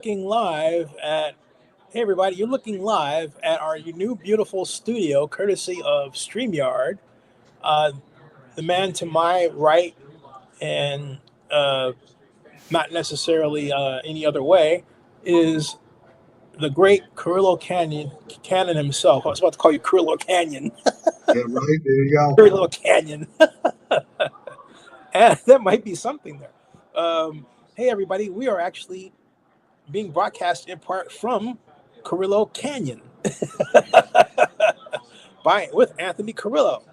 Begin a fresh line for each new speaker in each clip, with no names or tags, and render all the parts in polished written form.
Looking live at Hey everybody, you're looking live at our new beautiful studio courtesy of StreamYard. Uh, the man to my right and not necessarily any other way is the great Cannon himself. I was about to call you Carrillo Canyon.
Yeah, right. There you go.
Carrillo Canyon. And that might be something there. Hey everybody, we are actually being broadcast in part from Carrillo Canyon with Anthony Carrillo.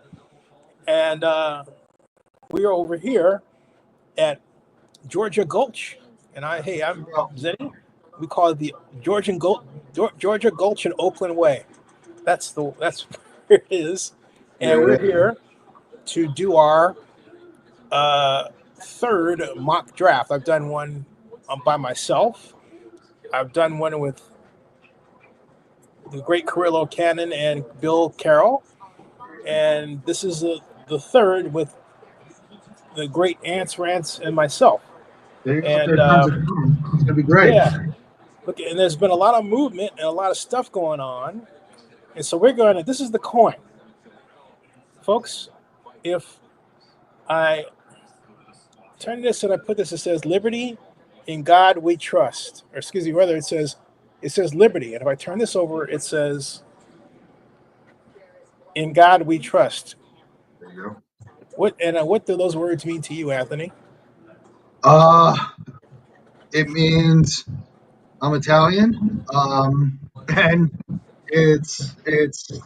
And we are over here at Georgia Gulch. And I'm Zennie. We call it the Georgia Gulch and Oakland Way. That's where it is. And we're here to do our third mock draft. I've done one by myself. I've done one with the great Carrillo Cannon and Bill Carroll. And this is the third with the great Ants Rants and myself.
And it's gonna be great.
Yeah. Look, and there's been a lot of movement and a lot of stuff going on. And so this is the coin. Folks, if I turn this and I put this, it says liberty, in God we trust. Or excuse me, rather it says liberty. And if I turn this over, it says in God we trust.
There you go.
What do those words mean to you, Anthony?
It means I'm Italian. And it's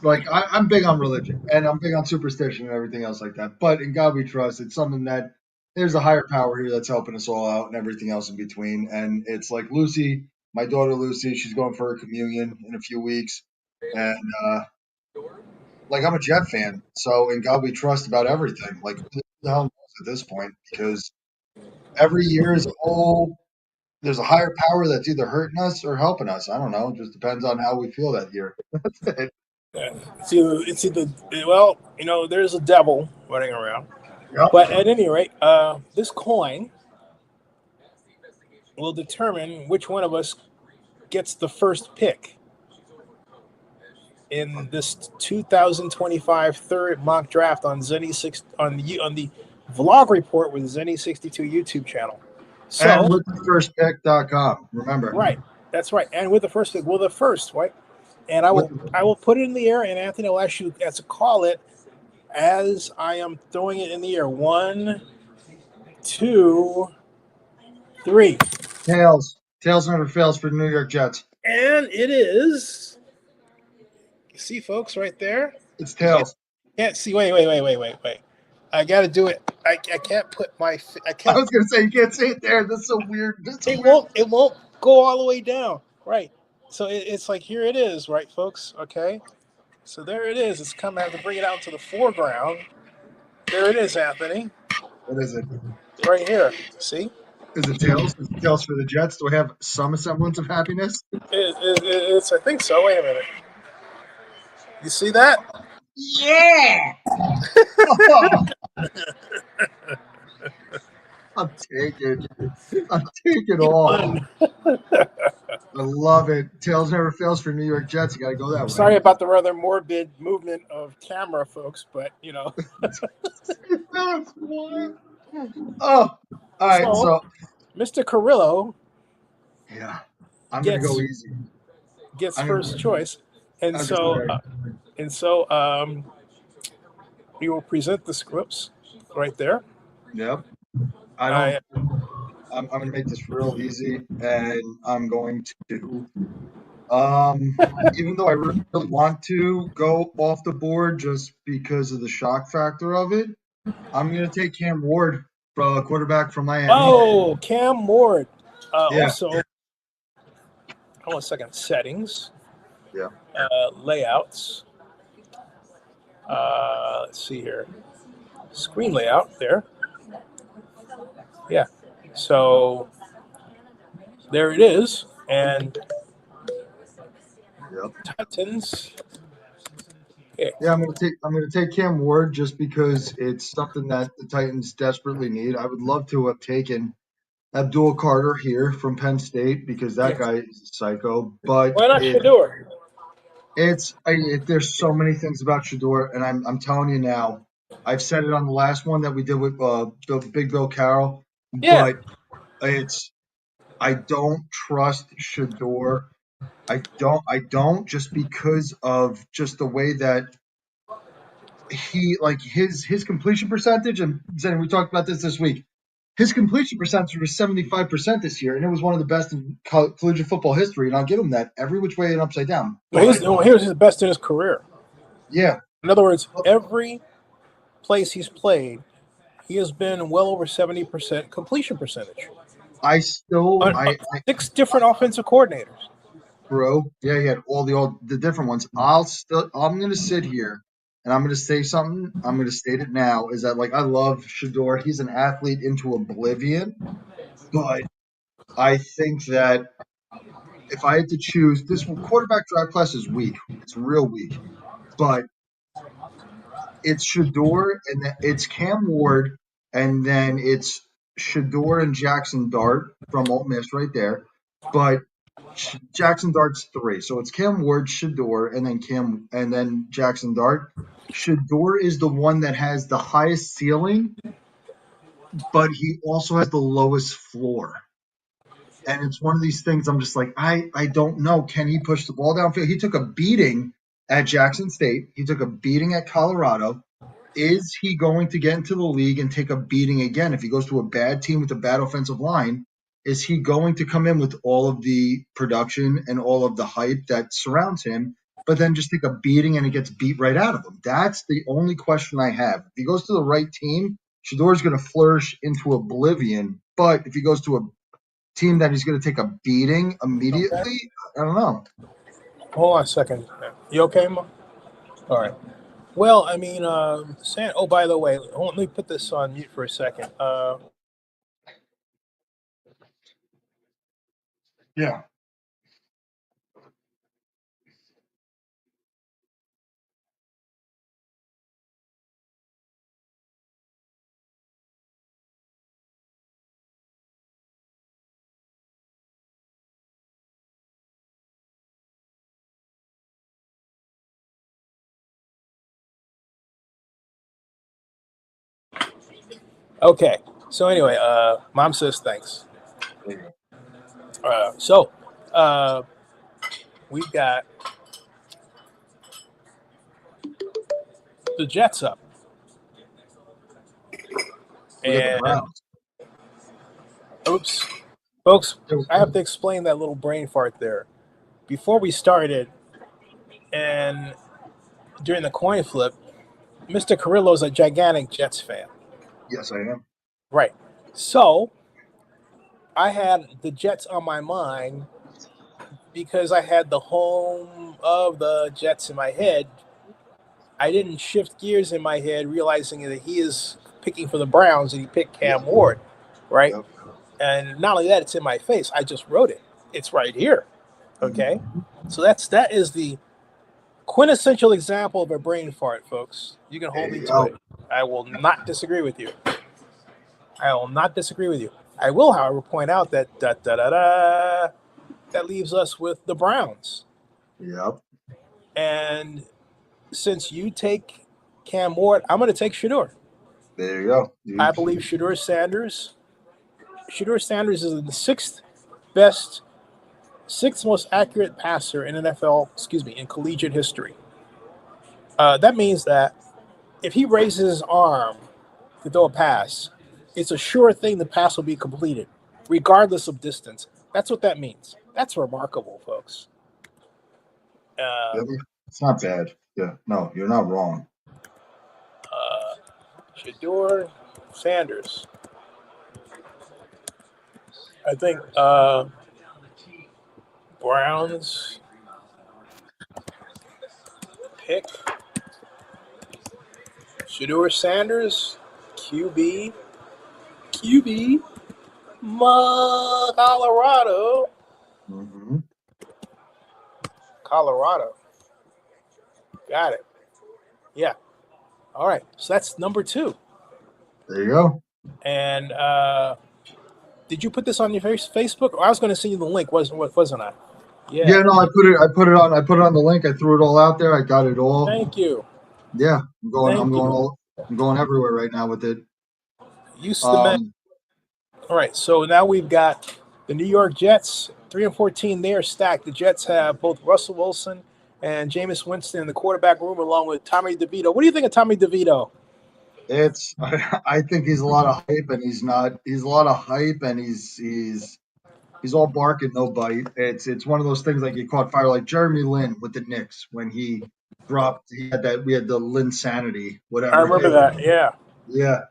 like I'm big on religion and I'm big on superstition and everything else like that. But in God we trust. It's something that there's a higher power here that's helping us all out and everything else in between. And it's like Lucy, my daughter Lucy, she's going for her communion in a few weeks, and like I'm a Jet fan, so in God we trust about everything. Like who the hell knows at this point? Because every year is there's a higher power that's either hurting us or helping us. I don't know. It just depends on how we feel that year. That's it.
It's either well, there's a devil running around.
Yep.
But at any rate, this coin will determine which one of us gets the first pick in this 2025 third mock draft on Zennie6 on the vlog report with Zennie62 YouTube channel.
So, and with the firstpick.com, remember.
Right. That's right. And with the first pick, the first, right? And I will put it in the air, and Anthony will ask you to call it as I am throwing it in the air. 1, 2, 3.
Tails. Tails never fails for the New York Jets.
And it is. You see, folks, right there?
It's tails.
Can't see. Wait. I got to do it. I can't put my. I
was gonna say you can't see it there. That's so weird.
It won't go all the way down. Right. So it's like here it is, right, folks? Okay. So there it is. It's coming. I have to bring it out to the foreground. There it is, Anthony.
What is it?
It's right here. See?
Is it tails? Is it tails for the Jets? Do I have some semblance of happiness?
It's. I think so. Wait a minute. You see that?
Yeah. I'm taking all. I love it. Tails never fails for New York Jets. You got to go that way.
Sorry about the rather morbid movement of camera, folks, but
all right. So
Mr. Carrillo.
Yeah, I'm gonna go easy.
Gets first choice, and so we will present the scripts right there.
Yep. I'm going to make this real easy, and I'm going to, even though I really want to go off the board just because of the shock factor of it, I'm going to take Cam Ward, quarterback from Miami.
Oh, Cam Ward. Also, hold on a second. Settings.
Yeah.
Layouts. Let's see here. Screen layout there. Yeah. So there it is, and Titans.
Yeah, I'm gonna take Cam Ward just because it's something that the Titans desperately need. I would love to have taken Abdul Carter here from Penn State because that
Yes.
guy is a psycho. But
Why not Shador?
there's so many things about Shador, and I'm telling you now. I've said it on the last one that we did with Big Bill Carroll,
Yeah.
but it's I don't trust Shador. I don't just because of just the way that he like his completion percentage, and Zen, we talked about this week. His completion percentage was 75% this year, and it was one of the best in collegiate football history. And I'll give him that every which way and upside down.
Well,
But
he was his best in his career.
yeah,
In other words, every place he's played, he has been well over 70% completion percentage
I still
on 6 different offensive coordinators.
bro, yeah, he had all the different ones. I'm gonna sit here and I'm gonna say something. I'm gonna state it now. Is that like I love Shador? He's an athlete into oblivion, but I think that if I had to choose, this quarterback draft class is weak. It's real weak, but it's Shador and it's Cam Ward, and then it's Shador and Jackson Dart from Ole Miss right there. But Jackson Dart's three, so it's Cam Ward, Shador, and then Jackson Dart. Shador is the one that has the highest ceiling, but he also has the lowest floor. And it's one of these things I'm just like, I don't know. Can he push the ball downfield? He took a beating at Jackson State. He took a beating at Colorado. Is he going to get into the league and take a beating again? If he goes to a bad team with a bad offensive line, is he going to come in with all of the production and all of the hype that surrounds him, but then just take a beating and it gets beat right out of him? That's the only question I have. If he goes to the right team, Shador's going to flourish into oblivion. But if he goes to a team that he's going to take a beating
Okay.
immediately, I don't know.
Hold on a second. You okay, Mo? All right. Well, I mean, oh, by the way, let me put this on mute for a second.
Yeah.
Okay. So anyway, Mom says thanks.
There you go.
So we've got the Jets up,
We got the
and
Browns.
oops, folks,
Yeah,
I have to explain that little brain fart there. Before we started, and during the coin flip, Mr. Carrillo is a gigantic Jets fan.
yes, I am.
Right. So I had the Jets on my mind because I had the home of the Jets in my head. I didn't shift gears in my head, realizing that he is picking for the Browns and he picked
Yep.
Cam Ward, right?
Yep.
And not only that, it's in my face. I just wrote it. It's right here. Okay.
Mhm.
So that is the quintessential example of a brain fart, folks. You can
There
hold me
you
to
go.
it. I will not disagree with you. I will not disagree with you. I will, however, point out that that leaves us with the Browns.
Yep.
And since you take Cam Ward, I'm going to take Shador.
There you go.
I believe Shador Sanders is the best, sixth most accurate passer in NFL, in collegiate history. That means that if he raises his arm to throw a pass, it's a sure thing the pass will be completed, regardless of distance. That's what that means. That's remarkable, folks. Uh,
Yep. It's not bad. Yeah. No, you're not wrong.
uh, Shador Sanders. I think Browns pick Shador Sanders, QB, QB, Colorado,
Hmm.
Colorado. Got it. Yeah. All right. So that's number two.
There you go.
And Did you put this on your Facebook? Or I was going to send you the link, wasn't I?
Yeah,
Yeah.
no, I put it on the link. I threw it all out there. I got it all.
Thank you.
Yeah,
Thank you.
I'm going everywhere right now with it.
Use the man.
Um,
All right. So now we've got the New York Jets, 3-14. They are stacked. The Jets have both Russell Wilson and Jameis Winston in the quarterback room, along with Tommy DeVito. What do you think of Tommy DeVito?
it's I think he's a lot of hype, and he's not. He's a lot of hype, and he's all bark and no bite. It's one of those things like he caught fire, like Jeremy Lin with the Knicks when he dropped. He had that. We had the Lin sanity,
I
whatever.
remember that. Yeah.
Yeah.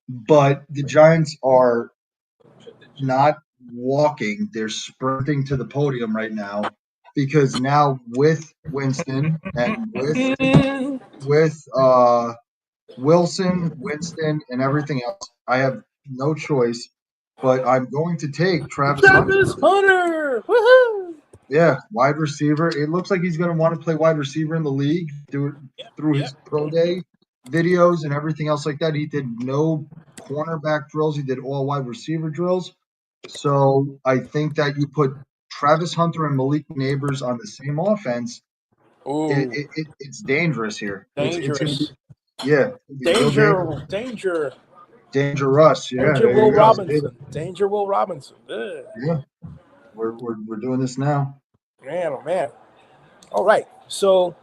But the Giants are not walking; they're sprinting to the podium right now because now with Winston and with Wilson, Winston, and everything else, I have no choice. But I'm going to take Travis Hunter.
Travis Hunter. Woohoo!
Yeah, wide receiver. It looks like he's going to want to play wide receiver in the league through
Yep.
his pro day videos and everything else like that. He did no cornerback drills. He did all wide receiver drills. So I think that you put Travis Hunter and Malik Neighbors on the same offense.
Ooh,
It's dangerous here. It's going to be
dangerous.
yeah, it's gonna be real
Danger, danger,
dangerous. Yeah,
danger.
there
Will
you go. Say
Robinson. Danger. Will Robinson. Ugh.
yeah, we're doing this now.
Man, oh man. All right. So,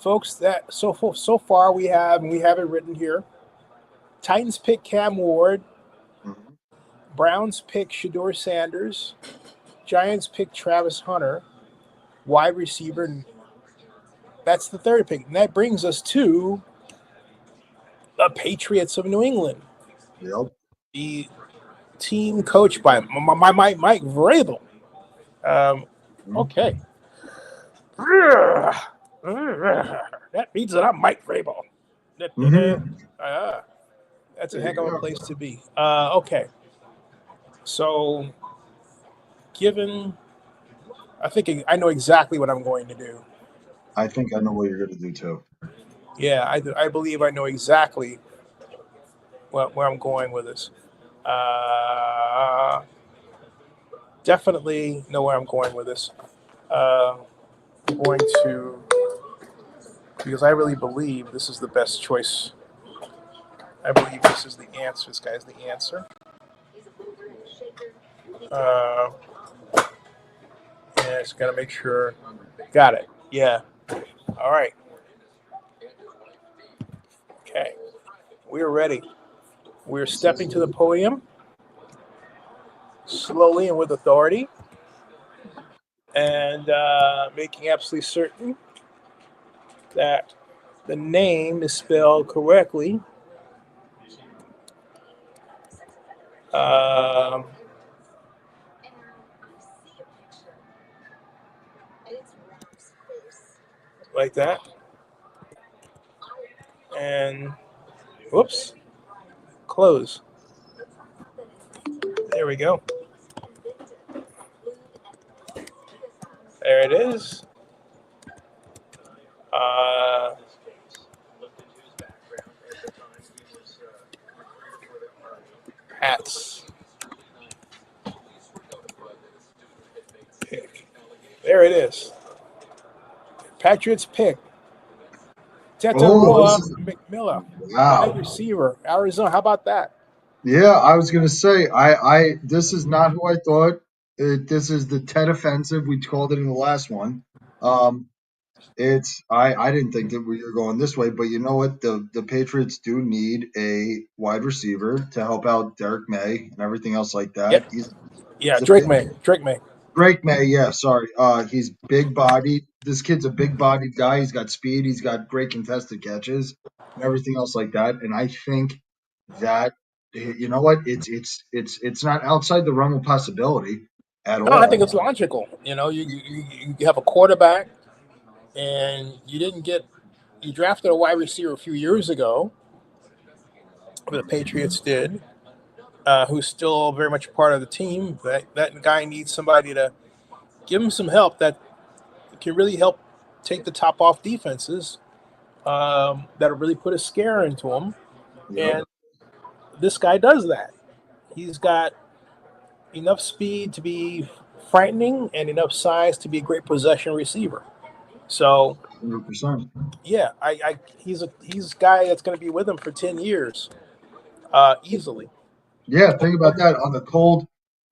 folks, that so far we have it written here. Titans pick Cam Ward.
Mhm.
Browns pick Shador Sanders. Giants pick Travis Hunter. Wide receiver. And that's the third pick. And that brings us to the Patriots of New England.
Yep.
The team coached by Mike Vrabel.
Mhm.
Okay. That means that I'm Mike Vrabel.
Mhm.
That's a
There
heck
you
of a
go.
place to be. Okay. So, given, I think I know exactly what I'm going to do.
I think I know what you're going to do too.
Yeah, I believe I know exactly where I'm going with this. Uh, Definitely know where I'm going with this. I'm going to, because I really believe this is the best choice. I believe this is the answer. This guy's the answer. Uh, and just got to make sure. Got it. Yeah. All right. Okay. We're ready. We're
This is
stepping to the podium slowly and with authority and making absolutely certain that the name is spelled correctly. Um, like that. And whoops, close. There we go. There it is. Uh, Hats. Pick. There it is. Patriots pick.
oh, this
Tetaroa
is
McMillan, wide
wow.
receiver, Arizona. How about that?
Yeah, I was going to say I this is not who I thought. This is the Ted offensive. We called it in the last one. Um, it's I didn't think that we were going this way, but you know what? The Patriots do need a wide receiver to help out Derek May and everything else like
Yep.
that.
Yeah,
He's a
Drake
big
May. Drake May.
Drake May, yeah, sorry. He's big bodied. This kid's a big bodied guy. He's got speed. He's got great contested catches and everything else like that. And I think that you know what? It's not outside the realm of possibility at
No, I think
all.
it's logical. You have a quarterback, and you drafted a wide receiver a few years ago. The Patriots did, who's still very much a part of the team. That guy needs somebody to give him some help that can really help take the top off defenses. That'll really put a scare into them.
Yep.
And this guy does that. He's got enough speed to be frightening and enough size to be a great possession receiver. So
100%.
yeah, he's a guy that's going to be with him for 10 years, easily.
Yeah, think about that on the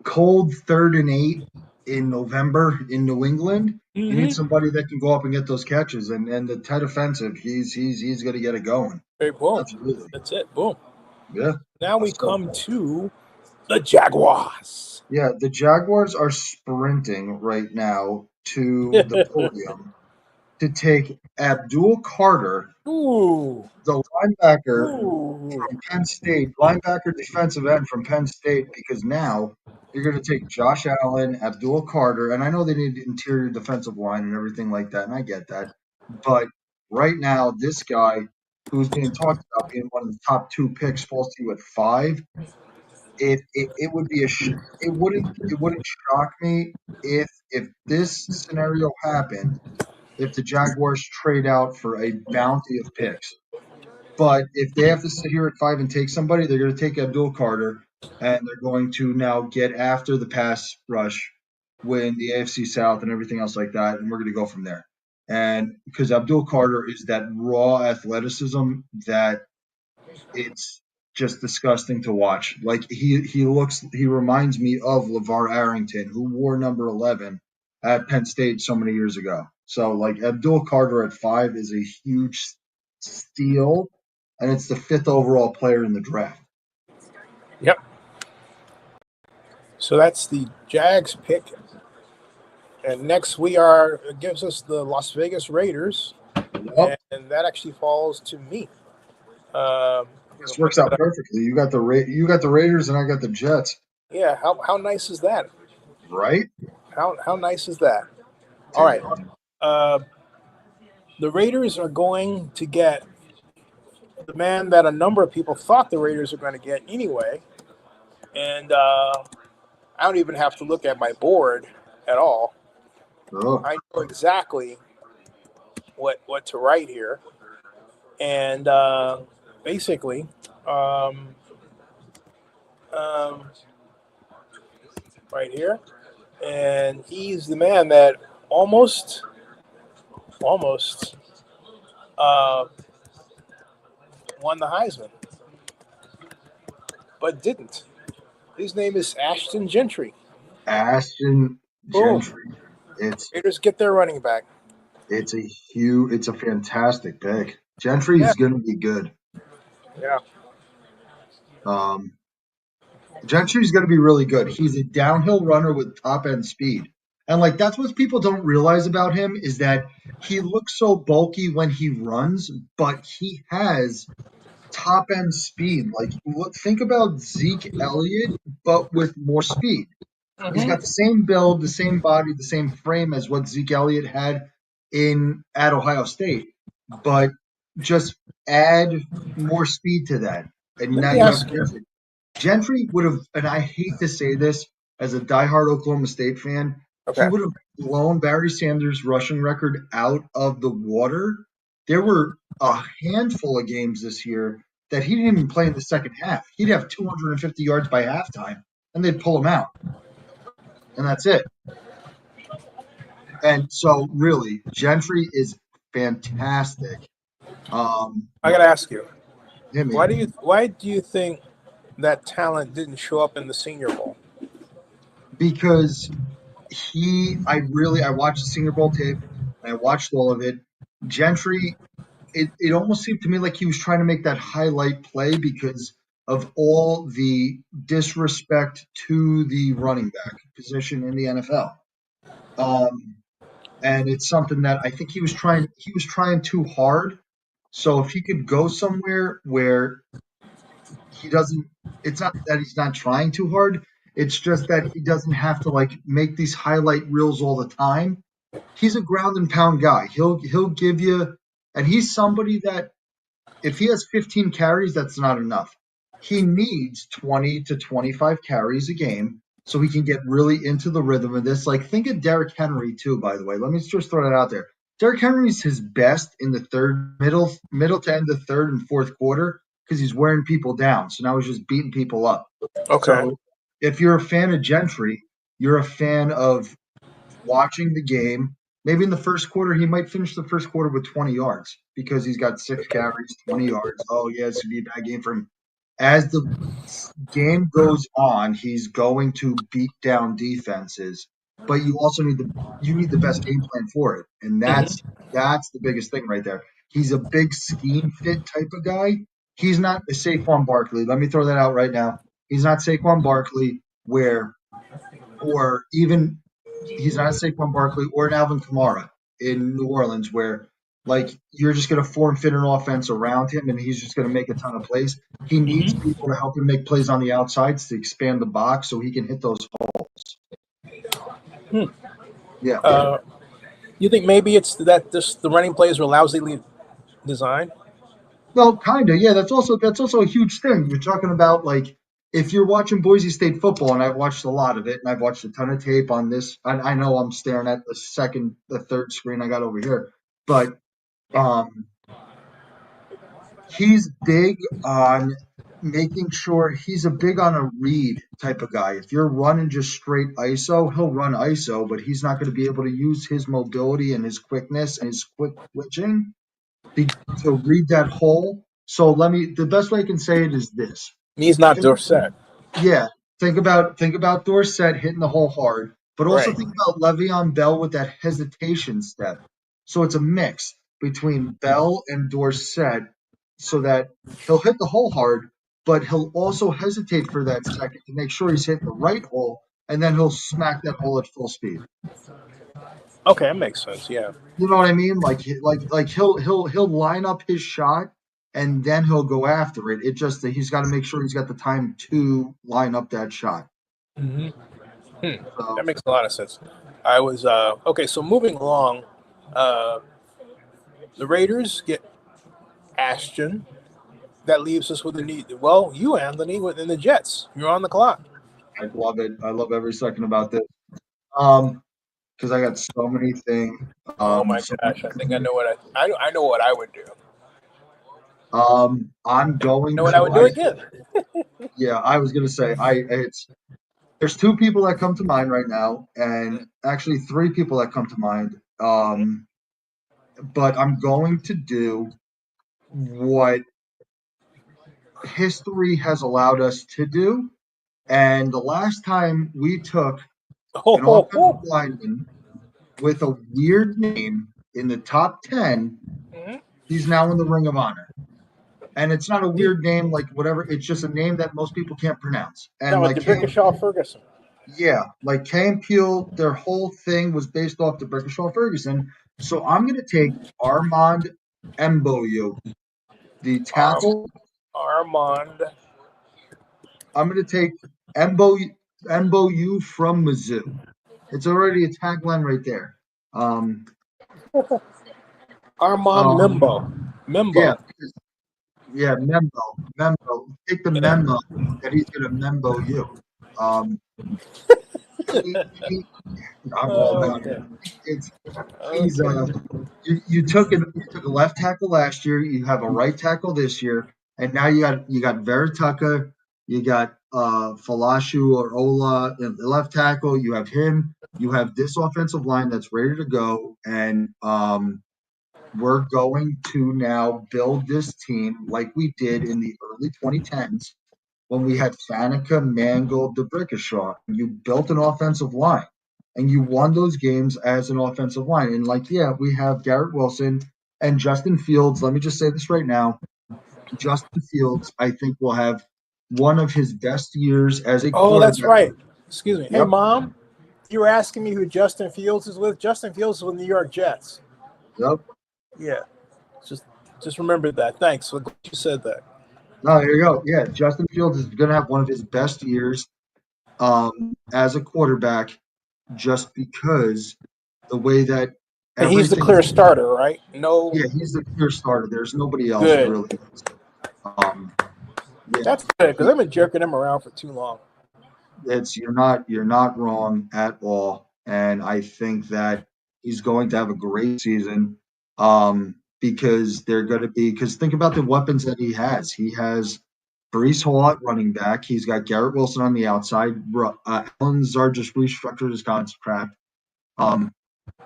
cold 3rd and 8 in November in New England. You need
Mm-hmm.
somebody that can go up and get those catches, and the tight offensive, he's going to get it going.
Hey, boom.
Absolutely.
That's it. Boom.
Yeah.
Now we
So
come to the Jaguars.
yeah, the Jaguars are sprinting right now to the podium to take Abdul Carter,
Ooh.
the linebacker
Ooh.
from Penn State, linebacker defensive end from Penn State, because now you're going to take Josh Allen, Abdul Carter, and I know they need interior defensive line and everything like that, and I get that. But right now, this guy who's being talked about being one of the top 2 picks falls to you at 5. It would be it wouldn't shock me if this scenario happened, if the Jaguars trade out for a bounty of picks. But if they have to sit here at 5 and take somebody, they're going to take Abdul Carter, and they're going to now get after the pass rush, win the AFC South and everything else like that, and we're going to go from there. And because Abdul Carter is that raw athleticism that it's just disgusting to watch. Like he reminds me of LeVar Arrington, who wore number 11 at Penn State so many years ago. So like Abdul Carter at 5 is a huge steal, and it's the 5th overall player in the draft.
Yep. So that's the Jags pick. And next we are it gives us the Las Vegas Raiders,
Yep.
and that actually falls to me. Um, the
This
pick
works out
that
perfectly. You got the Raiders and I got the Jets,
yeah, how nice is that?
right?
How nice is that? All
Take
right.
it home.
Uh, the Raiders are going to get the man that a number of people thought the Raiders were going to get anyway, and I don't even have to look at my board at all.
Oh,
I know exactly what to write here, and basically, um, um, right here, and he's the man that almost uh, won the Heisman, but didn't. His name is Ashton Gentry.
Ashton
Boom.
Gentry. It's
Raiders get their running back.
it's a fantastic pick.
Yeah,
Gentry's going to be good.
yeah.
Um, Gentry's going to be really good. He's a downhill runner with top end speed. And like that's what people don't realize about him is that he looks so bulky when he runs, but he has top end speed. Like think about Zeke Elliott, but with more speed. He's got the
Mm-hmm.
same build, the same body, the same frame as what Zeke Elliott had in at Ohio State, but just add more speed to that, and
Let
now
me
you have
ask you.
Gentry. Gentry would have, and I hate to say this as a diehard Oklahoma State fan, he
Okay.
would have blown Barry Sanders' rushing record out of the water. There were a handful of games this year that he didn't even play in the second half. He'd have 250 yards by halftime, and they'd pull him out, and that's it. And so, really, Gentry is fantastic. Um,
I gotta ask you.
hit me
Why do you think that talent didn't show up in the Senior Bowl?
because I watched the Senior Bowl tape and I watched all of it. Gentry, it almost seemed to me like he was trying to make that highlight play because of all the disrespect to the running back position in the NFL. Um, and it's something that I think he was trying too hard. So if he could go somewhere where he doesn't it's not that he's not trying too hard, it's just that he doesn't have to like make these highlight reels all the time. He's a ground and pound guy. He'll give you, and he's somebody that if he has 15 carries, that's not enough. He needs 20 to 25 carries a game so he can get really into the rhythm of this. Like, think of Derrick Henry, too, by the way. Let me just throw that out there. Derrick Henry's his best in the middle to end the third and fourth quarter because he's wearing people down. So now he's just beating people up.
Okay.
So if you're a fan of Gentry, you're a fan of watching the game. Maybe in the first quarter, he might finish the first quarter with 20 yards because he's got 6 carries, 20 yards. Oh, yeah, it's going to be a bad game for him. As the game goes on, he's going to beat down defenses, but you need the best game plan for it, and that's the biggest thing right there. He's a big scheme fit type of guy. He's not a Saquon Barkley. Let me throw that out right now. He's not Saquon Barkley, where or even he's not Saquon Barkley or an Alvin Kamara in New Orleans, where like you're just going to form fit an offense around him and he's just going to make a ton of plays. He needs
Mm-hmm.
people to help him make plays on the outsides to expand the box so he can hit those holes.
Hmm.
Yeah.
You think maybe it's that this the running plays were lousily designed?
Well, kind of. Yeah, that's also a huge thing. You're talking about like if you're watching Boise State football, and I've watched a lot of it, and I've watched a ton of tape on this. I know I'm staring at the third screen I got over here, but um, he's big on making sure he's a big on a read type of guy. If you're running just straight ISO, he'll run ISO, but he's not going to be able to use his mobility and his quickness and his quick twitching to read that hole. So the best way I can say it is this.
He's not Dorset.
Yeah, think about Dorsett hitting the hole hard, but also
Right.
think about Le'Veon Bell with that hesitation step. So it's a mix between Bell and Dorsett, so that he'll hit the hole hard, but he'll also hesitate for that second to make sure he's hitting the right hole, and then he'll smack that hole at full speed.
Okay, that makes sense. Yeah.
You know what I mean? Like he'll line up his shot and then he'll go after it. It just that he's got to make sure he's got the time to line up that shot.
Mm-hmm. That
So
makes a lot of sense. I was okay. So moving along, uh, the Raiders get Ashton. That leaves us with the need. Well, you, Anthony, within the Jets. You're on the clock.
I love it. I love every second about this. Um, because I got so many things.
Oh my
So
gosh! I think I know what I know what I would do.
I'm
You know
going
what I
to.
would do again?
Yeah, I was gonna say it's. There's two people that come to mind right now, and actually three people that come to mind. But I'm going to do what history has allowed us to do. And the last time we took
Oh,
an
oh,
offensive
oh.
lineman with a weird name in the top 10,
Mm-hmm.
he's now in the Ring of Honor. And it's not a
You
weird name like whatever, it's just a name that most people can't pronounce. And
talking about
like
the Brickashaw Ferguson?
yeah, like Kay and Peel, their whole thing was based off the Brickashaw Ferguson. So I'm going to take Armand Mboyu, the
Arm,
tackle.
Armand.
I'm going to take Mboyu from Mizzou. It's already a tagline right there. Um,
Armand
um,
Membo.
yeah,
Membo.
yeah, Membo. Take the memo that he's going to Membo you. Um, he, I'm all about it.
Okay.
It's he's
Okay.
you took a left tackle last year. You have a right tackle this year, and now you got Veritaka, you got Falashu or Ola in the left tackle. You have him. You have this offensive line that's ready to go, and we're going to now build this team like we did in the early 2010s when we had Faneca, Mangold, DeBrickashaw. You built an offensive line and you won those games as an offensive line. And like, yeah, we have Garrett Wilson and Justin Fields. Let me just say this right now. Justin Fields, I think, will have one of his best years as a
Oh, that's
quarterback.
right. Excuse me. Hey,
Yep.
Mom. You were asking me who Justin Fields is with. Justin Fields is with the New York Jets.
Yep.
Yeah. Just just remember that. Thanks. So glad you said that.
No, there you go. Yeah, Justin Fields is going to have one of his best years as a quarterback just because the way that
And he's the
everything
clear starter, right? No.
yeah, he's the clear starter. There's nobody else
Good.
really. Um, yeah,
That's good because I've been jerking him around for too long.
it's you're not wrong at all, and I think that he's going to have a great season. Because they're going to be because think about the weapons that he has. He has Brees Hall at running back. He's got Garrett Wilson on the outside. Alan Lazard just restructured his contract. Um,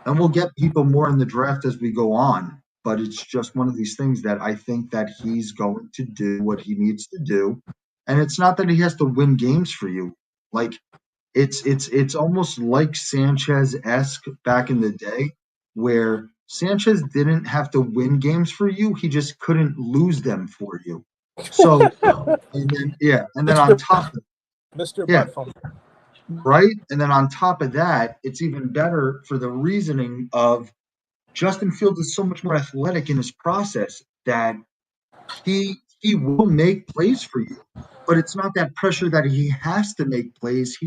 and we'll get people more in the draft as we go on. But it's just one of these things that I think that he's going to do what he needs to do. And it's not that he has to win games for you. Like it's almost like Sanchez-esque back in the day, where Sanchez didn't have to win games for you, he just couldn't lose them for you. So and then on
Mr.
top of
Mr.
yeah,
Buttphone.
right? And then on top of that, it's even better for the reasoning of Justin Fields is so much more athletic in his process that he will make plays for you, but it's not that pressure that he has to make plays.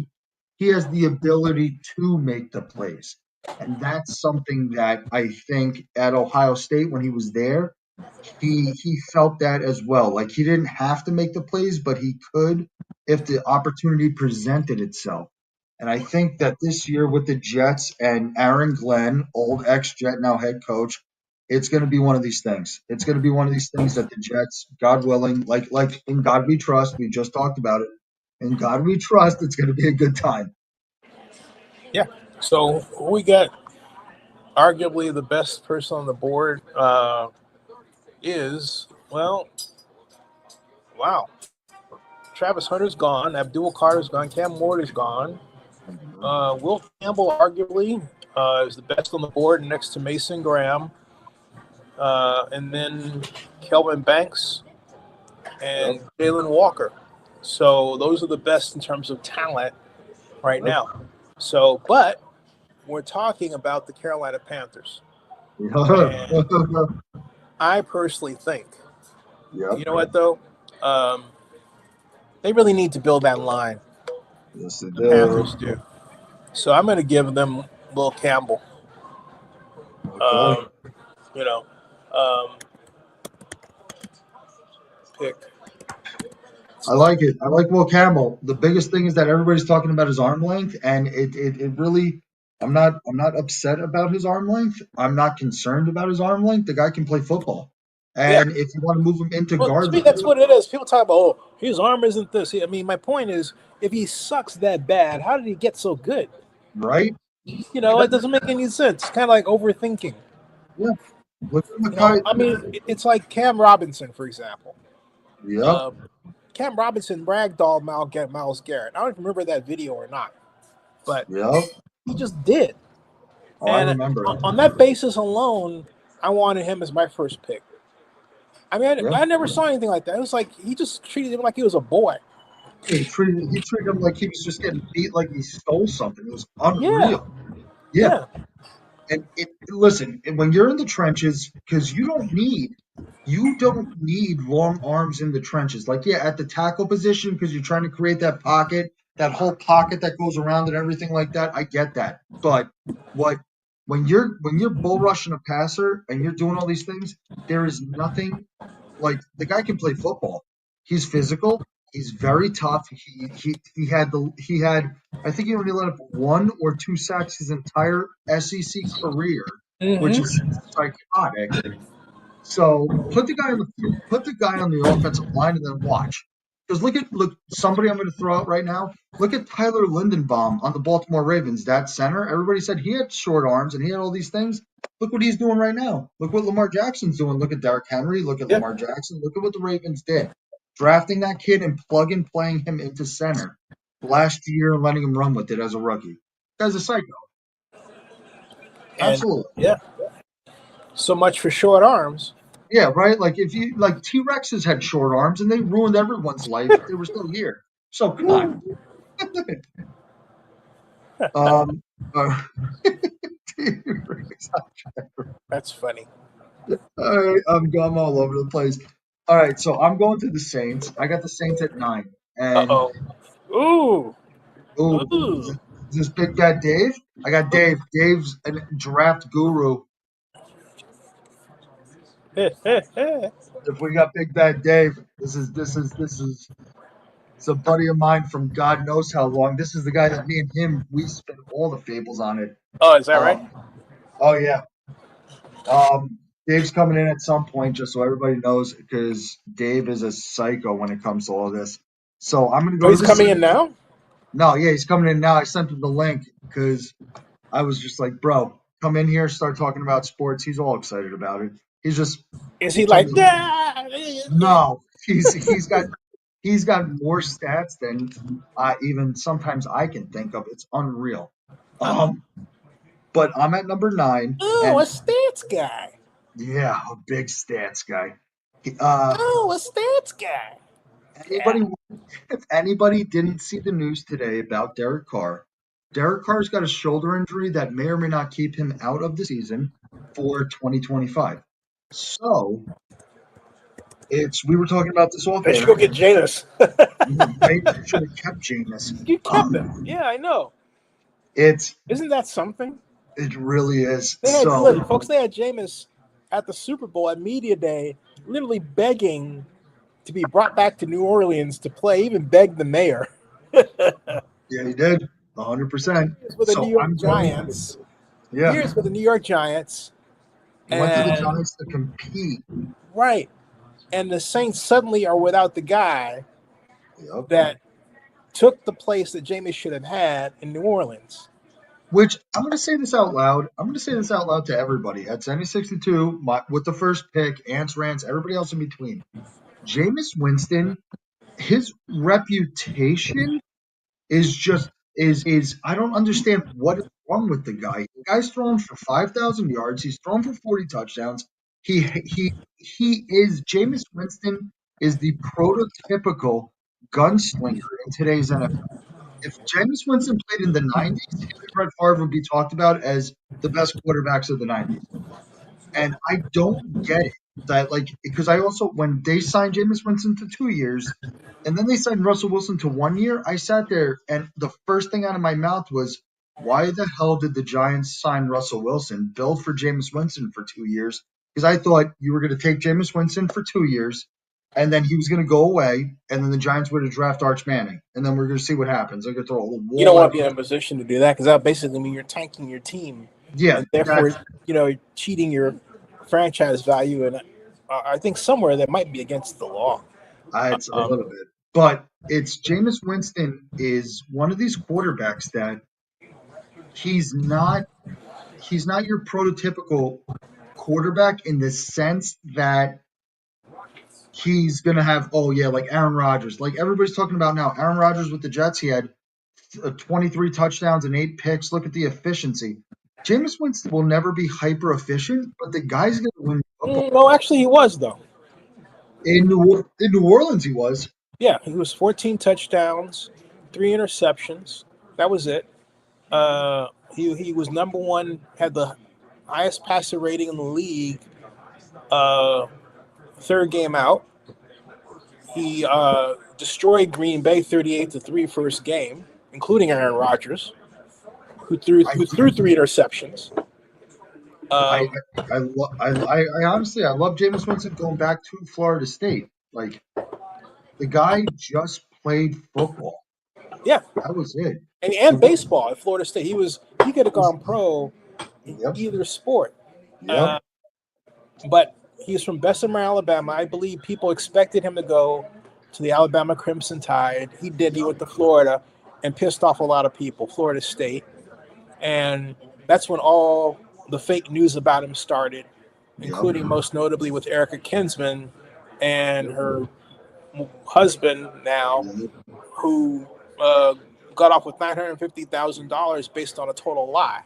He has the ability to make the plays, and that's something that I think at Ohio State when he was there, he felt that as well. Like he didn't have to make the plays, but he could if the opportunity presented itself. And I think that this year with the Jets and Aaron Glenn, old ex-Jet, now head coach, it's going to be one of these things. It's going to be one of these things that the Jets, God willing, like in God we trust, we just talked about it. In God we trust, it's going to be a good time.
Yeah. So we got arguably the best person on the board is, well, wow. Travis Hunter's gone. Abdul Carter's gone. Cam Morton's gone. Will Campbell arguably is the best on the board next to Mason Graham. And then Kelvin Banks
Yep,
and Jalen Walker. So those are the best in terms of talent right
yep,
now. So, but we're talking about the Carolina Panthers. And I personally think,
yep.
you know what, though? Um, they really need to build that line.
Yes, they
The
do.
Panthers do. So I'm going to give them Will Campbell.
Okay.
Um, you know, um, pick.
I like it. I like Will Campbell. The biggest thing is that everybody's talking about his arm length, and it really. I'm not upset about his arm length. I'm not concerned about his arm length. The guy can play football,
Yeah.
and if you want to move him into
Well, to
guard
me, that's
level,
what it is. People talk about, oh, his arm isn't this. I mean, my point is, if he sucks that bad, how did he get so good?
right?
You know, it doesn't make any sense. It's kind of like overthinking.
Yeah. Look at
You know,
Mackay.
I mean, it's like Cam Robinson, for example.
Yep.
Um, Cam Robinson ragdolled Miles Garrett. I don't even remember that video or not, but
Yep.
he just did.
Oh, I
And
remember.
on that basis alone, I wanted him as my first pick. I mean,
Yeah.
I never saw anything like that. It was like he just treated him like he was a boy.
He treated him like he was just getting beat like he stole something. It was
Yeah,
unreal. Yeah.
yeah.
And listen, when you're in the trenches, because you don't need long arms in the trenches. Like, yeah, at the tackle position, because you're trying to create that pocket, that whole pocket that goes around and everything like that. I get that. But what when you're bull rushing a passer and you're doing all these things, there is nothing like the guy can play football. He's physical. He's very tough. He had I think he only let up one or two sacks his entire SEC career, which
Mm-hmm.
is psychotic. So put the guy on the offensive line and then watch. Because look somebody I'm going to throw out right now. Look at Tyler Lindenbaum on the Baltimore Ravens. That center. Everybody said he had short arms and he had all these things. Look what he's doing right now. Look what Lamar Jackson's doing. Look at Derrick Henry. Look at
Yeah.
Lamar Jackson. Look at what the Ravens did. Drafting that kid and plug and playing him into center last year and letting him run with it as a rookie. Guy's a psycho.
And
Absolutely.
yeah, so much for short arms.
Yeah, right. Like if you like T Rexes had short arms and they ruined everyone's life. They were still here. So come on. Um, uh, T-Rex.
That's funny.
All right, I'm all over the place. All right, so I'm going to the Saints. I got the Saints at 9,
Uh
and
oh. Ooh.
oh,
Ooh.
is this Big Bad Dave? I got Dave. Dave's a draft guru. If we got Big Bad Dave, this is it's a buddy of mine from God knows how long. This is the guy that me and him we spent all the fables on it.
Oh, is that right?
Um, oh yeah. Um, Dave's coming in at some point, just so everybody knows, because Dave is a psycho when it comes to all this. So I'm gonna
Oh,
go to
he's
the
coming in
second.
now.
No, yeah, he's coming in now. I sent him the link because I was just like, bro, come in here, start talking about sports. He's all excited about it. He's just
Is he like?
turns on.
"Ah,
No, he's got more stats than even sometimes I can think of. It's unreal. Um, but I'm at number 9,
oh,
and
a stats guy.
yeah, a big stats guy. Uh,
Oh, a stats guy. Yeah.
anybody, if anybody didn't see the news today about Derek Carr's got a shoulder injury that may or may not keep him out of the season for 2025. So we were talking about this off
They should go
air.
get Janus.
Right? They should have kept Jameis.
You kept him.
Um,
Yeah, I know.
it's
Isn't that something?
it really is.
They had
So
look, folks. They had Jameis at the Super Bowl at media day, literally begging to be brought back to New Orleans to play. Even begged the mayor.
yeah, he did 100%.
Here's with the New
So
York
I'm going.
Giants.
Yeah,
Here's with the New York Giants,
he went to the
and
Giants to compete.
right, and the Saints suddenly are without the guy
Yep.
that took the place that Jameis should have had in New Orleans.
Which I'm going to say this out loud. I'm going to say this out loud to everybody at Zennie62, with the first pick, Ants, Rants, everybody else in between. Jameis Winston, his reputation is just is I don't understand what is wrong with the guy. The guy's thrown for 5,000 yards. He's thrown for 40 touchdowns. He is Jameis Winston is the prototypical gunslinger in today's NFL. If Jameis Winston played in the 90s, him and Brett Favre would be talked about as the best quarterbacks of the 90s. And I don't get it that like because I also when they signed Jameis Winston to 2 years and then they signed Russell Wilson to 1 year, I sat there and the first thing out of my mouth was, why the hell did the Giants sign Russell Wilson, build for Jameis Winston for 2 years? Because I thought you were going to take Jameis Winston for 2 years and then he was going to go away and then the Giants were to draft Arch Manning and then we're going to see what happens. I'm going to throw a
You don't
wall
want
at
to be in a position to do that because that basically mean you're tanking your team,
yeah,
and therefore,
that's
cheating your franchise value. And I think somewhere that might be against the law.
it's a
Um,
little bit. But it's Jameis Winston is one of these quarterbacks that he's not he's not your prototypical quarterback in the sense that he's gonna have like Aaron Rodgers. Like everybody's talking about now. Aaron Rodgers with the Jets, he had 23 touchdowns and 8 picks. Look at the efficiency. Jameis Winston will never be hyper efficient, but the guy's gonna win football.
no, actually, he was though.
In New Orleans, he was.
Yeah, he was 14 touchdowns, 3 interceptions. That was it. He was number one, had the highest passer rating in the league. Uh, third game out, he destroyed Green Bay 38-3 first game, including Aaron Rodgers, who threw
I
who threw 3 interceptions.
I
Um,
I honestly I love Jameis Winston going back to Florida State. Like the guy just played football.
yeah,
That was it.
and
And what
baseball at Florida State. He could have
was
gone pro in
yep,
either sport.
yep,
Uh, but he's from Bessemer, Alabama. I believe people expected him to go to the Alabama Crimson Tide. He did. He went to Florida and pissed off a lot of people, Florida State. And that's when all the fake news about him started,
yep,
including most notably with Erica Kinsman and her husband now,
yep,
who uh, got off with $950,000 based on a total lie.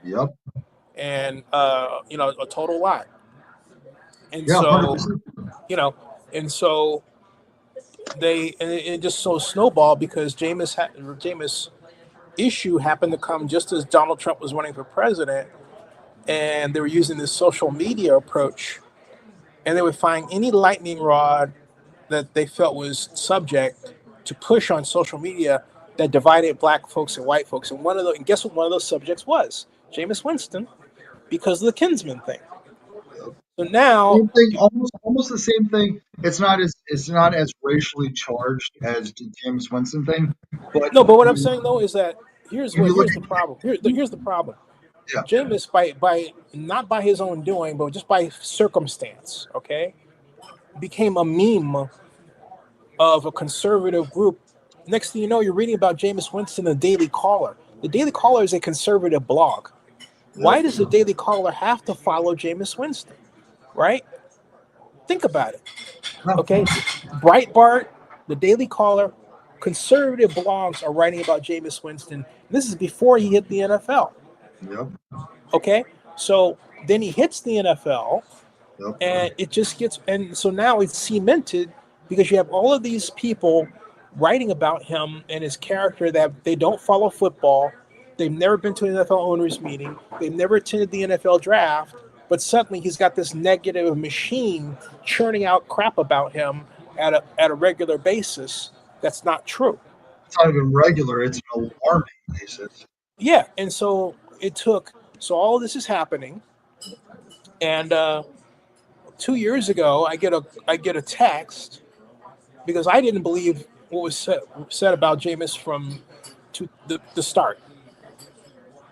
yep.
And, a total lie. And
Yeah, hundred
so,
percent.
you know, and so it just so snowballed because Jameis issue happened to come just as Donald Trump was running for president, and they were using this social media approach, and they would find any lightning rod that they felt was subject to push on social media that divided black folks and white folks. And guess what one of those subjects was? Jameis Winston, because of the Kinsman thing.
Yep.
So now,
Same thing, almost the same thing. It's not as racially charged as the James Winston thing, but
no, but what I'm
when
saying though is that
when you look
here's the problem. Here's the problem.
Yeah.
Jameis, by not by his own doing, but just by circumstance, okay, became a meme of a conservative group. Next thing you know, you're reading about Jameis Winston in the Daily Caller. The Daily Caller is a conservative blog. Why
Yep.
does the Daily Caller have to follow Jameis Winston? Right? Think about it.
No.
Okay, Breitbart, the Daily Caller, conservative blogs are writing about Jameis Winston. This is before he hit the NFL.
Yep.
Okay, so then he hits the NFL,
Yep.
and it just gets, and so now it's cemented because you have all of these people writing about him and his character that they don't follow football. They've never been to an NFL owners meeting. They've never attended the NFL draft, but suddenly he's got this negative machine churning out crap about him at a regular basis. That's not true.
It's not even regular. It's an alarming basis.
Yeah, and so it took. So all of this is happening, and 2 years ago, I get a text because I didn't believe what was said about Jameis from the start.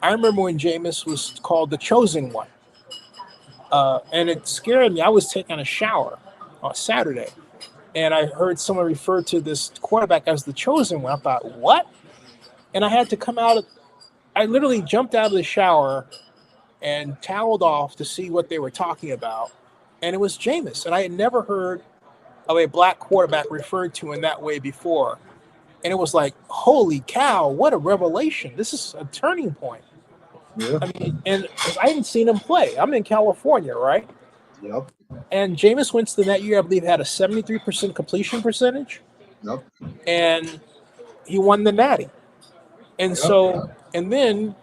I remember when Jameis was called the chosen one, and it scared me. I was taking a shower on Saturday, and I heard someone refer to this quarterback as the chosen one. I thought, what? And I had to come out. I literally jumped out of the shower and toweled off to see what they were talking about, and it was Jameis. And I had never heard of a black quarterback referred to in that way before. And it was like, holy cow, what a revelation. This is a turning point.
Yeah.
I mean, and I hadn't seen him play. I'm in California, right?
Yep.
And Jameis Winston that year, I believe, had a 73% completion percentage,
Yep.
and he won the Natty. And
Yep.
so, and then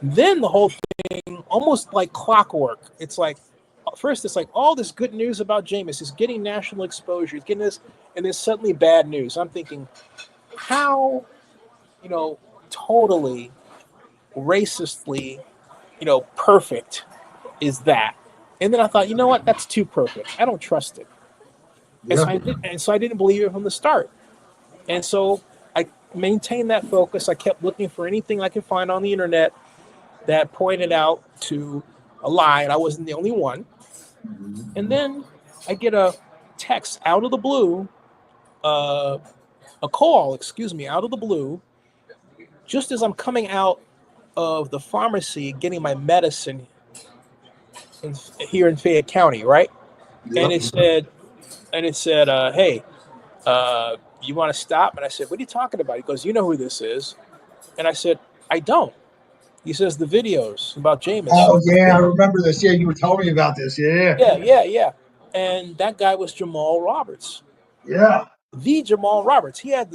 the whole thing, almost like clockwork. It's like, first, it's like all this good news about Jameis. He's getting national exposure. He's getting this, and then suddenly bad news. I'm thinking, how, totally racistly, perfect is that? And then I thought, you know what? That's too perfect. I don't trust it. And
Yeah.
so I didn't believe it from the start. And so I maintained that focus. I kept looking for anything I could find on the internet that pointed out to a lie, and I wasn't the only one.
Mhm.
And then I get a text out of the blue, a call, out of the blue, just as I'm coming out of the pharmacy getting my medicine here in Fayette County, right? And
Yep.
it said, hey, you want to stop? And I said, what are you talking about? He goes, you know who this is? And I said, I don't. He says, the videos about Jameis.
Oh yeah, I remember this. Yeah, you were telling me about this. Yeah.
Yeah. And that guy was Jamal Roberts,
Yeah.
the Jamal Roberts. He had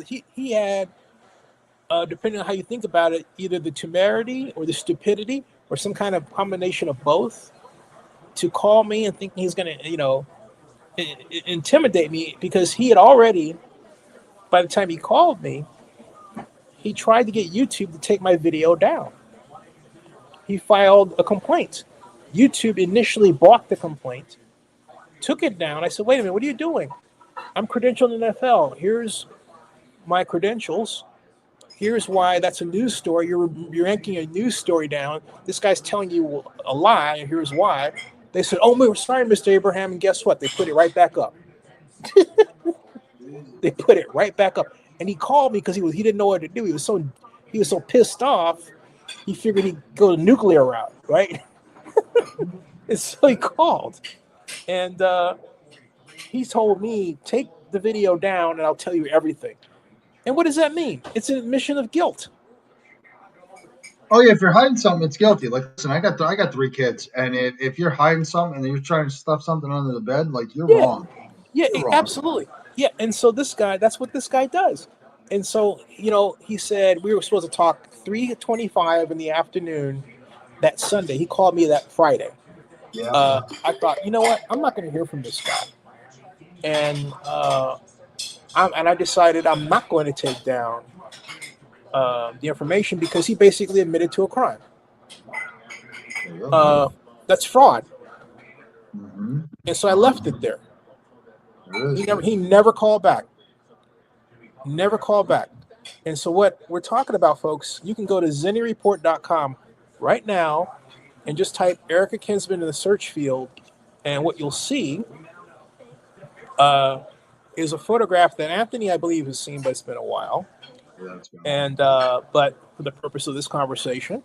depending on how you think about it, either the temerity or the stupidity or some kind of combination of both to call me and thinking he's going to, intimidate me, because he had already, by the time he called me, he tried to get YouTube to take my video down. He filed a complaint. YouTube initially bought the complaint, took it down. I said, wait a minute, what are you doing? I'm credentialed in the NFL. Here's my credentials. Here's why that's a news story. You're yanking a news story down. This guy's telling you a lie, and here's why. They said, oh, we're sorry, Mr. Abraham, and guess what? They put it right back up. They put it right back up. And he called me because he didn't know what to do. He was so pissed off. He figured he'd go the nuclear route, right? And so he called, and he told me, take the video down, and I'll tell you everything. And what does that mean? It's an admission of guilt.
Oh yeah, if you're hiding something, it's guilty. Like, listen, I got 3 kids, and if you're hiding something and you're trying to stuff something under the bed, like you're
Yeah,
wrong.
yeah,
You're wrong.
absolutely. Yeah, and so that's what this guy does. And so, he said we were supposed to talk 3:25 in the afternoon that Sunday. He called me that Friday.
Yeah.
I thought, you know what? I'm not going to hear from this guy. And I decided I'm not going to take down the information because he basically admitted to a crime.
There you go.
That's fraud.
Mm-hmm.
And so I left it there.
It is.
He never called back. Never called back. And so what we're talking about, folks, you can go to ZennieReport.com right now and just type Erica Kinsman in the search field, and what you'll see uh, is a photograph that Anthony, I believe, has seen, but it's been a while.
Yeah, it's been a
And but for the purpose of this conversation,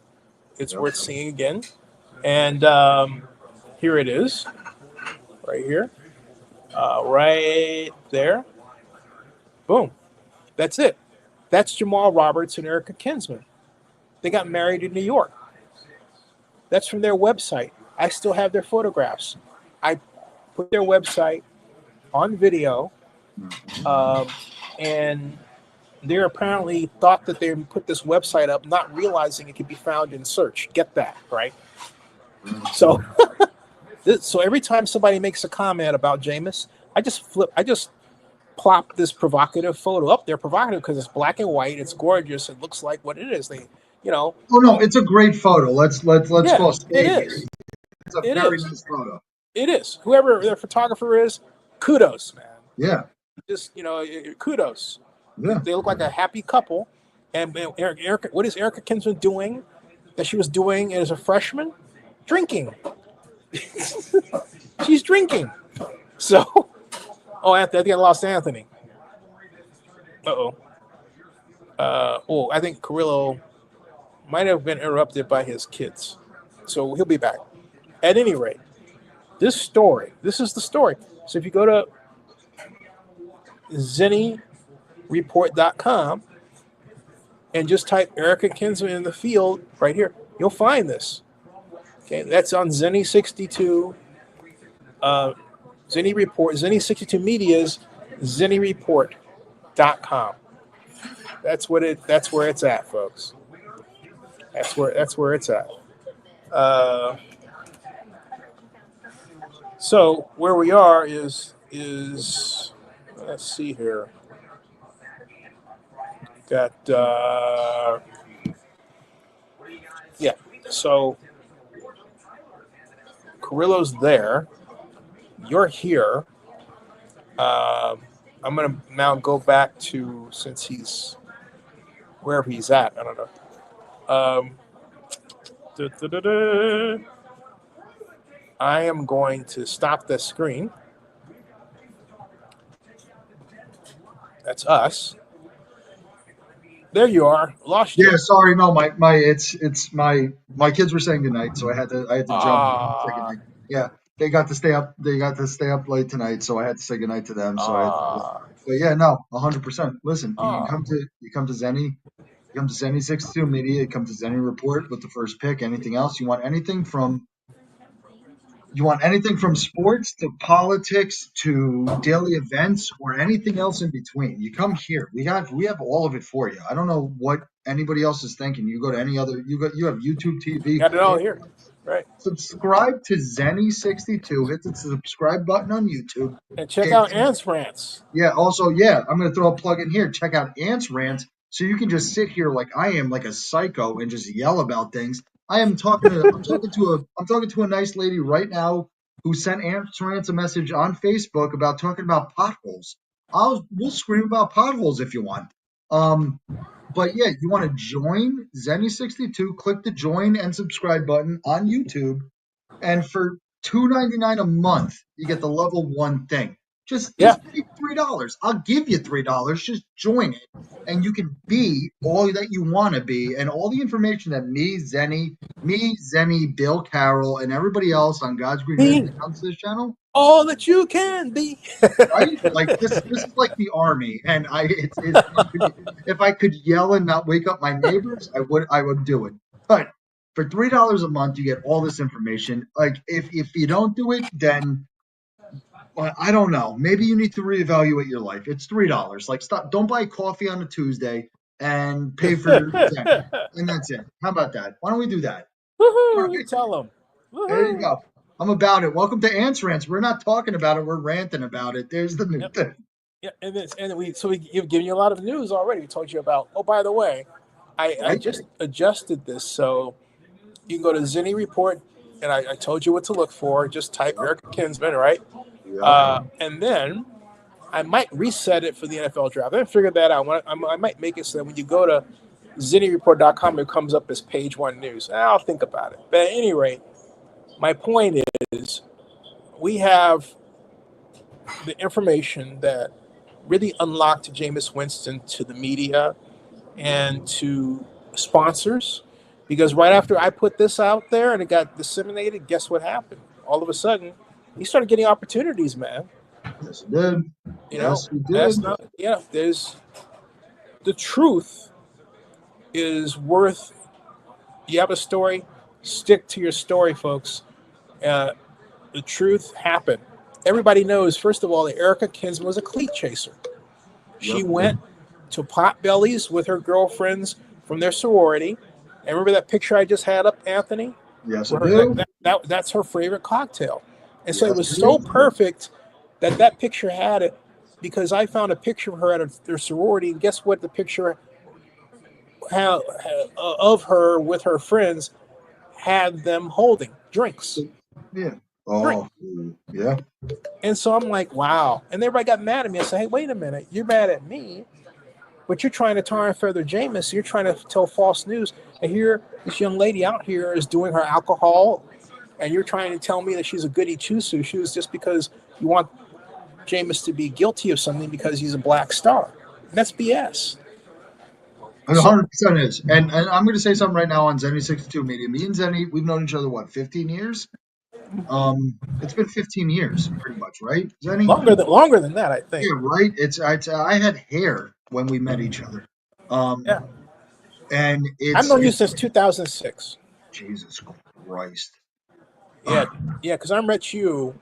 it's
Yep.
worth seeing again. And here it is, right here, right there. Boom. That's it. That's Jamal Roberts and Erica Kinsman. They got married in New York. That's from their website. I still have their photographs. I put their website on video, um, and they apparently thought that they put this website up, not realizing it could be found in search. Get that, right? So, so every time somebody makes a comment about Jameis, I just plop this provocative photo up there. Provocative because it's black and white, it's gorgeous, it looks like what it is. They, you know,
Oh no, it's a great photo. Let's
yeah,
call
it
spade here.
is.
It's a
It
very
is.
nice photo.
It is. Whoever their photographer is, kudos, man.
Yeah,
Just kudos.
yeah.
They look like a happy couple. And Erica, what is Erica Kinsman doing? That she was doing as a freshman, drinking. She's drinking. So, oh, Anthony, I think I lost Anthony. Uh-oh. I think Carillo might have been interrupted by his kids. So he'll be back. At any rate, this is the story. So if you go to Zennie report.com and just type Erica Kinsman in the field right here, you'll find this. Okay, that's on Zennie62, Zennie Report, Zennie62 Media's ZennieReport.com. That's where it's at, folks. That's where it's at. Uh, so where we are is let's see here. Got yeah. So Carillo's there. You're here. I'm gonna now go back to, since he's wherever he's at. I don't know. I am going to stop the screen. That's us. There you are. Lost you.
Yeah, sorry, no, it's my kids were saying goodnight, so I had to jump and say
Ah,
goodnight. Yeah, they got to stay up late tonight, so I had to say goodnight to them. So I had to,
ah,
but yeah, no, 100%. Listen,
ah.
you come to Zennie, you come to Zennie62 Media, you come to Zennie Report with the first pick. Anything else? You want anything from sports to politics to daily events or anything else in between. You come here. We have all of it for you. I don't know what anybody else is thinking. You go to any other you have YouTube TV.
Got it all here. Right.
Subscribe to Zennie62. Hit the subscribe button on YouTube.
And check
And
out Ants Rants.
yeah, also, yeah, I'm going to throw a plug in here. Check out Ants Rants so you can just sit here like I am, like a psycho, and just yell about things. I'm talking to a nice lady right now who sent Ants Rants a message on Facebook about talking about potholes. We'll scream about potholes if you want. But yeah, you want to join Zennie62, click the join and subscribe button on YouTube, and for $2.99 a month, you get the level 1 thing.
Yeah.
Just pay $3. I'll give you $3. Just join it, and you can be all that you want to be, and all the information that Zennie, Bill Carroll, and everybody else on God's green earth
Be
that comes to this channel,
all that you can be.
right? Like this is like the army, and if I could yell and not wake up my neighbors, I would do it. But for $3 a month, you get all this information. Like if you don't do it, then well, I don't know. Maybe you need to reevaluate your life. It's $3. Like stop. Don't buy coffee on a Tuesday and pay for Zenny, and that's it. How about that? Why don't we do that? All
Woohoo! You
right,
tell them.
there you
Woohoo!
go. I'm about it. Welcome to Ants Rants. We're not talking about it. We're ranting about it. There's the new
Yep.
thing.
Yeah, you've given you a lot of news already. We told you about. Oh, by the way, I
Right?
just adjusted this, so you can go to Zennie Report, and I told you what to look for. Just type
Yep.
Erica Kinsman, right?
Yep.
And then I might reset it for the NFL draft. I haven't figured that out. I might make it so that when you go to ZennieReport.com, it comes up as page 1 news. I'll think about it. But at any rate, My point is, we have the information that really unlocked Jameis Winston to the media and to sponsors. Because right after I put this out there and it got disseminated, guess what happened? All of a sudden, he started getting opportunities, man.
Yes, he did.
You know,
Yes, he
that's
did.
not, yeah, there's the truth is worth, you have a story, stick to your story, folks. Uh, the truth happened. Everybody knows, first of all, that Erica Kinsman was a cleat chaser. She
Yep.
went to pot bellies with her girlfriends from their sorority. And remember that picture I just had up, Anthony?
Yes, I
Where that,
do.
that, that, that's her favorite cocktail. And so it
Yes,
was
I
so
do.
perfect that that picture had it because I found a picture of her at their sorority. And guess what? The picture of her with her friends had them holding drinks.
Yeah.
Drink.
Oh, yeah.
And so I'm like, wow. And everybody got mad at me. I said, hey, wait a minute. You're mad at me, but you're trying to tar and feather Jameis. You're trying to tell false news. And here, this young lady out here is doing her alcohol, and you're trying to tell me that she's a goody two shoes just because you want Jameis to be guilty of something because he's a black star. And that's BS.
And
So
100% is. And I'm going to say something right now on Zennie62 Media. Me and Zennie, we've known each other, what, 15 years? It's been 15 years, pretty much, right, Zennie?
longer than that, I think.
Yeah, right. I had hair when we met each other.
Yeah,
Um, and
I've
it's
known you
it's
since 2006.
Jesus Christ.
Yeah, yeah, because I met you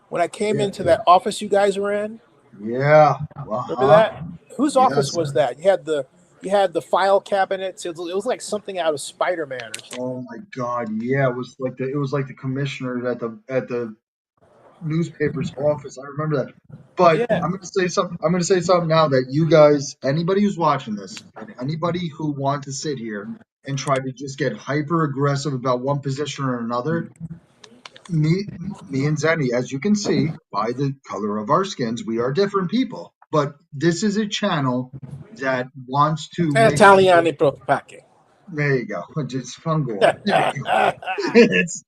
when I came
Yeah,
into that office you guys were in.
yeah.
Remember
Uh-huh.
that? Whose office
Yes.
was that? You had the file cabinets. It was like something out of Spider Man or something.
Oh my God. Yeah, it was like the commissioner at the newspaper's office. I remember that. But
Yeah,
I'm gonna say something now that you guys, anybody who's watching this, and anybody who wants to sit here and try to just get hyper aggressive about one position or another, me me and Zenny, as you can see by the color of our skins, we are different people. But this is a channel that wants to make sure.
Italiani propake.
There you go. Just fungal. There you go. It's,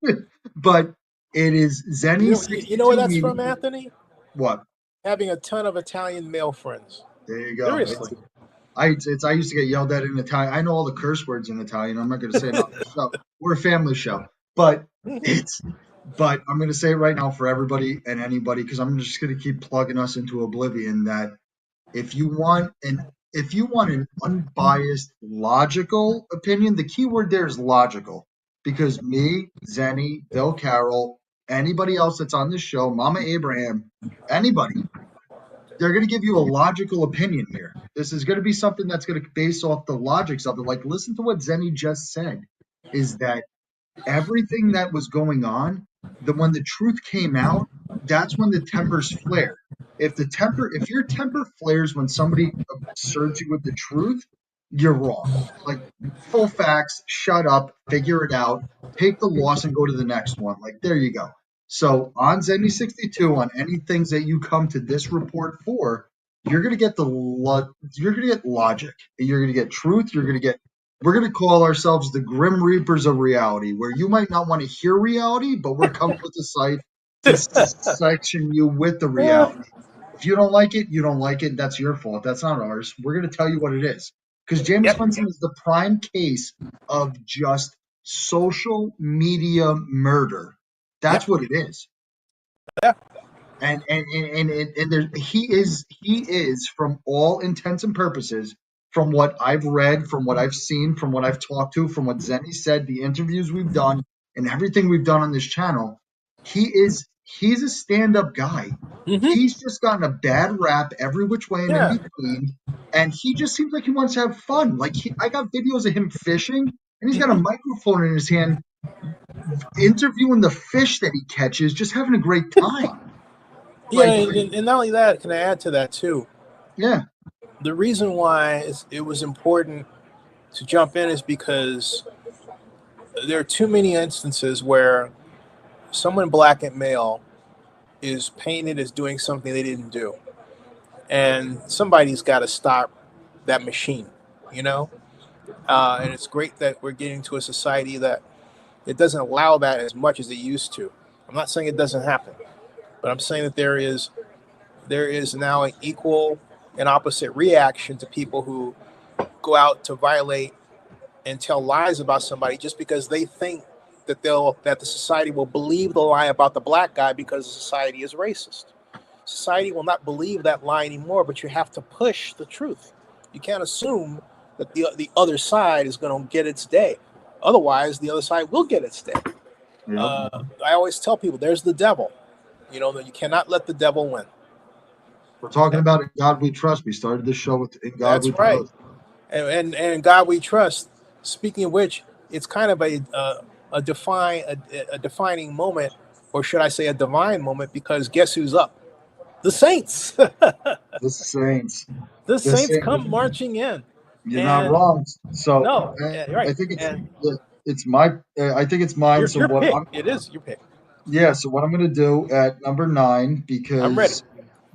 but it is
you
Zenny
know, you know where
62
that's
media.
from, Anthony?
What?
Having a ton of Italian male friends.
There you go.
Seriously.
I used to get yelled at in Italian. I know all the curse words in Italian. I'm not going to say it on the show. We're a family show, but it's. But I'm going to say it right now for everybody and anybody because I'm just going to keep plugging us into oblivion. That if you want an unbiased, logical opinion, the key word there is logical. Because me, Zenny, Bill Carroll, anybody else that's on this show, Mama Abraham, anybody, they're going to give you a logical opinion here. This is going to be something that's going to base off the logics of it. Like, listen to what Zenny just said is that everything that was going on, when the truth came out, that's when the tempers flare. If your temper flares when somebody serves you with the truth, you're wrong. Like full facts, shut up, figure it out, take the loss and go to the next one. Like there you go. So on Zenny62, on any things that you come to this report for, you're gonna get you're gonna get logic, you're gonna get truth, you're gonna get we're going to call ourselves the Grim Reapers of reality, where you might not want to hear reality, but we're coming with the site to section you with the reality. If you don't like it, you don't like it. That's your fault. That's not ours. We're going to tell you what it is. Because Jameis
Yep.
Winston is the prime case of just social media murder. That's
Yep.
what it is.
Yeah.
And there, he is from all intents and purposes, from what I've read, from what I've seen, from what I've talked to, from what Zenny said, the interviews we've done, and everything we've done on this channel, he's a stand-up guy.
Mm-hmm.
He's just gotten a bad rap every which way and in
Yeah.
between, and he just seems like he wants to have fun. Like I got videos of him fishing, and he's got a
Mm-hmm.
microphone in his hand, interviewing the fish that he catches, just having a great time.
Yeah,
Like,
and not only that, can I add to that too?
yeah.
The reason why it was important to jump in is because there are too many instances where someone black and male is painted as doing something they didn't do, and somebody's got to stop that machine, you know. And it's great that we're getting to a society that it doesn't allow that as much as it used to. I'm not saying it doesn't happen, but I'm saying that there is now an equal and opposite reaction to people who go out to violate and tell lies about somebody just because they think that the society will believe the lie about the black guy because the society is racist. Society will not believe that lie anymore, but you have to push the truth. You can't assume that the other side is going to get its day. Otherwise, the other side will get its day.
Yep.
I always tell people there's the devil. You know that you cannot let the devil win.
We're talking about In God We Trust. We started this show with In God
That's
We
right.
Trust.
And in God we trust. Speaking of which, it's kind of a defining moment, or should I say a divine moment? Because guess who's up? The Saints.
The Saints.
The
The
Saints
Saints.
come marching in,
You're not
and
wrong. So
no, yeah, you're
I
right.
think
And
it's my I think it's mine. So
your
what
pick.
I'm
It is your pick.
yeah. So what I'm going to do at number 9,
I'm ready.
because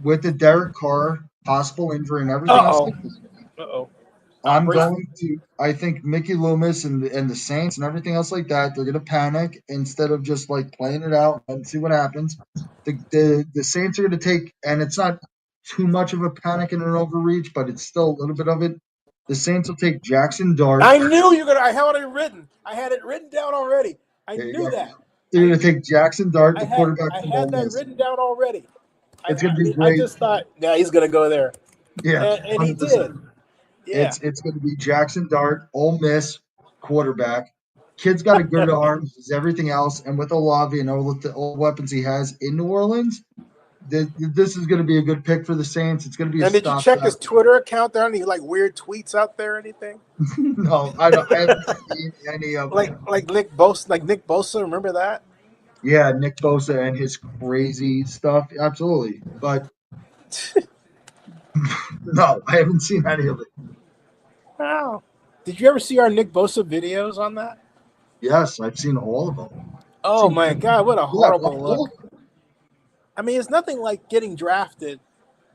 with the Derek Carr possible injury and everything
Uh
else
oh.
like this,
Uh oh.
I'm
Brace.
going to. I think Mickey Loomis and the Saints and everything else like that, they're going to panic instead of just like playing it out and see what happens. The Saints are going to take, and it's not too much of a panic and an overreach, but it's still a little bit of it. The Saints will take Jackson Dart.
I knew you were gonna. I had it written. I had it written down already. I
There you
knew
go.
that.
They're
I
going to take Jackson Dart,
I
the
had
quarterback
I
from
had
Ole
that
Miss.
written down already. I,
It's going
I
to be
mean, I
great.
just thought, yeah, he's gonna go there,
Yeah,
and he
100%.
did. Yeah.
It's going to be Jackson Dart, Ole Miss quarterback. Kid's got a good arm. He's everything else, and with Olave and all the weapons he has in New Orleans, this is going to be a good pick for the Saints. It's going to be a
And did you check
stopgap.
his Twitter account? There any like weird tweets out there or anything?
No, I don't. I haven't seen any of
Like
them.
like Nick Bosa, remember that?
Yeah, Nick Bosa and his crazy stuff. Absolutely, but no, I haven't seen any of it.
Wow. Did you ever see our Nick Bosa videos on that?
Yes, I've seen all of them.
Oh
Seen,
my God, what a
yeah,
horrible
all
look. I mean, it's nothing like getting drafted,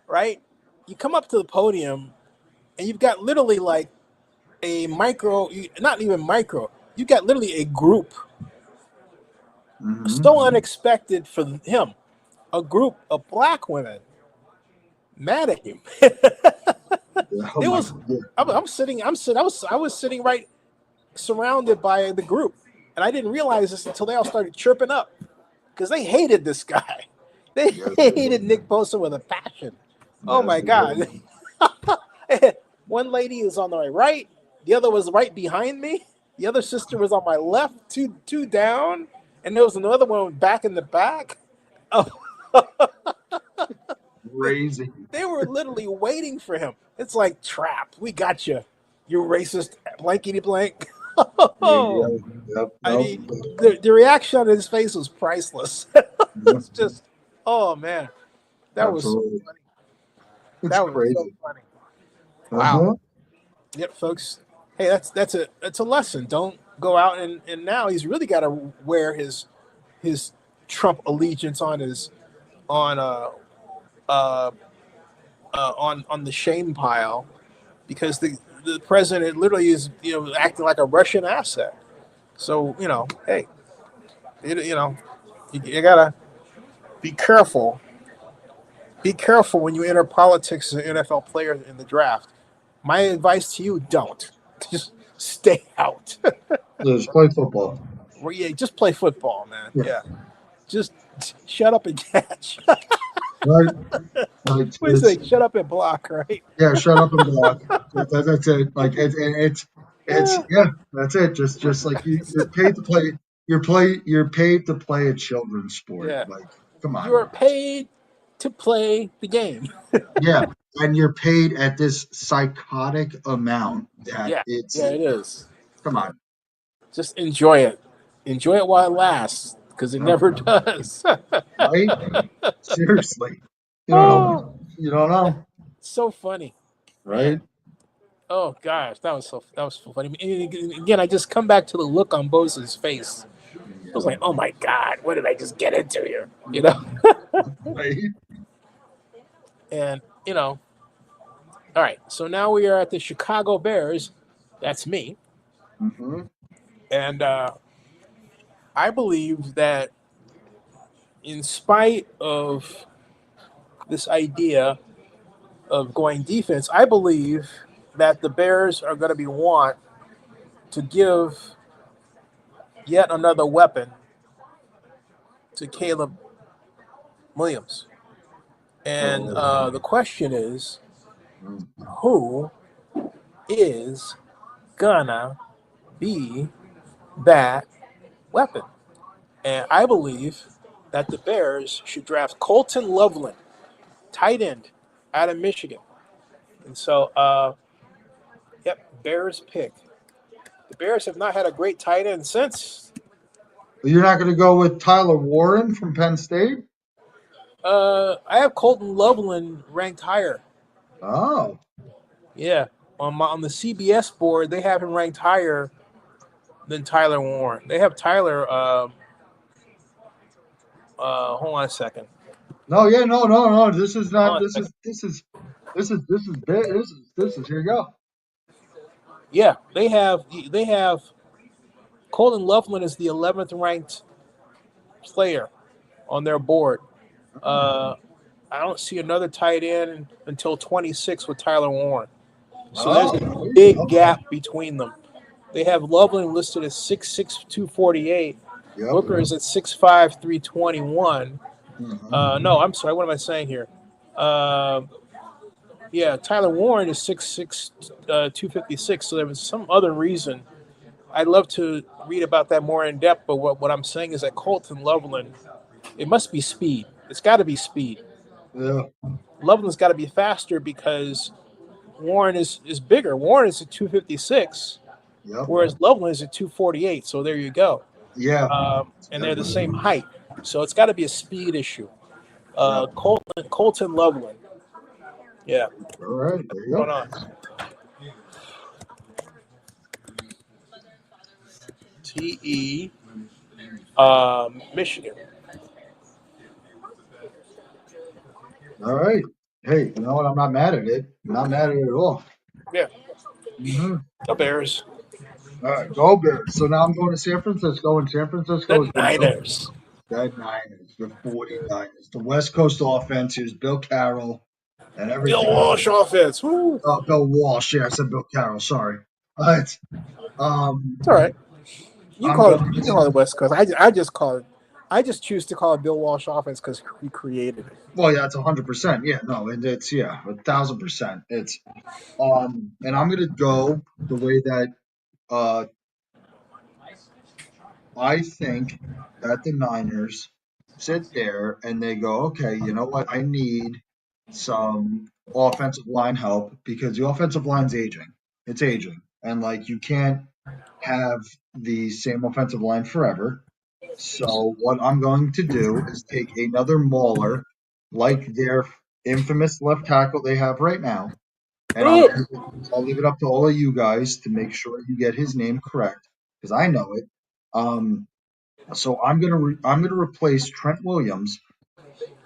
right? You come up to the podium and you've got literally like a micro, not even micro, you got literally a group, so
hmm
unexpected for him, a group of black women mad at him.
Yeah, oh
It
my
was,
God.
I was sitting right surrounded by the group, and I didn't realize this until they all started chirping up because they hated this guy. They
Yes, they
hated
did.
Nick Bosa with a passion. Oh
Yes,
my
they did.
God. One lady is on my right, the other was right behind me, the other sister was on my left, two down, and there was another one back in the back. Oh,
Crazy.
they were literally waiting for him. It's like trap. We got you. You racist blankety blank.
Yeah,
Oh,
yep,
I
nope.
mean, the reaction on his face was priceless.
Yep,
It's just, oh man, that was so
absolutely.
funny.
It's
That was so
crazy.
funny. Wow.
Uh-huh.
Yep, folks. Hey, that's a lesson. Don't go out and now he's really got to wear his Trump allegiance on his on uh, on the shame pile because the president literally is acting like a Russian asset. So hey, you gotta be careful. Be careful when you enter politics as an NFL player in the draft. My advice to you: don't just stay out.
Just play football.
Well, yeah, just play football, man.
Yeah.
Yeah, just shut up and catch.
Right. Like
What do you say? Shut up and block, right?
yeah, shut up and block. That's it. Like it's
Uh,
yeah, that's it. Just like you're paid to play. You're paid to play a children's sport.
yeah,
Like come
you
on.
are paid to play the game.
Yeah, and you're paid at this psychotic amount that
Yeah, yeah,
it's
it is.
come on.
Just enjoy it. Enjoy it while it lasts, because it
Yep.
never does.
Right? Seriously. You don't know.
Oh,
You don't know.
so funny, man.
Right?
Oh gosh, that was so funny. And again, I just come back to the look on Bosa's face. I was
Yeah.
like, oh my God, what did I just get into here? You know,
Right?
and all right. So now we are at the Chicago Bears. That's me,
hmm
and I believe that in spite of this idea of going defense, I believe that the Bears are going to be want to give yet another weapon to Caleb Williams. And
Oh,
the question is,
mm.
who is gonna be that weapon? And I believe that the Bears should draft Colton Loveland, tight end, out of Michigan. And so, yep, Bears pick. The Bears have not had a great tight end since.
You're not going to go with Tyler Warren from Penn State?
I have Colton Loveland ranked higher.
Oh,
Yeah, on the CBS board, they have him ranked higher than Tyler Warren. They have Tyler. Hold on a second.
no, yeah, no, no, no. This is
Hold
not.
on a second.
This is big. This is. Here you go.
Yeah, they have Colton Loveland is the 11th ranked player on their board.
Oh,
Uh, I don't see another tight end until 26 with Tyler Warren. So there's
oh,
a
there you
big
go.
gap between them. They have Loveland listed as 6'6", 248.
Yep.
Booker is at 6'5", 321.
Hmm.
No, I'm sorry. What am I saying here? Uh, yeah, Tyler Warren is 6'6", 256. So there was some other reason. I'd love to read about that more in depth, but what I'm saying is that Colton Loveland, it must be speed. It's got to be speed.
Yeah.
Loveland's got to be faster because Warren is bigger. Warren is at 256,
Yep.
whereas Loveland is at 248. So there you go.
Yeah.
And they're the
Definitely.
same height. So it's got to be a speed issue.
Yep.
Colton Loveland. Yeah.
All right. There you
What's
go.
going on? TE Michigan.
All right. Hey, you know what? I'm not mad at it. I'm not mad at it at all.
Yeah.
Hmm.
The Bears.
All right. Go Bears. So now I'm going to San Francisco, and San Francisco
The
has been built.
Niners.
The Niners, the 49ers, the West Coast offense. Here's Bill Carroll and
Bill
everything else.
Walsh offense. Woo.
Bill Walsh. Yeah, I said Bill Carroll. Sorry. But
It's all right. You
I'm
call it.
going
You can
to.
call it West Coast. I just call it. I just choose to call it Bill Walsh offense because he created it.
Well, yeah, it's 100%. Yeah, no, and it's 1,000%. It's and I'm gonna go the way that uh I think that the Niners sit there and they go, okay, you know what? I need some offensive line help because the offensive line's aging. It's aging, and like you can't have the same offensive line forever. So what I'm going to do is take another mauler, like their infamous left tackle they have right now, and I'll leave it up to all of you guys to make sure you get his name correct because I know it. Um, so I'm gonna replace Trent Williams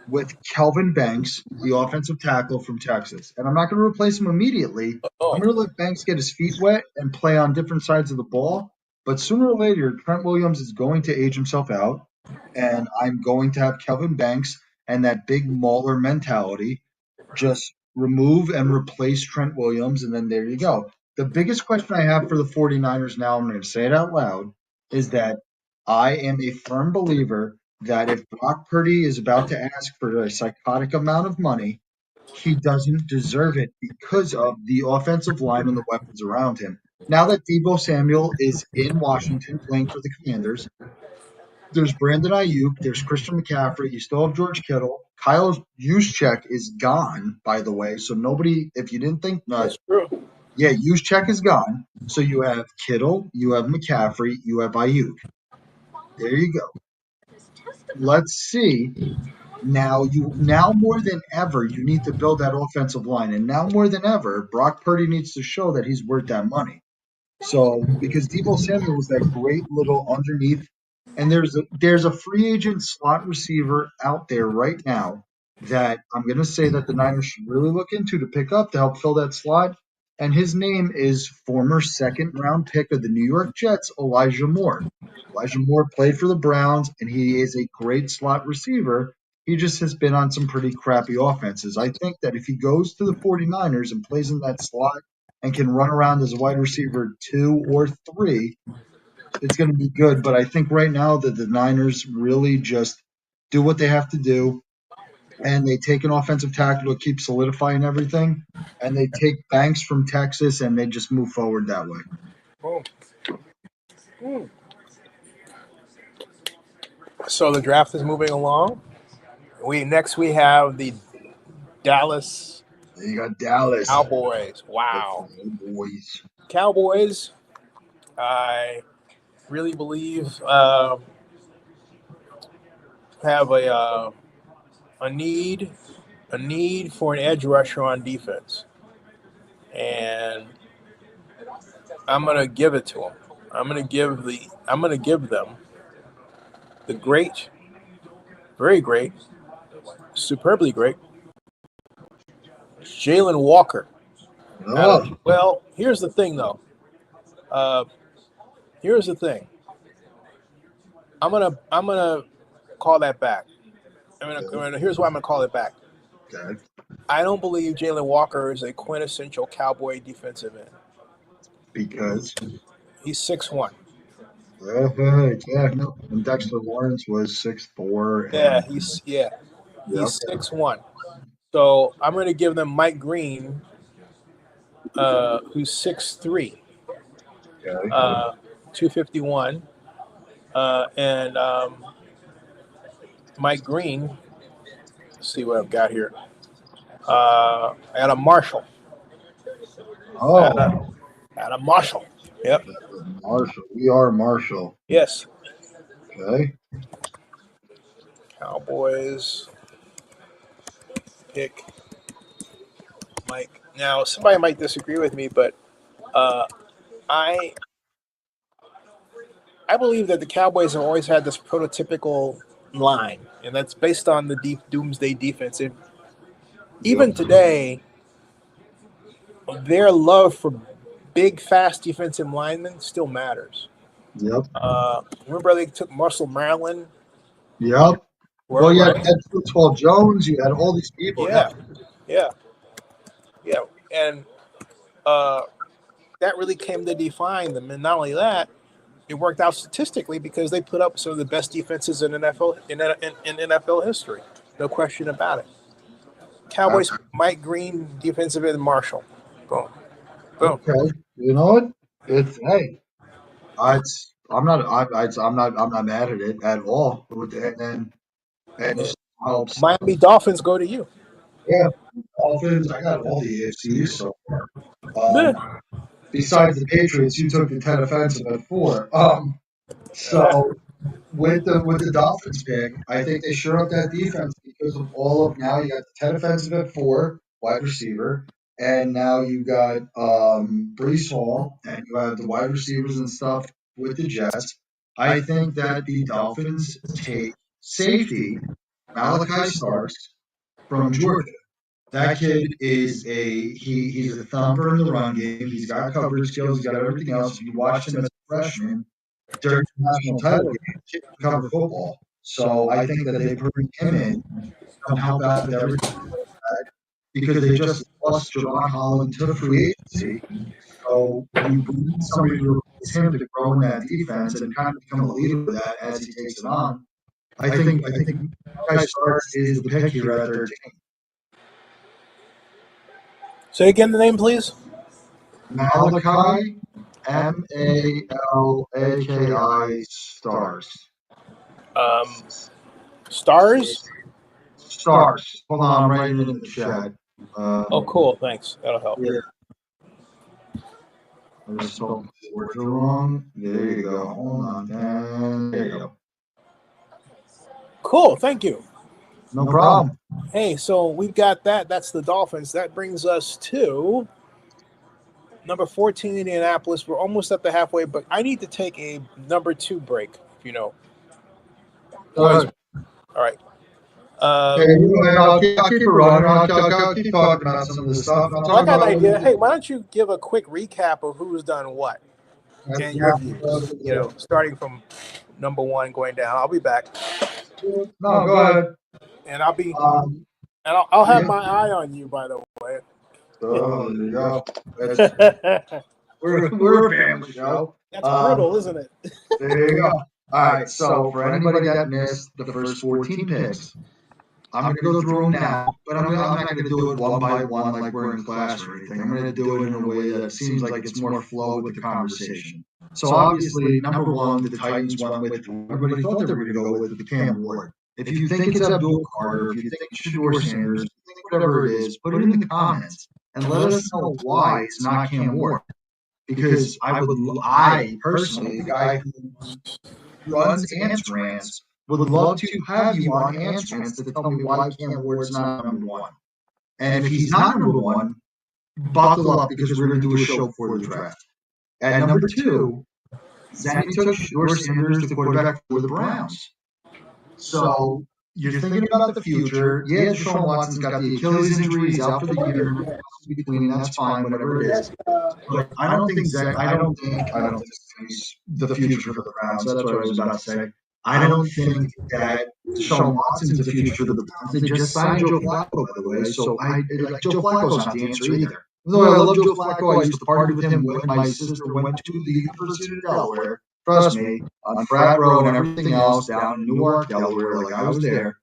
with Kelvin Banks, the offensive tackle from Texas. And I'm not going to replace him immediately. I'm
Oh,
going to let Banks get his feet wet and play on different sides of the ball. But sooner or later, Trent Williams is going to age himself out. And I'm going to have Kelvin Banks and that big mauler mentality just remove and replace Trent Williams. And then there you go. The biggest question I have for the 49ers now, I'm going to say it out loud, is that I am a firm believer that if Brock Purdy is about to ask for a psychotic amount of money, he doesn't deserve it because of the offensive line and the weapons around him. Now that Debo Samuel is in Washington playing for the Commanders, there's Brandon Ayuk, there's Christian McCaffrey, you still have George Kittle. Kyle Juszczyk is gone, by the way. So nobody, if you didn't think,
that's true.
yeah, Juszczyk is gone. So you have Kittle, you have McCaffrey, you have Ayuk. There you go. Let's see. Now more than ever, you need to build that offensive line. And now more than ever, Brock Purdy needs to show that he's worth that money. So because Debo Samuel was that great little underneath, and there's a free agent slot receiver out there right now that I'm gonna say that the Niners should really look into to pick up to help fill that slot, and his name is former second-round pick of the New York Jets, Elijah Moore. Elijah Moore played for the Browns, and he is a great slot receiver. He just has been on some pretty crappy offenses. I think that if he goes to the 49ers and plays in that slot and can run around as a wide receiver 2 or 3, it's going to be good. But I think right now that the Niners really just do what they have to do, and they take an offensive tackle to keep solidifying everything, and they take Banks from Texas, and they just move forward that way.
Oh. So the draft is moving along. We have the Dallas
Then you got Dallas,
Cowboys.
the
Wow.
Cowboys.
Cowboys, I really believe have a need for an edge rusher on defense, and I'm gonna give it to them. I'm gonna give them the great, very great, superbly great Jalen Walker.
Oh,
Well, here's the thing though. Uh, here's the thing. I'm gonna call that back. Here's why I'm gonna call it back.
okay.
I don't believe Jalen Walker is a quintessential Cowboy defensive end.
Because
He's 6'1".
yeah, no. And Dexter Lawrence was 6'4",
Yeah,
and
he's
yep,
6'1". So I'm going to give them Mike Green, who's 6'3",
okay.
251, and Mike Green. Let's see what I've got here. Adam Marshall.
Oh,
Adam Marshall. Yep.
Marshall. We are Marshall.
Yes.
Okay.
Cowboys pick Mike. Now, somebody might disagree with me, but uh, I I believe that the Cowboys have always had this prototypical line, and that's based on the deep doomsday defense. And even
Yep.
today, their love for big, fast defensive linemen still matters.
Yep.
Remember they took Russell Maryland,
Yep. Well, you had
right?
Ed Jones. You had all these people. Yeah.
Yeah, yeah, yeah, and uh, that really came to define them. And not only that, it worked out statistically because they put up some of the best defenses in NFL history. No question about it.
Uh,
Cowboys, Mike Green, defensive end Marshall. Boom, boom.
okay. You know what? It's hey. I'm not mad at it at all. And it helps.
Miami Dolphins go to you.
Yeah. Dolphins. I got all the AFCs so far.
Meh.
Besides the Patriots, you took the 10 offensive at 4. So with the Dolphins pick, I think they sure up that defense because of all of now you got the 10 offensive at 4, wide receiver, and now you got Brees Hall, and you have the wide receivers and stuff with the Jets. I think that the Dolphins take safety Malachi Starks from Georgia. That kid is he's a thumper in the run game. He's got coverage skills. He's got everything else. If you watched him as a freshman during the national title game, he could cover football. So I think that they bring him in to come help out with everything because they just lost Javon Holland to free agency. So we need somebody to replace him to grow in that defense and kind of become a leader of that as he takes it on. I think Malachi Starks is the pick here at 13.
Say again the name, please.
Malachi, Malaki Stars.
Um, Stars.
Stars. Hold on, I'm writing it in the chat.
Oh, cool. Thanks. That'll help.
Yeah, I just spelled the words wrong. There you go. Hold on. And there you go.
Cool. Thank you.
No problem.
Hey, so we've got that. That's the Dolphins. That brings us to number 14, Indianapolis. We're almost at the halfway, but I need to take a number 2 break, if you know.
All right.
All right.
Hey, you go ahead. I'll keep it running. I'll keep talking about some of this stuff. I'll
Well, I
talk
got an
about
idea. Hey, why don't you give a quick recap of who's done what
that's
and your views? Starting from number one going down. I'll be back,
no, go ahead.
and I'll be
Um,
and I'll have
yeah.
my eye on you. By the way.
So there you go. That's
That's
we're a family show.
brutal, isn't it?
There you go. All right. So for anybody that missed the first 14 picks, I'm going to go through them now, but I'm not going to do it one by one like we're in class or anything. I'm going to do it in a way that seems like it's more flow with the conversation. So obviously, number one, the Titans went with who everybody thought they were going to go with Cam Ward. If you think it's Abdul Carter, if you think it's Shador Sanders, if you think whatever it is, put it in the comments and let us know why it's not Cam Ward. Because I personally, the guy who runs Ants Rants, would love to have you on Ants Rants to tell me why Cam Ward's not number one. And if he's not number one, buckle up because we're going to do a show before the draft. At number two, Zennie took Shador Sanders, the quarterback for the Browns. So you're thinking about the future. Yeah, Deshaun Watson's got the Achilles injury. He's out for the year. Between that's fine, whatever it is. But I don't think he's the future for the Browns. That's what I was about to say. I don't think that Deshaun Watson's the future for the Browns. They just signed Joe Flacco, by the way. So Joe Flacco's not the answer either. Though I love Joe Flacco, I used to party with him when my sister went to the University of Delaware. Trust me, on frat row and everything else down in Newark, Delaware, like I was there.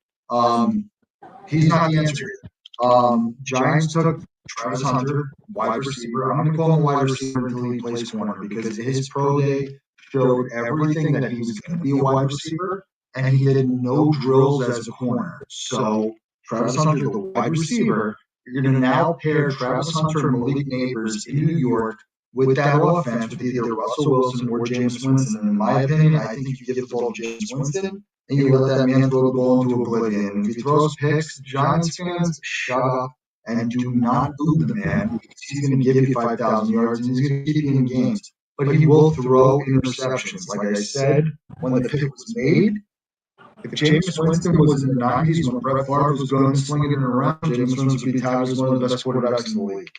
He's not the answer. Giants took Travis Hunter, wide receiver. I'm going to call him wide receiver until he plays corner because his pro day showed everything that he was going to be a wide receiver, and he did no drills as a corner. So Travis Hunter, the wide receiver, you're going to now pair Travis Hunter and Malik Neighbors in New York with that offense with either Russell Wilson or Jameis Winston. And in my opinion, I think you give the ball to Jameis Winston and you let that man throw the ball into oblivion. And if he throws picks, Giants fans, shut up and do not boo the man because he's going to give you 5,000 yards and he's going to keep you in games. But he will throw interceptions. Like I said, when the pick was made, if Jameis Winston was in the 90s when Brett Favre was going and slinging it around, Jameis Winston would be touted as one of the best quarterbacks in the league.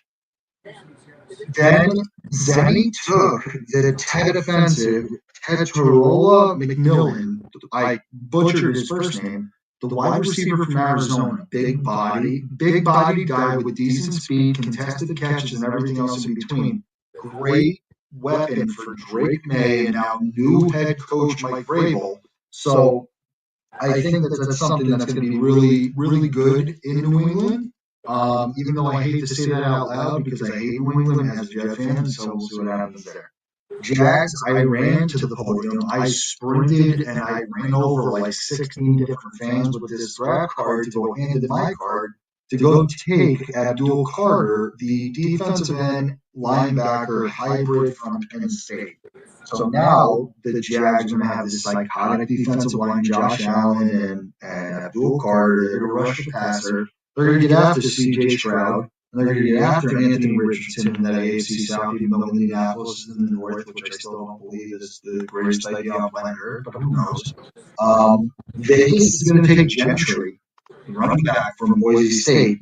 Then Zennie took the Ted offensive, Ted Tarola McMillan. I butchered his first name. The wide receiver from Arizona, big body guy with decent speed, contested catches, and everything else in between. Great weapon for Drake May and now new head coach Mike Vrabel. So I think that's something that's going to be really, really good in New England. Even though I hate to say that out loud because I hate New England as a Jet fan, so we'll see what happens there. Jags, I ran to the podium. I sprinted and I ran over like 16 different fans with this draft card to go hand in my card to go take Abdul Carter, the defensive end linebacker hybrid from Penn State. So now the Jags are going to have this psychotic defensive line, Josh Allen and Abdul Carter. They're going to rush the passer. They're going to get after C.J. Stroud. And they're going to get after Anthony Richardson in that AFC South, even though Indianapolis is in the North, which I still don't believe is the greatest idea on planet Earth, but who knows? Vegas is going to take Gentry, running back from Boise State.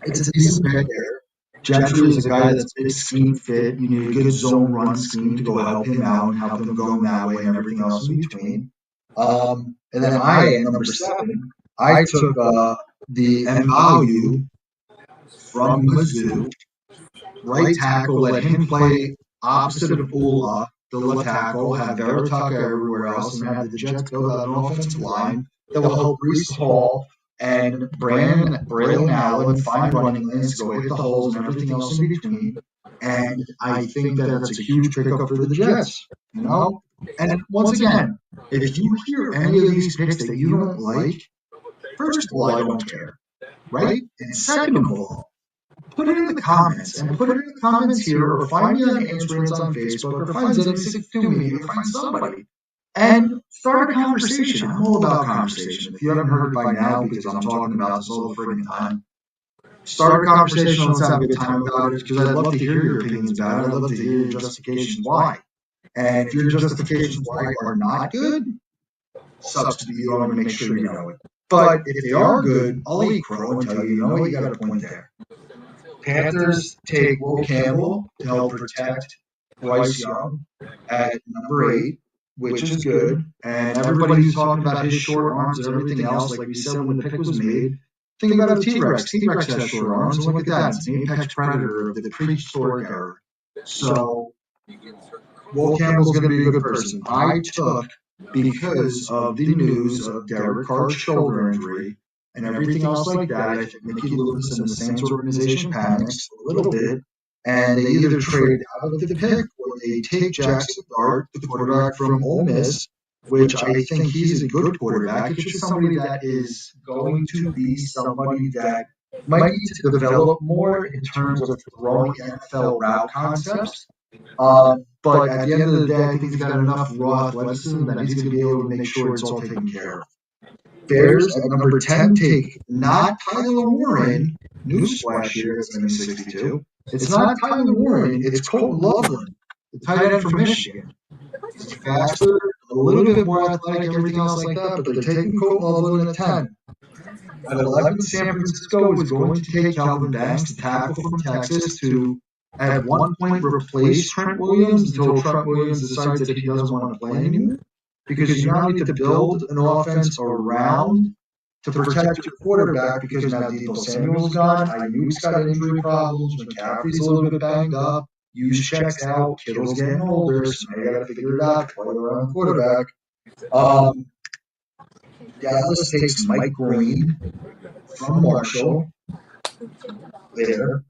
It's a decent pick there. Gentry is a guy that's big scheme fit. You need a good zone run scheme to go help him out and help him going that way and everything else in between. And then at number 7, I took the Mbalu from Mizzou, right tackle, let him play opposite of Ula, the left tackle, have Veritaka everywhere else, and have the Jets build out an offensive line that will help Breece Hall and Braylon Allen find running lanes to go hit the holes and everything else in between. And I think that that's a huge pickup for the Jets, you know? And once again, if you hear any of these picks that you don't like, first of all, I don't care, right? And second of all, put it in the comments and put it in the comments here or find me on Instagram on Facebook or find Zennie62 or find somebody and start a conversation. I'm all about conversation. If you haven't heard it by now because I'm talking about this all the friggin' time, start a conversation. Let's have a good time about it because I'd love to hear your opinions about it. I'd love to hear your justifications why. And if your justifications why are not good, sucks to be you. I'm going to make sure you know it. But if they are good, I'll eat crow and tell you, you know what, you got a point there. Panthers take Will Campbell to help protect Bryce Young at number 8, which is good. And everybody's talking about his short arms and everything else. Like we said when the pick was made, think about a T-Rex. T-Rex has short arms, and look at that. It's an apex predator of the prehistoric era. So Will Campbell's going to be a good person. I took, because of the news of Derek Carr's shoulder injury and everything else like that, I think Mickey Loomis and the Saints organization panics a little bit, and they either trade out of the pick or they take Jackson Dart, the quarterback from Ole Miss, which I think he's a good quarterback. It's just somebody that is going to be somebody that might need to develop more in terms of throwing NFL route concepts. But at the end of the day, I think he's got enough raw athleticism that he's going to be able to make sure it's all taken care of. Bears at number 10 take not Tyler Warren. Newsflash here at Zennie62. It's not Tyler Warren, it's Colton Loveland, the tight end from Michigan. He's faster, a little bit more athletic, everything else like that, but they're taking Colton Loveland at 10. At 11, San Francisco is going to take Calvin Banks, the tackle from Texas, to at one point replace Trent Williams until Trent Williams decides that he doesn't want to play anymore. Because you now need to build an offense around to protect your quarterback, because now Debo Samuel's gone. Ayuk's got injury problems. McCaffrey's a little bit banged up. Hughes checks out. Kittle's getting older, so now you got to figure it out. Play around quarterback. Dallas takes Mike Green from Marshall there.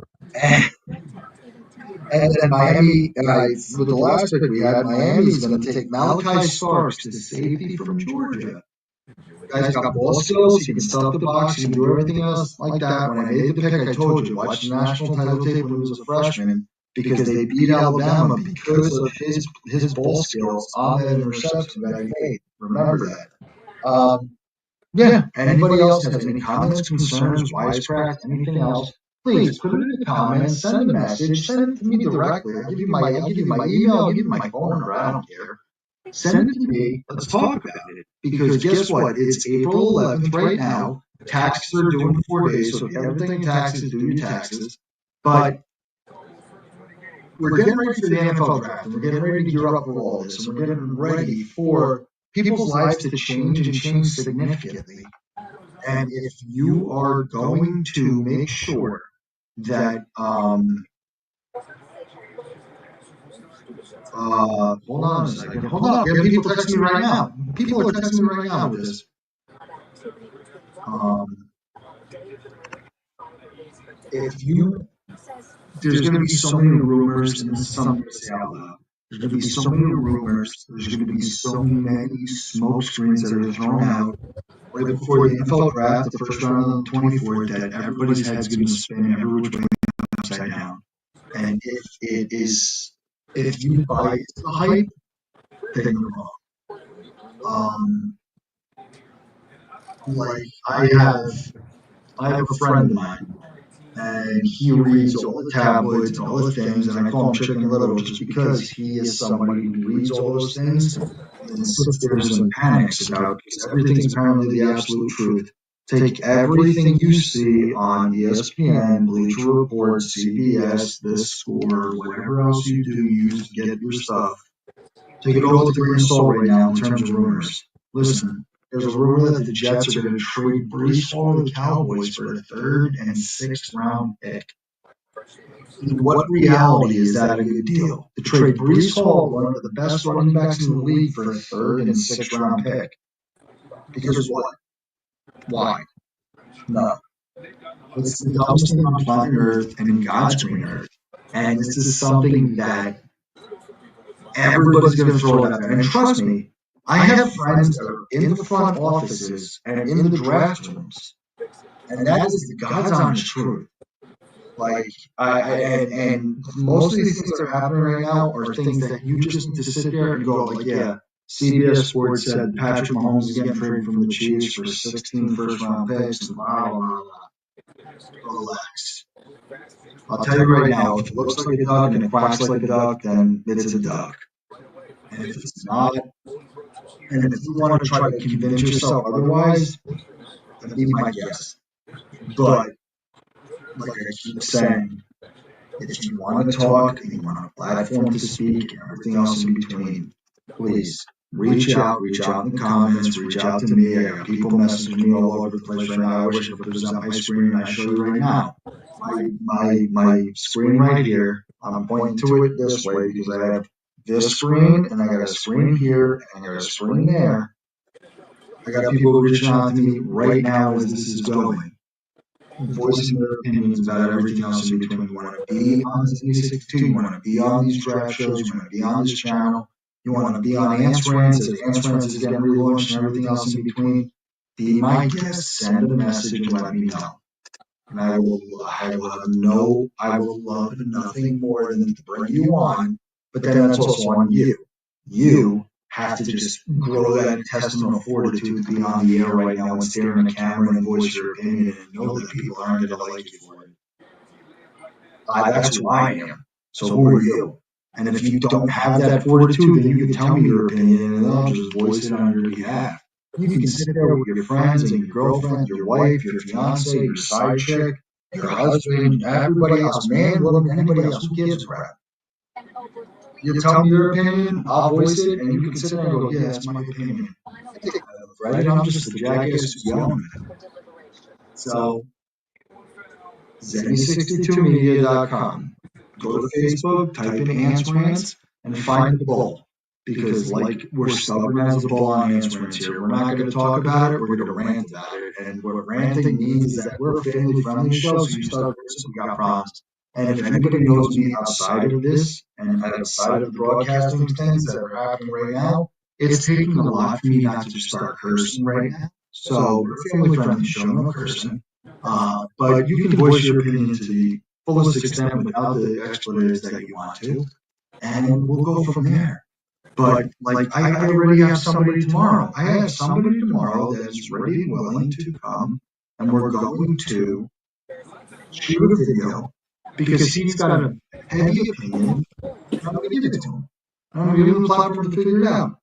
And then Miami, with the last pick we had, Miami's going to take Malachi Starks, the safety from Georgia. Guy's got ball skills. He can stuff the box. He can do everything else like that. When I made the pick, I told you, watch the national title tape when he was a freshman, because they beat Alabama because of his ball skills on that interception that he made. Remember that. Yeah. Anybody else has any comments, concerns, wisecrack, anything else? Please put it in the comments. Send a message. Send it to me directly. I'll give you my email. I'll give you my phone number. I don't care. Send it to me. Let's talk about it. Because guess what? It's April 11th right now. Taxes are due in 4 days. So if you haven't taken taxes, do your taxes. But we're getting ready for the NFL draft. And we're getting ready to gear up for all this. And we're getting ready for people's lives to change and change significantly. And if you are going to make sure that hold on a second. Hold on. We have people texting me right now. People are texting me right now with this. There's going to be so many rumors, and this is something to say out loud. There's going to be so many rumors. There's going to be so many smoke screens that are thrown out right before the NFL draft, the first round on the 24th, that everybody's head's going to spin every which way upside down. And if you buy into the hype, then you're wrong. Like I have a friend of mine, and he reads all the tabloids and all the things, and I call him Chicken Little just because he is somebody who reads all those things and sits there and panics about, because everything's apparently the absolute truth. Take everything you see on ESPN, Bleacher Report, CBS, This Score, whatever else you do use to get your stuff. Take it all with a grain of salt right now in terms of rumors. Listen, there's a rumor that the Jets are going to trade Breece Hall to the Cowboys for a 3rd and 6th round pick. In what reality is that a good deal? To trade Breece Hall, one of the best running backs in the league, for a 3rd and 6th round pick? Because what? Why? No. It's the dumbest thing on planet Earth and in God's green earth. And this is something that everybody's going to throw it out there. And trust me, I have friends that are in the front offices and in the draft rooms, and that is the God's honest truth. Like, and most of these things that are happening right now are things that you just need to sit there and go, like, yeah, CBS Sports said Patrick Mahomes is getting traded from the Chiefs for 16 first-round picks, and blah, blah, blah. Relax. I'll tell you right now, if it looks like a duck and it quacks like a duck, then it's a duck. And if it's not, and if you want to try to convince yourself otherwise, then be my guest. But like I keep saying, if you want to talk and you want a platform to speak and everything else in between, please reach out in the comments, reach out to me. I got people messaging me all over the place right now. I wish I could present my screen and I show you right now. My screen right here, I'm pointing to it this way because I have this screen and I got a screen here and I got a screen there. I got people reaching out to me right now as this is going, voicing their opinions about everything else in between. You want to be on Zennie62, you want to be on these draft shows, you want to be on this channel, you want to be on Ants Rants as Ants Rants is getting relaunched and everything else in between. Be my guest, send a message and let me know. And I will love nothing more than to bring you on, but then that's also on you. You have to just grow that intestinal fortitude to be on the air right now and stare in the camera and voice your opinion and know that people aren't going to like you for it. That's who I am. So who are you? And if you don't have that fortitude, then you can tell me your opinion and I'll just voice it on your behalf. You can sit there with your friends and your girlfriend, your wife, your fiance, your side chick, your husband, everybody else, man, woman, anybody else. Who gives a crap? You tell me your opinion, I'll voice it, and you can sit there and go, yeah, that's my opinion. Right? I'm just the jackass who's yelling at it. So, Zennie62media.com. Go to Facebook, type in Ants Rants, and find the bull. Because, like, we're stubborn as a bull on Ants Rants here. We're not going to talk about it, we're going to rant about it. And what ranting means is that we're a family friendly show, so you start listening, we got problems. And if anybody knows me outside of this and outside of the broadcasting things that are happening right now, it's taking a lot for me not to just start cursing right now. So we're a family friendly show, no cursing. But you can voice your opinion to the fullest extent without the expletives that you want to, and we'll go from there. But like I already have somebody tomorrow. I have somebody tomorrow that is ready and willing to come, and we're going to shoot a video because he's got a heavy opinion. And I'm going to give it to him. I'm going to give him the platform to figure it out.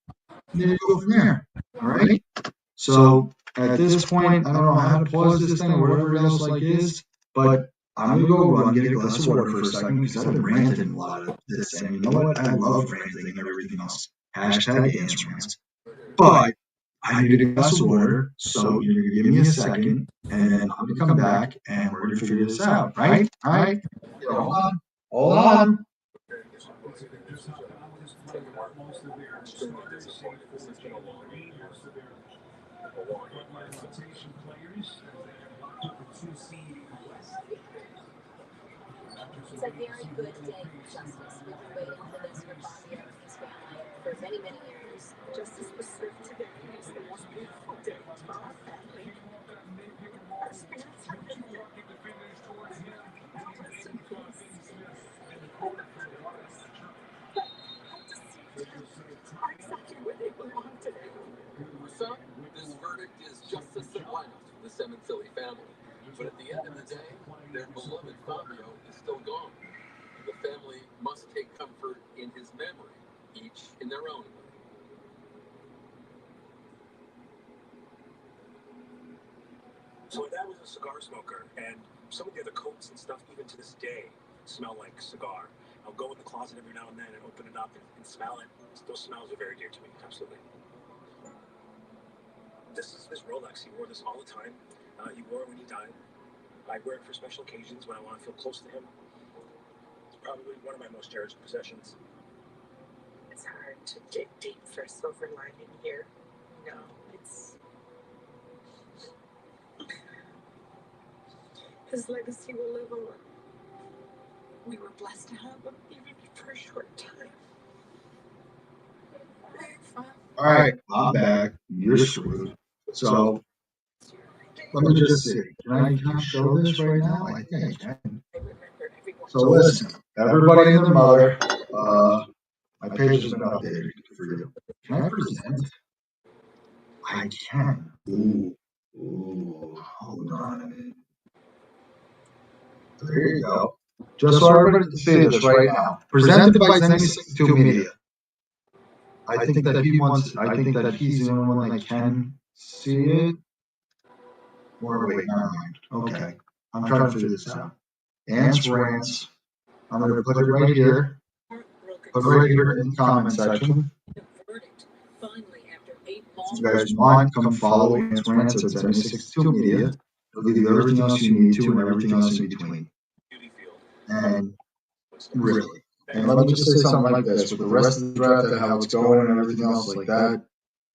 And then you go from there. All right. So at this point, I don't know how to pause this thing or whatever else like is, but I'm gonna go run, get a glass of water for a second because I've been ranting a lot of this, and you know what? I love ranting and everything else. Hashtag Ants Rants. But I need a glass of water, so you're gonna give me a second, and then I'm gonna come back and we're gonna figure this out, right? All right? Hold on. Hold on.
It's a very good day for justice. We've been waiting for this for Fabio and his family for many, many years. Justice was served today. It's the most beautiful day for our family. Our spirits have been there. Rest in peace. All of our members. But at the same time, are exactly where they belong today.
For some, this verdict is just a surprise for the Sementilli family. But at the end of the day, their beloved Fabio is still gone. The family must take comfort in his memory, each in their own way.
So my dad was a cigar smoker, and some of the other coats and stuff, even to this day, smell like cigar. I'll go in the closet every now and then and open it up and smell it. Those smells are very dear to me, absolutely. This is this Rolex. He wore this all the time. He wore it when he died. I wear it for special occasions when I want to feel close to him. It's probably one of my most cherished possessions.
It's hard to dig deep for a silver lining here. No, it's his legacy will live on. We were blessed to have him, even for a short time.
All right, I'm back. You're screwed. So let me just see. Can I show this right now? I think I can. So listen, everybody and their mother, my page has been updated for you. Can I present? I can. Ooh, hold on a minute. There you go. Just so everybody can see this right now. Presented by Zennie62 Media. I think that he wants. I think that he's the only one that can see it. Or wait, never mind. Okay, I'm trying to figure this out. Ants rants. I'm going to put it right here. Put it right here in the comment section. If you guys want, come follow Ants Rants at Zennie62 Media. It'll give you everything else you need to and everything else in between. And really, and let me just say something like this: with the rest of the draft and how it's going and everything else like that,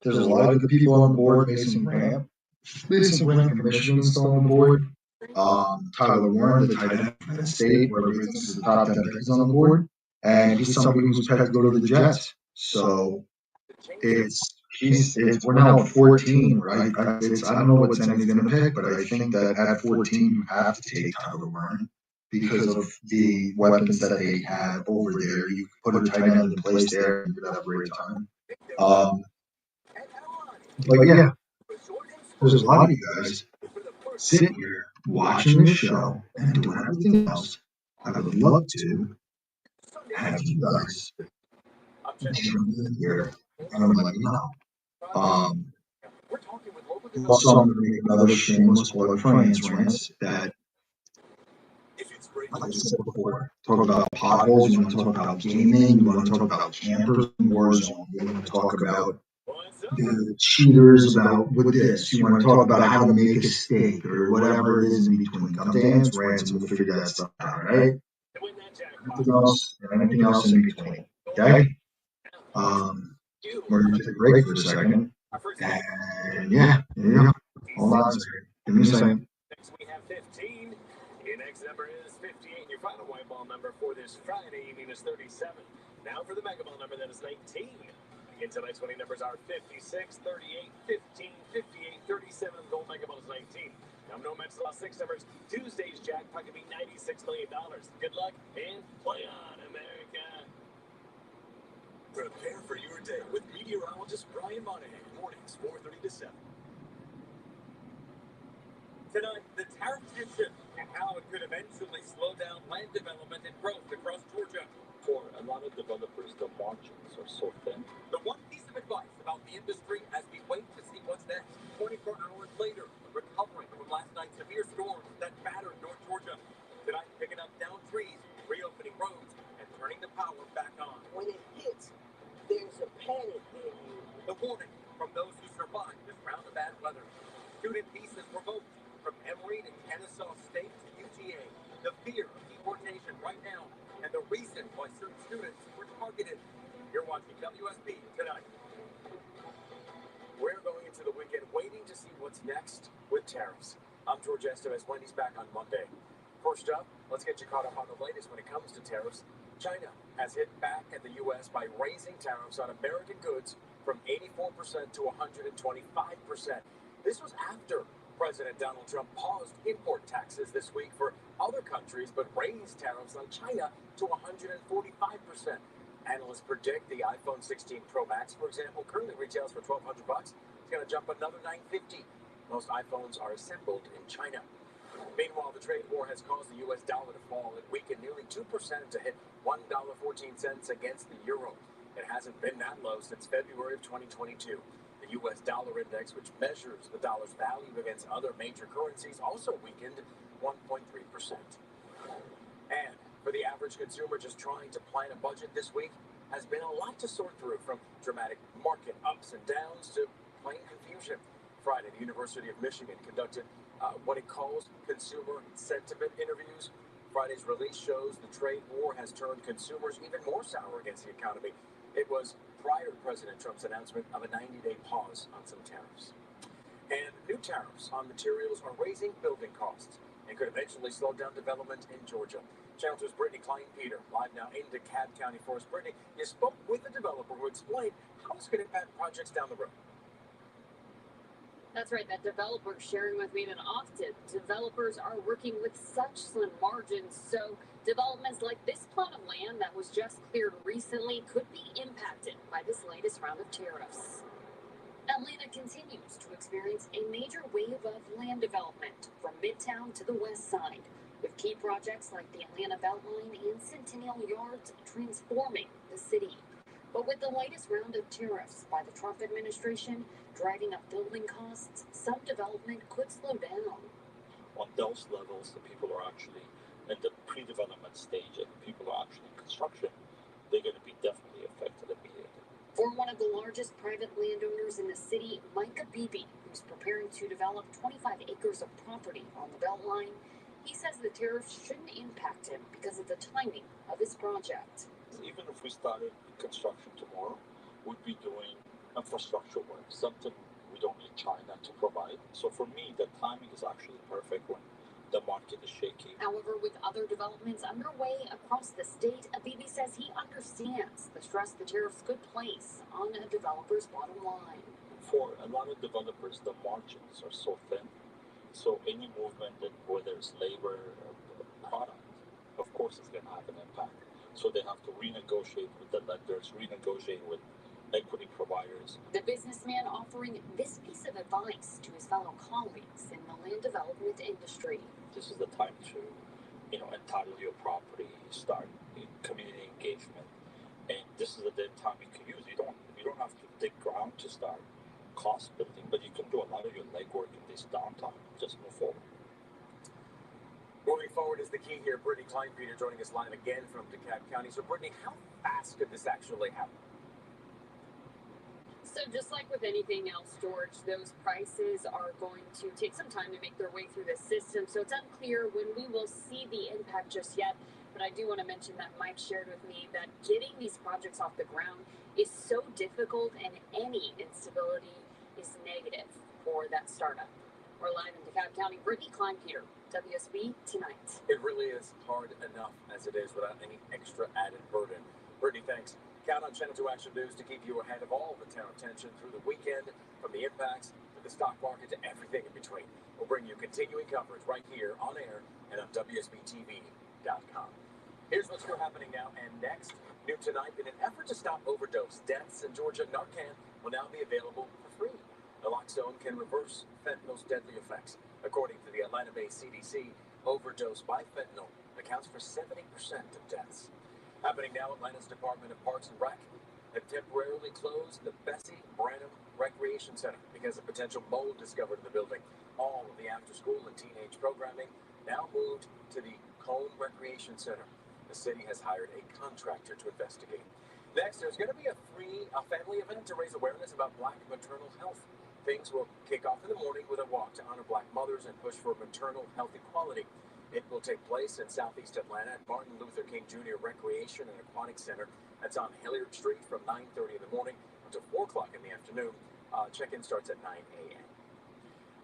there's a lot of good people on the board. Mason Graham from Michigan is still on the board. Tyler Warren, the tight end from Penn State, where everybody thinks is the top 10 pick, is on the board, and he's somebody who's pegged to go to the Jets. So we're now at 14, right? I don't know what Zennie's going to pick, but I think that at 14 you have to take Tyler Warren because of the weapons that they have over there. You put a tight end in place there, and you could have a great time. But yeah, there's a lot of you guys sitting here watching this show and doing everything else. I would love to have you guys jump in here and let me know. Also, I'm going to make another shameless plug for Ants Rants that, like I said before, talk about potholes, you want to talk about gaming, you want to talk about campers in Warzone, you want to talk about the cheaters with this, you want to talk about how to make a steak or whatever it is in between. Come to Ants Rants and we'll figure that stuff out, right? Anything else in between, okay? We're going to take a break for a second. And yeah, there you go. Hold on a second. Give me a second.
Next we have 15. Your next number is 58. Your final white ball number for this Friday evening is 37. Now for the mega ball number, that is 19. Again, tonight's winning numbers are 56, 38, 15, 58, 37. The gold mega ball is 19. Now, no men's last six numbers. Tuesday's jackpot could be $96 million. Good luck and play on, America. Prepare for your day with meteorologist Brian Monahan. Mornings, 4:30 to 7. Tonight, the tariff tension and how it could eventually slow down land development and growth across Georgia. For a lot of developers, the margins are so thin. The one piece of advice about the industry as we wait to see what's next. 24 hours later, recovering from last night's severe storms that battered North Georgia. Tonight, picking up down trees, reopening roads, and turning the power back on. When it hits, there's a panic in you. The warning from those who survived this round of bad weather. Student visas revoked from Emory to Kennesaw State to UGA. The fear of deportation right now, and the reason why certain students were targeted. You're watching WSB tonight. We're going into the weekend waiting to see what's next with tariffs. I'm George Estevez. Wendy's back on Monday. First up, let's get you caught up on the latest when it comes to tariffs. China has hit back at the U.S. by raising tariffs on American goods from 84% to 125%. This was after President Donald Trump paused import taxes this week for other countries, but raised tariffs on China to 145%. Analysts predict the iPhone 16 Pro Max, for example, currently retails for $1,200. It's going to jump another $950. Most iPhones are assembled in China. Meanwhile, the trade war has caused the U.S. dollar to fall. It weakened nearly 2% to hit $1.14 against the euro. It hasn't been that low since February of 2022. The U.S. dollar index, which measures the dollar's value against other major currencies, also weakened 1.3%. And for the average consumer just trying to plan a budget this week, has been a lot to sort through, from dramatic market ups and downs to plain confusion. Friday, the University of Michigan conducted what it calls consumer sentiment interviews. Friday's release shows the trade war has turned consumers even more sour against the economy. It was prior to President Trump's announcement of a 90-day pause on some tariffs. And new tariffs on materials are raising building costs and could eventually slow down development in Georgia. Channel 2's Brittany Klein-Peter, live now in DeKalb County for us. Brittany, you spoke with the developer who explained how it's going to impact projects down the road.
That's right, that developer sharing with me that often developers are working with such slim margins, so developments like this plot of land that was just cleared recently could be impacted by this latest round of tariffs. Atlanta continues to experience a major wave of land development from Midtown to the west side, with key projects like the Atlanta Beltline and Centennial Yards transforming the city. But with the latest round of tariffs by the Trump administration driving up building costs, some development could slow down.
On those levels, the people are actually in the pre-development stage and people are actually in construction. They're going to be definitely affected immediately.
For one of the largest private landowners in the city, Micah Beebe, who's preparing to develop 25 acres of property on the Beltline, he says the tariffs shouldn't impact him because of the timing of his project.
Even if we started construction tomorrow, we'd be doing infrastructure work, something we don't need China to provide. So for me, the timing is actually perfect when the market is shaky.
However, with other developments underway across the state, Abibi says he understands the stress the tariffs could place on a developer's bottom line.
For a lot of developers, the margins are so thin. So any movement, that whether it's labor or product, of course, it's going to have an impact. So they have to renegotiate with the lenders, renegotiate with equity providers.
The businessman offering this piece of advice to his fellow colleagues in the land development industry.
This is the time to, entitle your property, start community engagement, and this is the time you can use. You don't have to dig ground to start cost building, but you can do a lot of your legwork in this downtime. Just move forward.
Moving forward is the key here. Brittany Kleinpeter joining us live again from DeKalb County. So, Brittany, how fast could this actually happen?
So just like with anything else, George, those prices are going to take some time to make their way through the system. So it's unclear when we will see the impact just yet. But I do want to mention that Mike shared with me that getting these projects off the ground is so difficult, and any instability is negative for that startup. We're live in DeKalb County. Brittany Kleinpeter, WSB Tonight.
It really is hard enough as it is without any extra added burden. Brittany, thanks. Count on Channel 2 Action News to keep you ahead of all the town attention through the weekend, from the impacts to the stock market to everything in between. We'll bring you continuing coverage right here on air and on WSBTV.com. Here's what's still happening now and next. New tonight, in an effort to stop overdose deaths in Georgia, Narcan will now be available for free. Naloxone can reverse fentanyl's deadly effects. According to the Atlanta-based CDC, overdose by fentanyl accounts for 70% of deaths. Happening now, Atlanta's Department of Parks and Rec have temporarily closed the Bessie Branham Recreation Center because of potential mold discovered in the building. All of the after-school and teenage programming now moved to the Cone Recreation Center. The city has hired a contractor to investigate. Next, there's going to be a family event to raise awareness about Black maternal health. Things will kick off in the morning with a walk to honor Black mothers and push for maternal health equality. It will take place in Southeast Atlanta at Martin Luther King Jr. Recreation and Aquatic Center. That's on Hilliard Street from 9:30 in the morning until 4 o'clock in the afternoon. Check-in starts at 9 a.m.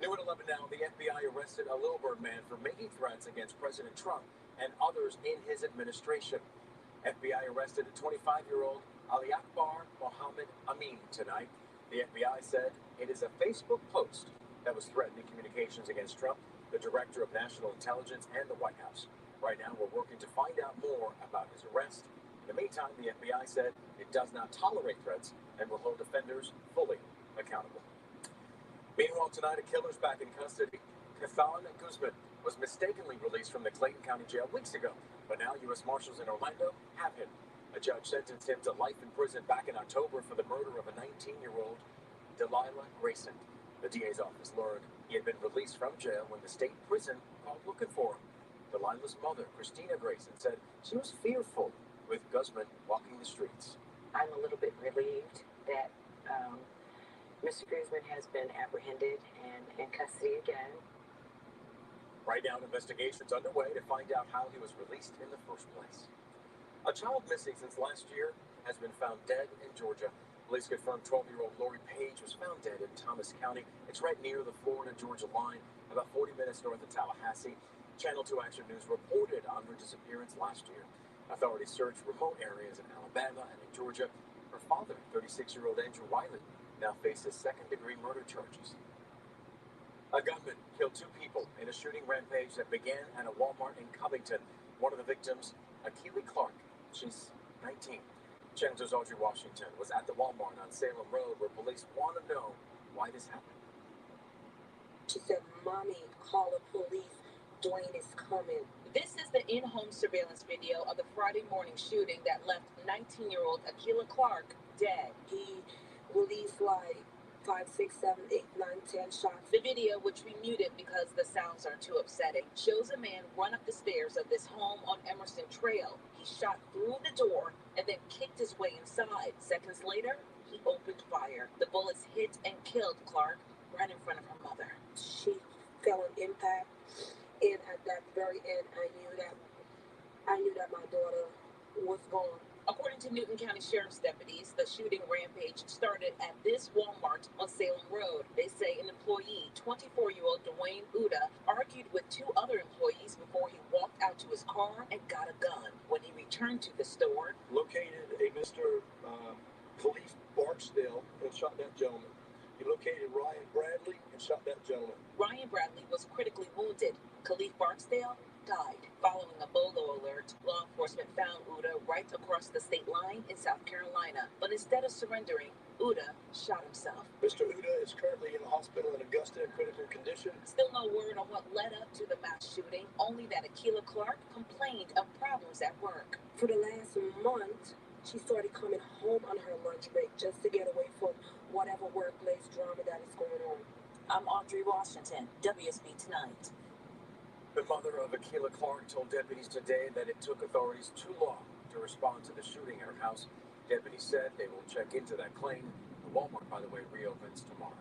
New at 11 now, the FBI arrested a Lilburn man for making threats against President Trump and others in his administration. FBI arrested a 25-year-old Ali Akbar Mohammed Amin tonight. The FBI said it is a Facebook post that was threatening communications against Trump, the Director of National Intelligence, and the White House. Right now, we're working to find out more about his arrest. In the meantime, the FBI said it does not tolerate threats and will hold offenders fully accountable. Meanwhile, tonight, a killer's back in custody. Cathan Guzman was mistakenly released from the Clayton County Jail weeks ago, but now U.S. Marshals in Orlando have him. A judge sentenced him to life in prison back in October for the murder of a 19-year-old Delilah Grayson. The DA's office learned he had been released from jail when the state prison called looking for him. Delilah's mother, Christina Grayson, said she was fearful with Guzman walking the streets.
I'm a little bit relieved that Mr. Guzman has been apprehended and in custody again.
Right now, an investigation's underway to find out how he was released in the first place. A child missing since last year has been found dead in Georgia. Police confirmed 12-year-old Lori Page was found dead in Thomas County. It's right near the Florida-Georgia line, about 40 minutes north of Tallahassee. Channel 2 Action News reported on her disappearance last year. Authorities searched remote areas in Alabama and in Georgia. Her father, 36-year-old Andrew Wiley, now faces second-degree murder charges. A gunman killed 2 people in a shooting rampage that began at a Walmart in Covington. One of the victims, Akeelee Clark. She's 19. Channel 2's Audrey Washington was at the Walmart on Salem Road where police want to know why this happened.
She said, "Mommy, call the police. Dwayne is coming." This is the in-home surveillance video of the Friday morning shooting that left 19-year-old Akilah Clark dead. He released like 5, 6, 7, 8, 9, 10 shots. The video, which we muted because the sounds are too upsetting, shows a man run up the stairs of this home on Emerson Trail. He shot through the door and then kicked his way inside. Seconds later, he opened fire. The bullets hit and killed Clark right in front of her mother. She felt an impact, and at that very end, I knew that my daughter was gone. According to Newton County Sheriff's deputies, the shooting rampage started at this Walmart on Salem Road. They say an employee, 24-year-old Dwayne Uda, argued with 2 other employees before he walked out to his car and got a gun. When he returned to the store,
Located a Mr. Khalif Barksdale and shot that gentleman. He located Ryan Bradley and shot that gentleman.
Ryan Bradley was critically wounded. Khalif Barksdale died. Following a BOLO alert, law enforcement found Uda right across the state line in South Carolina. But instead of surrendering, Uda shot himself.
Mr. Uda is currently in the hospital in Augusta in critical condition.
Still no word on what led up to the mass shooting, only that Akilah Clark complained of problems at work. For the last month, she started coming home on her lunch break just to get away from whatever workplace drama that is going on. I'm Audrey Washington, WSB Tonight.
The mother of Akilah Clark told deputies today that it took authorities too long to respond to the shooting at her house. Deputies said they will check into that claim. The Walmart, by the way, reopens tomorrow.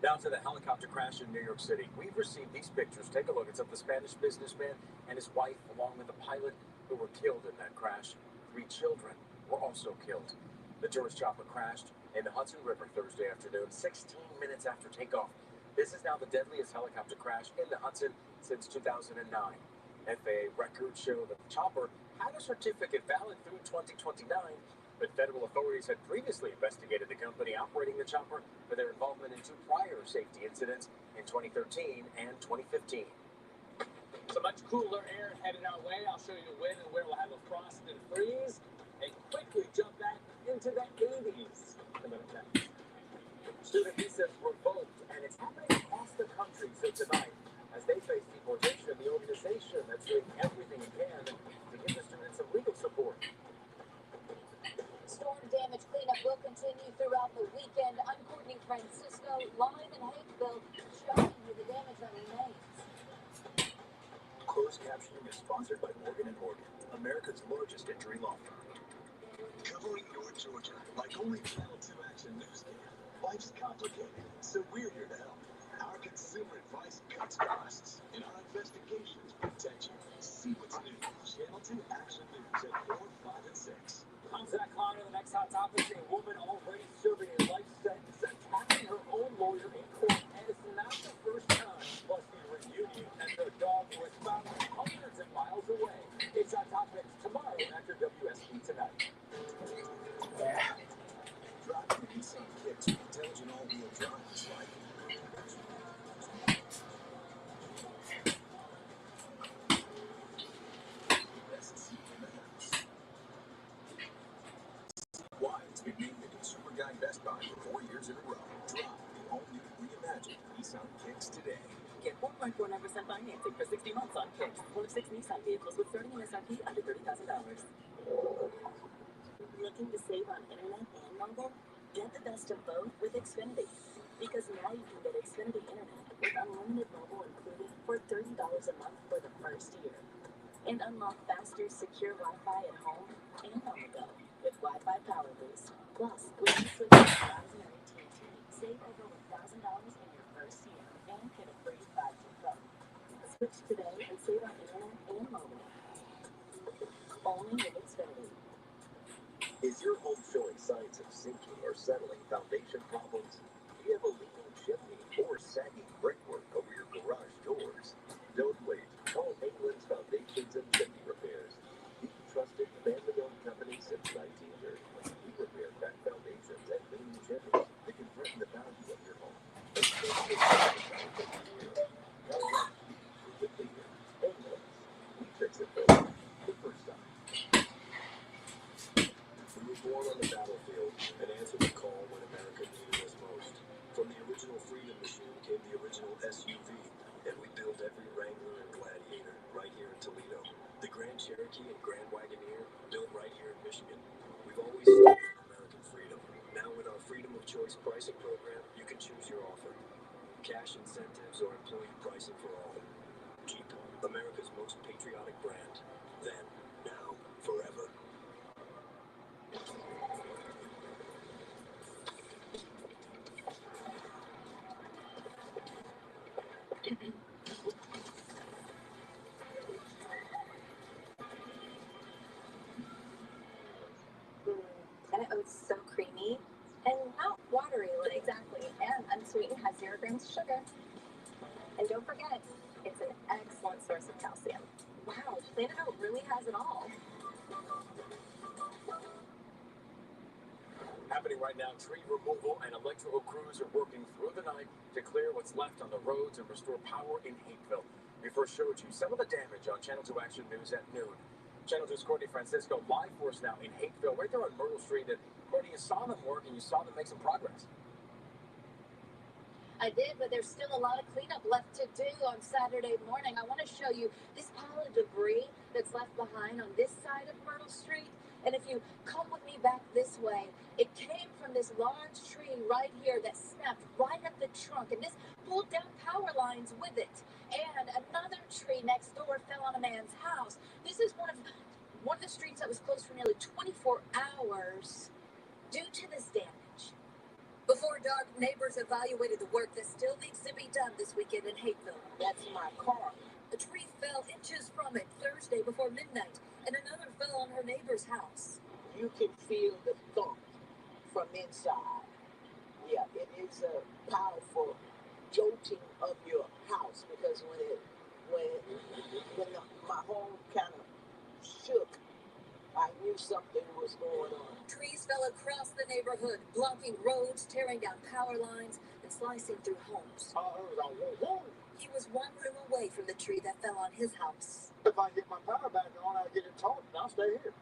Down to the helicopter crash in New York City. We've received these pictures. Take a look. It's of the Spanish businessman and his wife, along with the pilot, who were killed in that crash. 3 children were also killed. The tourist chopper crashed in the Hudson River Thursday afternoon, 16 minutes after takeoff. This is now the deadliest helicopter crash in the Hudson since 2009. FAA records show that the chopper had a certificate valid through 2029, but federal authorities had previously investigated the company operating the chopper for their involvement in 2 prior safety incidents in 2013 and 2015.
So much cooler air headed our way. I'll show you when and where we'll have a frost and freeze, and quickly jump back into the 80s.
Student visas revoked, and it's happening across the country. So tonight, as they face deportation, the organization that's doing everything it can to give the students some legal support.
Storm damage cleanup will continue throughout the weekend. I'm Courtney Francisco, live in Hapeville, showing you the damage that remains.
Closed captioning is sponsored by Morgan & Morgan, America's largest injury law firm. Covering North Georgia like only Channel 2 Action News can. Life's complicated, so we're here to help. Our consumer advice cuts costs, and our investigations protect you. See what's new. Channel 2 Action News at 4, 5, and 6.
I'm Zach Connor. The next hot topic: a woman already serving a life sentence attacking her own lawyer in court, and it's not the first time. Plus, the reunion as her dog was found hundreds of miles away. It's hot topics tomorrow after WSB Tonight.
Yeah. Driving in some kicks, intelligent all-wheel drive is like. Why it's been named the Consumer Guide Best Buy for 4 years in a row. Drive the all-new reimagined Nissan Kicks today.
Get 4.49% financing for 60 months on Kicks. One of 6 Nissan vehicles with starting MSRP under $30,000. Looking to save on internet and mobile? Get the best of both with Xfinity. Because now you can get Xfinity internet with unlimited mobile included for $30 a month for the first year. And unlock faster, secure Wi-Fi at home and on the go with Wi-Fi Power Boost. Plus, when you switch to Verizon or AT&T, save over $1,000 in your first year and get a free 5G phone. Switch today and save on internet and mobile. Only with Xfinity.
Is your home showing signs of sinking or settling foundation problems? Do you have a leaking chimney or sagging brickwork over your garage doors? Don't wait. Call England's Foundations and Chimney Repairs. Deep trusted, family-owned company since 1930. We repair cracked foundations and leaning chimneys that can threaten the value of your home. We fix it for you the first time. We were born on the battlefield and answered the call when America needed us most. From the original Freedom Machine came the original Cherokee and Grand Wagoneer, built right here in Michigan. We've always stood for American freedom. Now with our Freedom of Choice pricing program, you can choose your offer. Cash incentives or employee pricing for all. Jeep, America's most patriotic brand. Then, now, forever.
And it was so creamy and not watery, like exactly, and unsweetened, has 0 grams of sugar. And don't forget, it's an excellent source of calcium. Wow, Planet Oat really has it all.
Happening right now, tree removal and electrical crews are working through the night to clear what's left on the roads and restore power in Hapeville. We first showed you some of the damage on Channel 2 Action News at noon. Channel 2's Courtney Francisco live for us now in Hapeville, right there on Myrtle Street. And Courtney, you saw them work and you saw them make some progress.
I did, but there's still a lot of cleanup left to do on Saturday morning. I want to show you this pile of debris that's left behind on this side of Myrtle Street. And if you come with me back this way, it came from this large tree right here that snapped right at the trunk. And this pulled down power lines with it. And another tree next door fell on a man's house. This is one of the streets that was closed for nearly 24 hours due to this damage. Before dark, neighbors evaluated the work that still needs to be done this weekend in Hapeville.
That's my car.
A tree fell inches from it Thursday before midnight, and another fell on her neighbor's house.
You can feel the thump from inside. Yeah, it is a powerful jolting of your house because when my home kind of shook, I knew something was going on.
Trees fell across the neighborhood, blocking roads, tearing down power lines, and slicing through homes. He was one room away from the tree that fell on his house.
If I get my power back on, I'll get it towed and I'll stay here.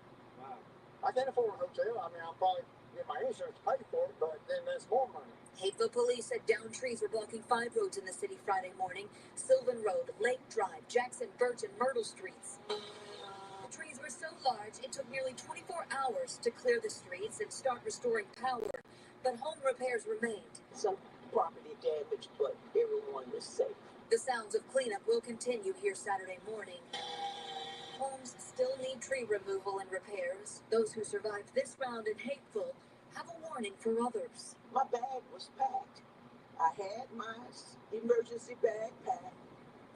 I can't afford a hotel. I mean, I'll probably get my insurance to pay for it, but then that's more money.
Hapeville police said downed trees were blocking 5 roads in the city Friday morning. Sylvan Road, Lake Drive, Jackson, Birch, and Myrtle Streets. The trees were so large, it took nearly 24 hours to clear the streets and start restoring power. But home repairs remained.
Some property damage, but everyone was safe.
The sounds of cleanup will continue here Saturday morning. Homes still need tree removal and repairs. Those who survived this round in Hapeville have a warning for others.
My bag was packed. I had my emergency bag packed.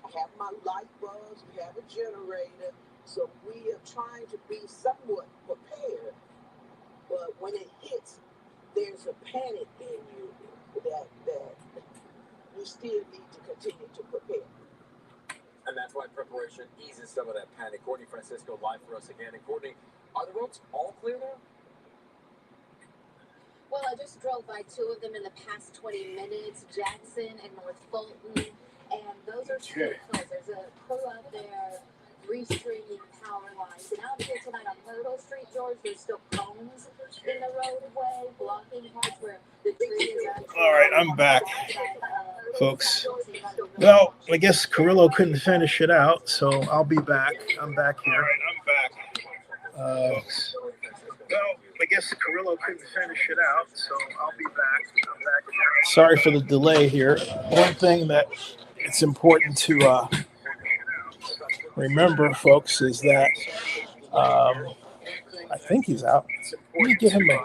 I have my light bulbs. We have a generator. So we are trying to be somewhat prepared. But when it hits, there's a panic in you that you still need to continue to prepare.
And that's why preparation eases some of that panic. Courtney Francisco live for us again. And Courtney, are the roads all clear now?
Well, I just drove by 2 of them in the past 20 minutes, Jackson and North Fulton, and those are still closed. There's a crew out there restringing power lines. And out here tonight on Myrtle Street, George, there's still cones in the roadway, blocking parts where the tree is actually...
All right, I'm back, folks. Well, I guess Carillo couldn't finish it out, so I'll be back. I'm back here. All right, I'm back. Well, I guess Carillo couldn't finish it out, so I'll be back. I'm back here. Sorry for the delay here. One thing that it's important to remember, folks, is that I think he's out. Let me get him a...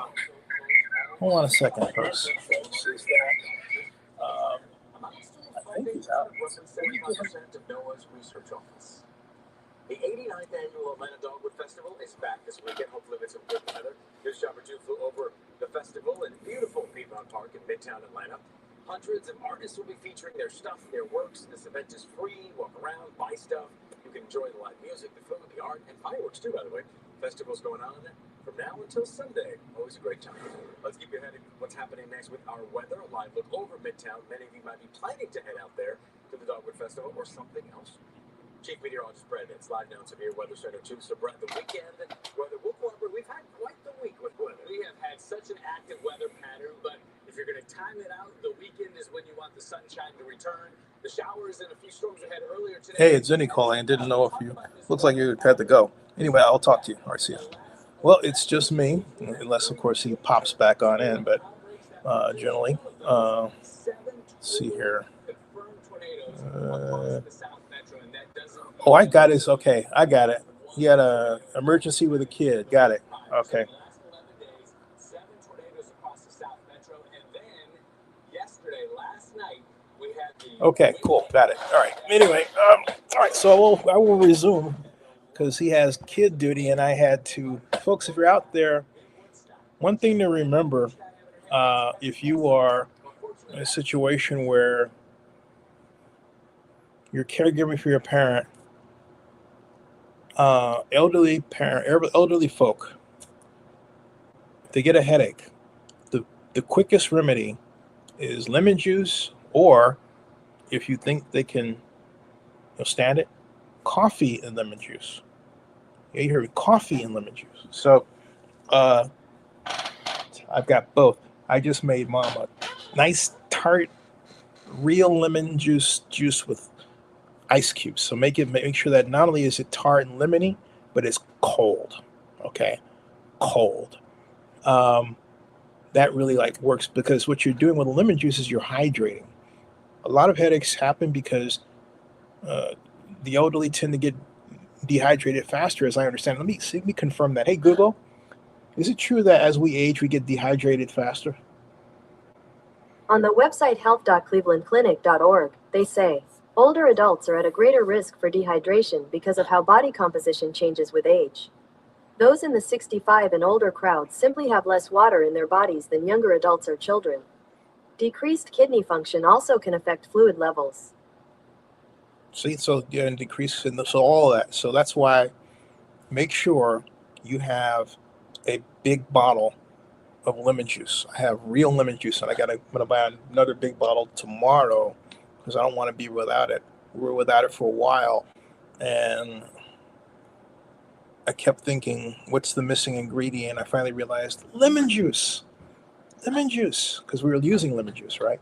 Hold on a second, folks. Is that I think he's out.
of Noah's research office. The 89th annual Atlanta Dogwood Festival is back this weekend, hopefully with some good weather. News Chopper 2 flew over the festival in beautiful Piedmont Park in Midtown Atlanta. Hundreds of artists will be featuring their stuff, their works. This event is free. Walk around, buy stuff. You can enjoy the live music, the food, the art, and fireworks too, by the way. Festival's going on from now until Sunday. Always a great time. Let's keep you ahead of what's happening next with our weather. A live look over Midtown. Many of you might be planning to head out there to the Dogwood Festival or something else. Chief Meteorologist Brad It's live now in Severe Weather Center 2. So, Brad, the weekend weather will cooperate. We've had quite the week with weather.
We have had such an active weather pattern, but if you're going to time it out, the weekend is when you want the sunshine to return.
The showers and a few storms ahead earlier today.
Hey, it's Zennie calling. I didn't know if you. Looks like you had to go. Anyway, I'll talk to you. All right, see ya. Well, it's just me, unless of course he pops back on in. But generally, let's see here. Oh, I got it. Okay, I got it. He had a emergency with a kid. Got it. Okay. Okay, cool. Got it. All right. Anyway, all right. So I will resume because he has kid duty, and I had to. Folks, if you're out there, one thing to remember: if you are in a situation where you're caregiving for your parent, elderly folk, if they get a headache, the quickest remedy is lemon juice, or if you think they can stand it, coffee and lemon juice. Yeah, you heard coffee and lemon juice. So I've got both. I just made mom a nice tart, real lemon juice with ice cubes. So make sure that not only is it tart and lemony, but it's cold. Okay, cold. That really works because what you're doing with lemon juice is you're hydrating. A lot of headaches happen because the elderly tend to get dehydrated faster, as I understand. Let me confirm that. Hey Google, is it true that as we age we get dehydrated faster?
On the website health.clevelandclinic.org, they say older adults are at a greater risk for dehydration because of how body composition changes with age. Those in the 65 and older crowd simply have less water in their bodies than younger adults or children. Decreased kidney function also can affect fluid levels.
See, so yeah, and decrease in so all of that. So that's why make sure you have a big bottle of lemon juice. I have real lemon juice, and I'm gonna buy another big bottle tomorrow because I don't want to be without it. We were without it for a while, and I kept thinking, what's the missing ingredient? I finally realized lemon juice, because we were using lemon juice, right?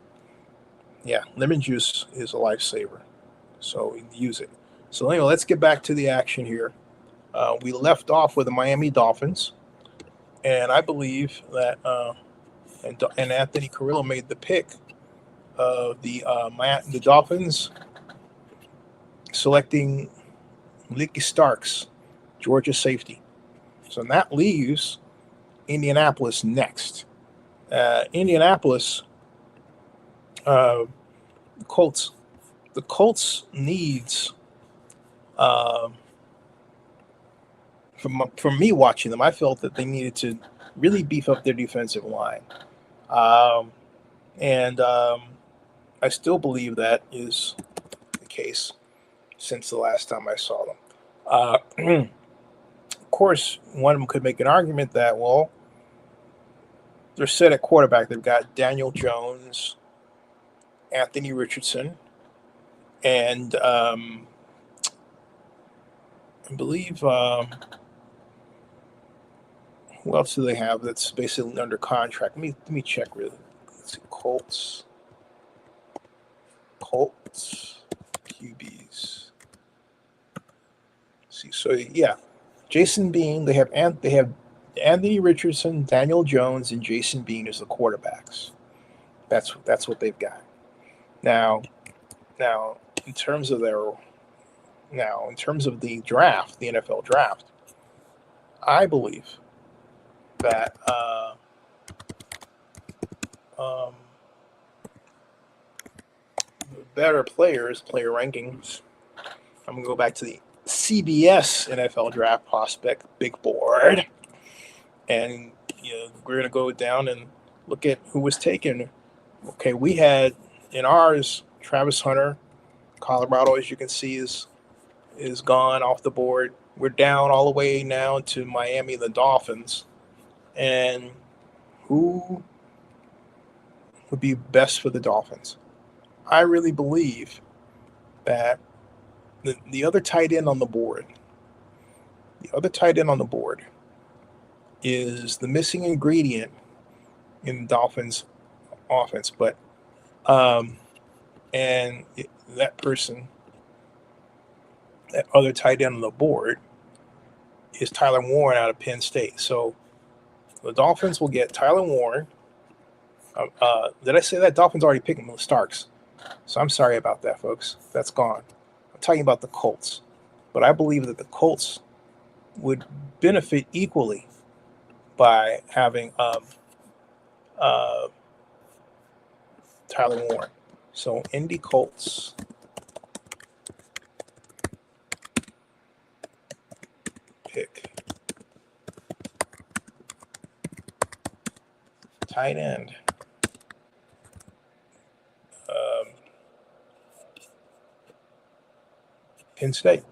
Yeah, lemon juice is a lifesaver, so use it. So anyway, let's get back to the action here. We left off with the Miami Dolphins, and I believe that and Anthony Carrillo made the pick of the Dolphins selecting Leaky Starks, Georgia safety. So that leaves Indianapolis next. Indianapolis, uh, Colts. The Colts needs. From me watching them, I felt that they needed to really beef up their defensive line, um, and I still believe that is the case since the last time I saw them. Of course, one of them could make an argument that, well, they're set at quarterback. They've got Daniel Jones, Anthony Richardson, and I believe who else do they have that's basically under contract? Let me check really. Let's see, Colts QBs. Let's see, so yeah, Jason Bean. They have Anthony Richardson, Daniel Jones, and Jason Bean as the quarterbacks. That's what they've got. Now, now in terms of the draft, the NFL draft, I believe that um, better players, player rankings. I'm gonna go back to the CBS NFL draft prospect big board, and we're gonna go down and look at who was taken. Okay, we had in ours Travis Hunter, Colorado, as you can see, is gone off the board. We're down all the way now to Miami, the Dolphins, and who would be best for the Dolphins? I really believe that the other tight end on the board, is the missing ingredient in the Dolphins offense. But and that person, that other tight end on the board, is Tyler Warren out of Penn State. So the Dolphins will get Tyler Warren. Did I say that? Dolphins already picked Starks. So I'm sorry about that, folks. That's gone. I'm talking about the Colts. But I believe that the Colts would benefit equally by having Tyler Warren. So Indy Colts pick tight end. Penn State.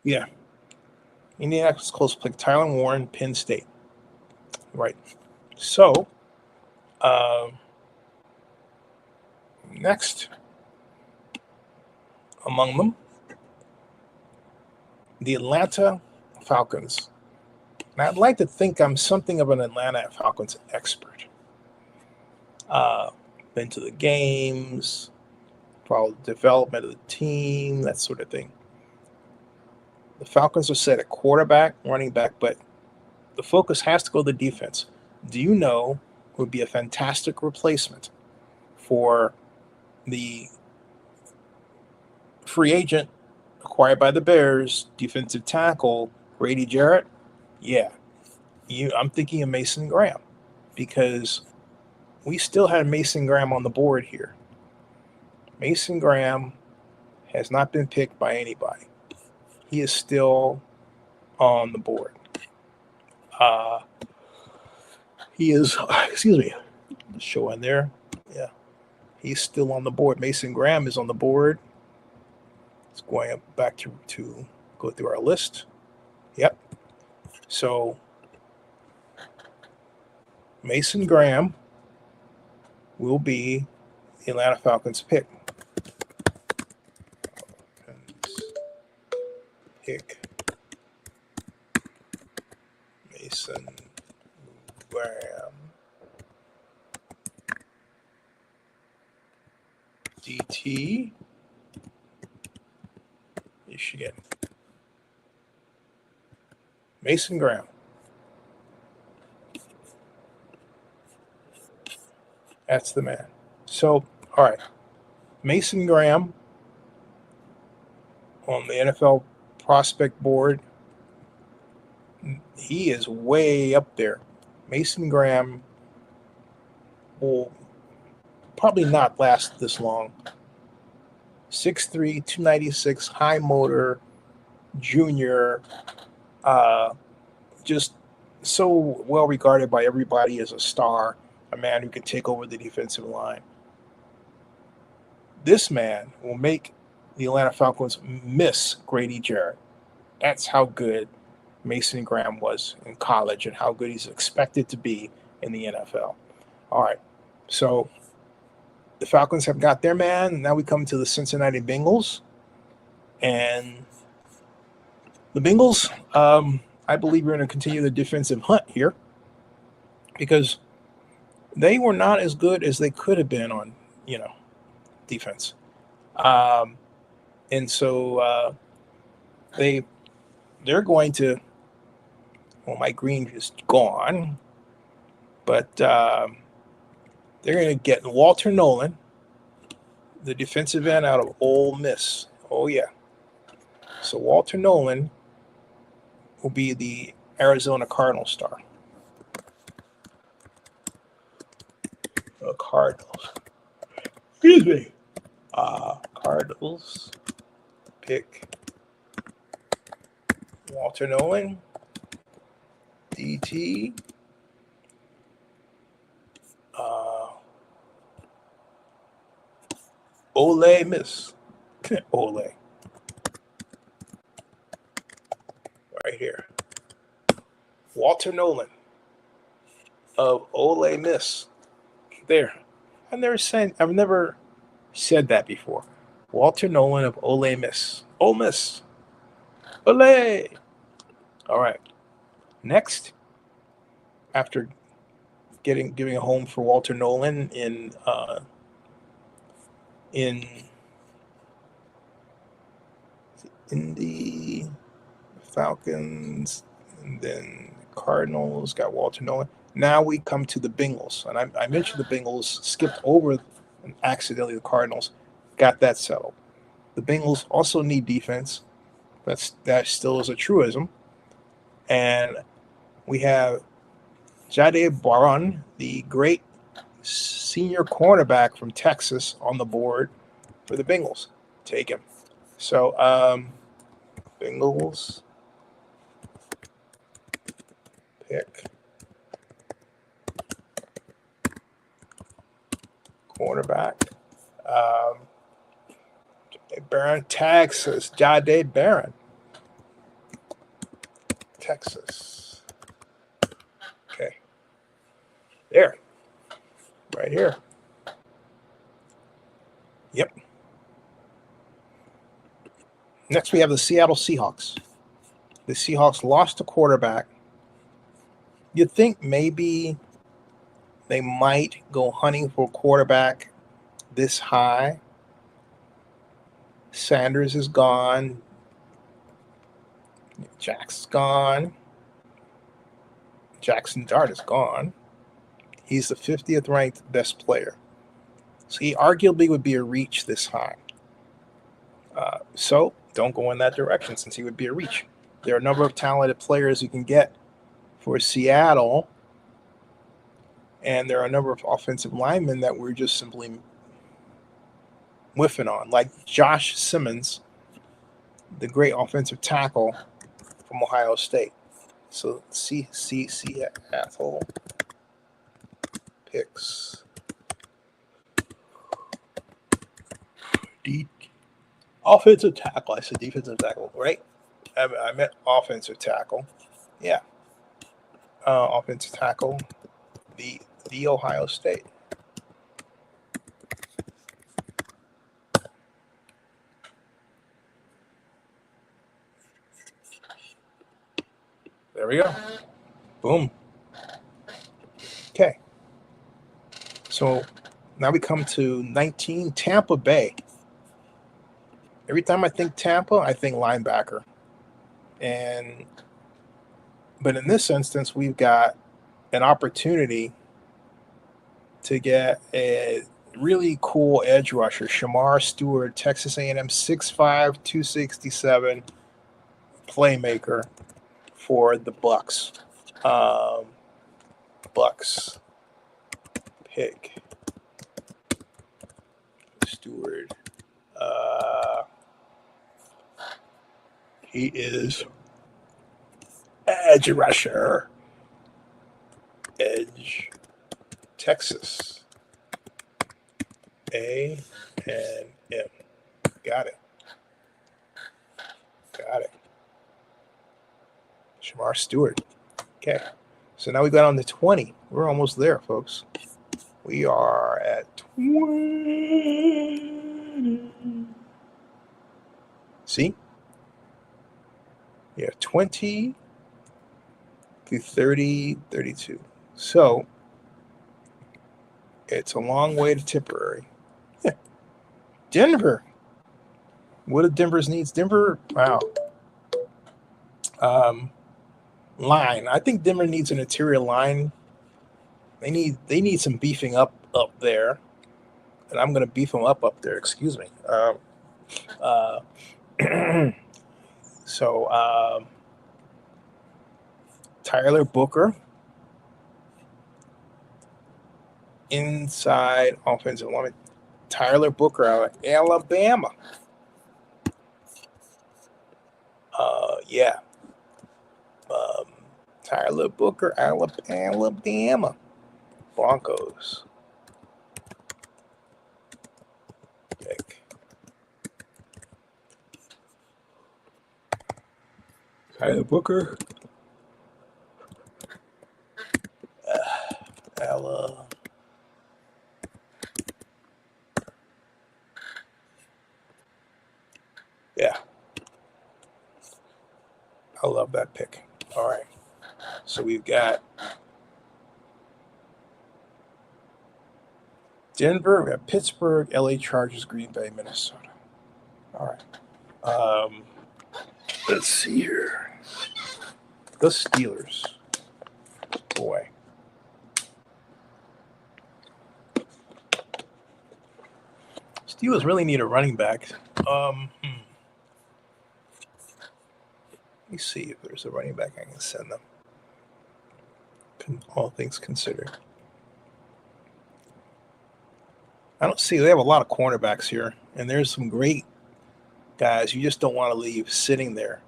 Yeah. Indianapolis Colts pick Tyler Warren, Penn State. Right. So, next among them, the Atlanta Falcons. Now, I'd like to think I'm something of an Atlanta Falcons expert. Been to the games, followed the development of the team, that sort of thing. The Falcons are set at quarterback, running back, but the focus has to go to the defense. Do you know who would be a fantastic replacement for the free agent acquired by the Bears, defensive tackle Grady Jarrett? Yeah, I'm thinking of Mason Graham, because we still had Mason Graham on the board here. Mason Graham has not been picked by anybody. He is still on the board. He is, excuse me, show in there. Yeah, he's still on the board. Mason Graham is on the board. It's going back to go through our list. Yep. So Mason Graham will be the Atlanta Falcons pick. Mason Graham. DT. Michigan. Mason Graham. That's the man. So, all right. Mason Graham on the NFL prospect board, he is way up there. Mason Graham will probably not last this long. 6'3", 296, high motor, junior, just so well regarded by everybody as a star, a man who can take over the defensive line. This man will make the Atlanta Falcons miss Grady Jarrett. That's how good Mason Graham was in college and how good he's expected to be in the NFL. All right, so the Falcons have got their man. Now we come to the Cincinnati Bengals. And the Bengals, I believe we're going to continue the defensive hunt here, because they were not as good as they could have been on, defense. And so they're going to, well, Mike Green is gone, but they're going to get Walter Nolan, the defensive end out of Ole Miss. Oh, yeah. So Walter Nolan will be the Arizona Cardinal star. Cardinals. Excuse me. Cardinals pick Walter Nolan, DT. Ole Miss. Ole. Right here. Walter Nolan of Ole Miss. There. I've never said that before. Walter Nolan of Ole Miss. Ole Miss. Ole. All right. Next, after giving a home for Walter Nolan in the Falcons, and then Cardinals got Walter Nolan. Now we come to the Bengals, and I mentioned the Bengals, skipped over accidentally the Cardinals, got that settled. The Bengals also need defense. That still is a truism, and we have Jade Barron, the great senior cornerback from Texas, on the board for the Bengals. Take him. So, Bengals pick cornerback. Barron, Texas. Jade Barron, Texas. Okay. There. Right here. Yep. Next, we have the Seattle Seahawks. The Seahawks lost a quarterback. You'd think maybe they might go hunting for a quarterback this high. Sanders is gone. Jack's gone. Jackson Dart is gone. He's the 50th ranked best player. So he arguably would be a reach this high. So don't go in that direction since he would be a reach. There are a number of talented players you can get for Seattle, and there are a number of offensive linemen that we're just simply whiffing on, like Josh Simmons, the great offensive tackle from Ohio State. So Seattle picks offensive tackle. I said defensive tackle, right? I meant offensive tackle. Yeah, offensive tackle. The Ohio State. There we go. Boom. Okay. So now we come to 19, Tampa Bay. Every time I think Tampa, I think linebacker. But in this instance, we've got an opportunity to get a really cool edge rusher, Shamar Stewart, Texas A&M, 6'5", 267, playmaker for the Bucks. Bucks pick Stewart. He is edge rusher. Edge. Texas. A and M. Got it. Shamar Stewart. Okay. So now we got on to 20. We're almost there, folks. We are at 20. See? Yeah, 20 through 30, 32. So it's a long way to Tipperary. Yeah. Denver. What do Denver's needs? Denver, wow. Line. I think Denver needs an interior line. They need some beefing up there, and I'm going to beef them up there. Excuse me. So Tyler Booker, inside offensive lineman. Tyler Booker out of Alabama. Yeah. Tyler Booker, Alabama. Broncos. Pick. Tyler Booker. Yeah. I love that pick. All right. So we've got Denver, we have Pittsburgh, LA Chargers, Green Bay, Minnesota. All right. Let's see here. The Steelers. Boy. Steelers really need a running back. Let me see if there's a running back I can send them. All things considered. I don't see. They have a lot of cornerbacks here, and there's some great guys you just don't want to leave sitting there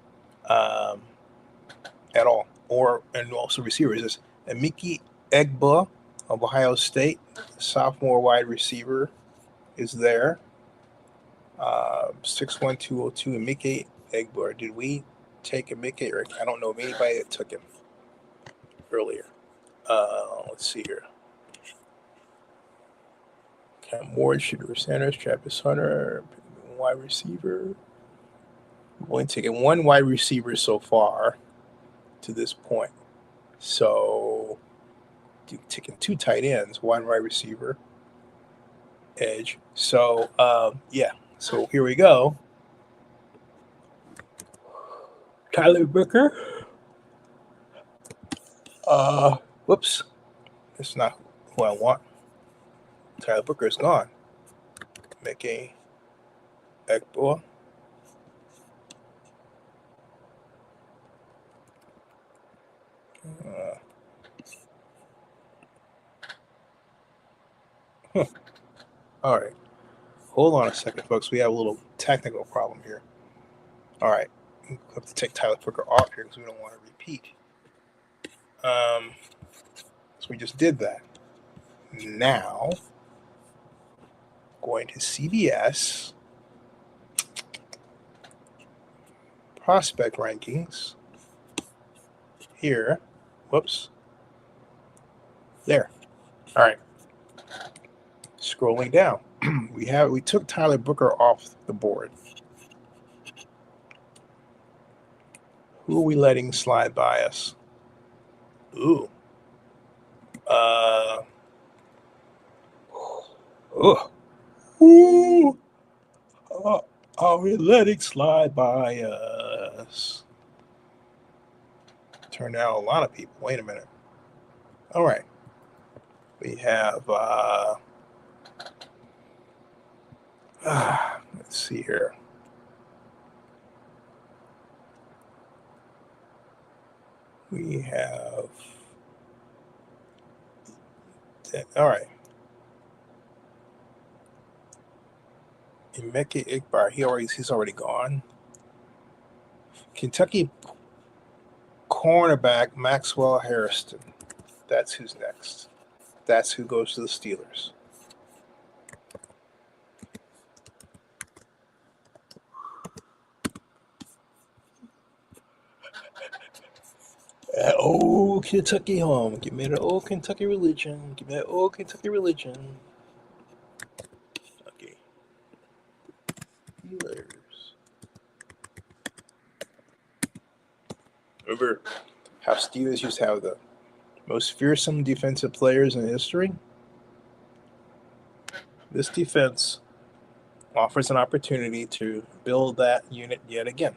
at all. And also receivers. There's Emeka Egbuka of Ohio State, sophomore wide receiver, is there. 61202 Emeka Egbuka. Did we take Emeka? Or I don't know of anybody that took him earlier. Let's see here. Cam Ward, Shooter Sanders, Travis Hunter, wide receiver. We've only taken one wide receiver so far to this point. So, taking two tight ends, one wide receiver, edge. So, yeah. So here we go. Tyler Booker. Whoops. That's not who I want. Tyler Booker is gone. Emeka Egbuka. All right. Hold on a second, folks. We have a little technical problem here. All right. We have to take Tyler Booker off here because we don't want to repeat. So we just did that. Now, going to CBS prospect rankings here. Whoops. There. All right. Scrolling down. we took Tyler Booker off the board. Who are we letting slide by us? Ooh. Ooh. Are we letting slide by us? Turned out a lot of people. Wait a minute. All right. We have, let's see here. We have, all right. Emeka Egbuka, he's already gone. Kentucky cornerback Maxwell Harrison. That's who's next. That's who goes to the Steelers. That old Kentucky home. Give me the old Kentucky religion. Give me that old Kentucky religion. Okay. Steelers. Remember how Steelers used to have the most fearsome defensive players in history? This defense offers an opportunity to build that unit yet again.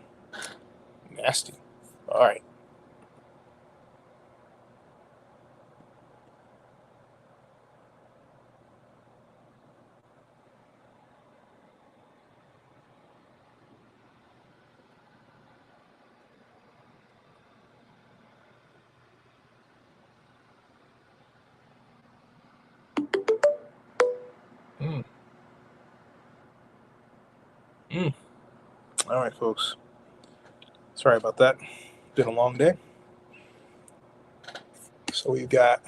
Nasty. All right. All right, folks. Sorry about that. Been a long day. So we've got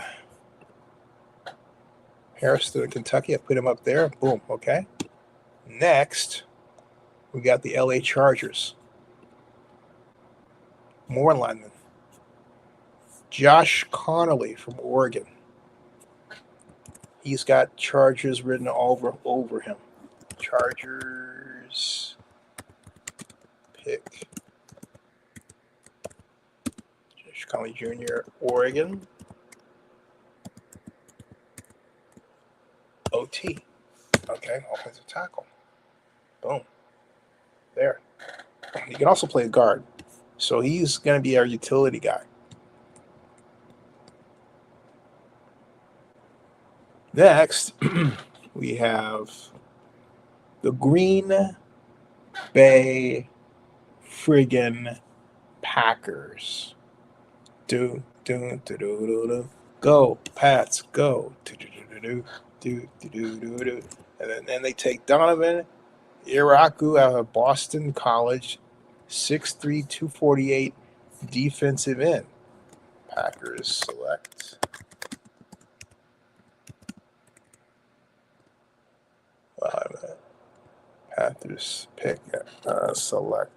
Harrison, Kentucky. I put him up there. Boom. Okay. Next, we got the LA Chargers. More linemen. Josh Connolly from Oregon. He's got Chargers written all over him. Chargers pick. Josh Conley Jr., Oregon. OT. Okay, offensive tackle. Boom. There. He can also play guard. So he's going to be our utility guy. Next, we have the Green Bay friggin' Packers. Do, do, do, do, do, do. Go, Pats, go. Do, do, do, do, do, do, do, do, do. And then they take Donovan Iraku out of Boston College, 6'3", 248 defensive end. Packers select. Panthers pick, select.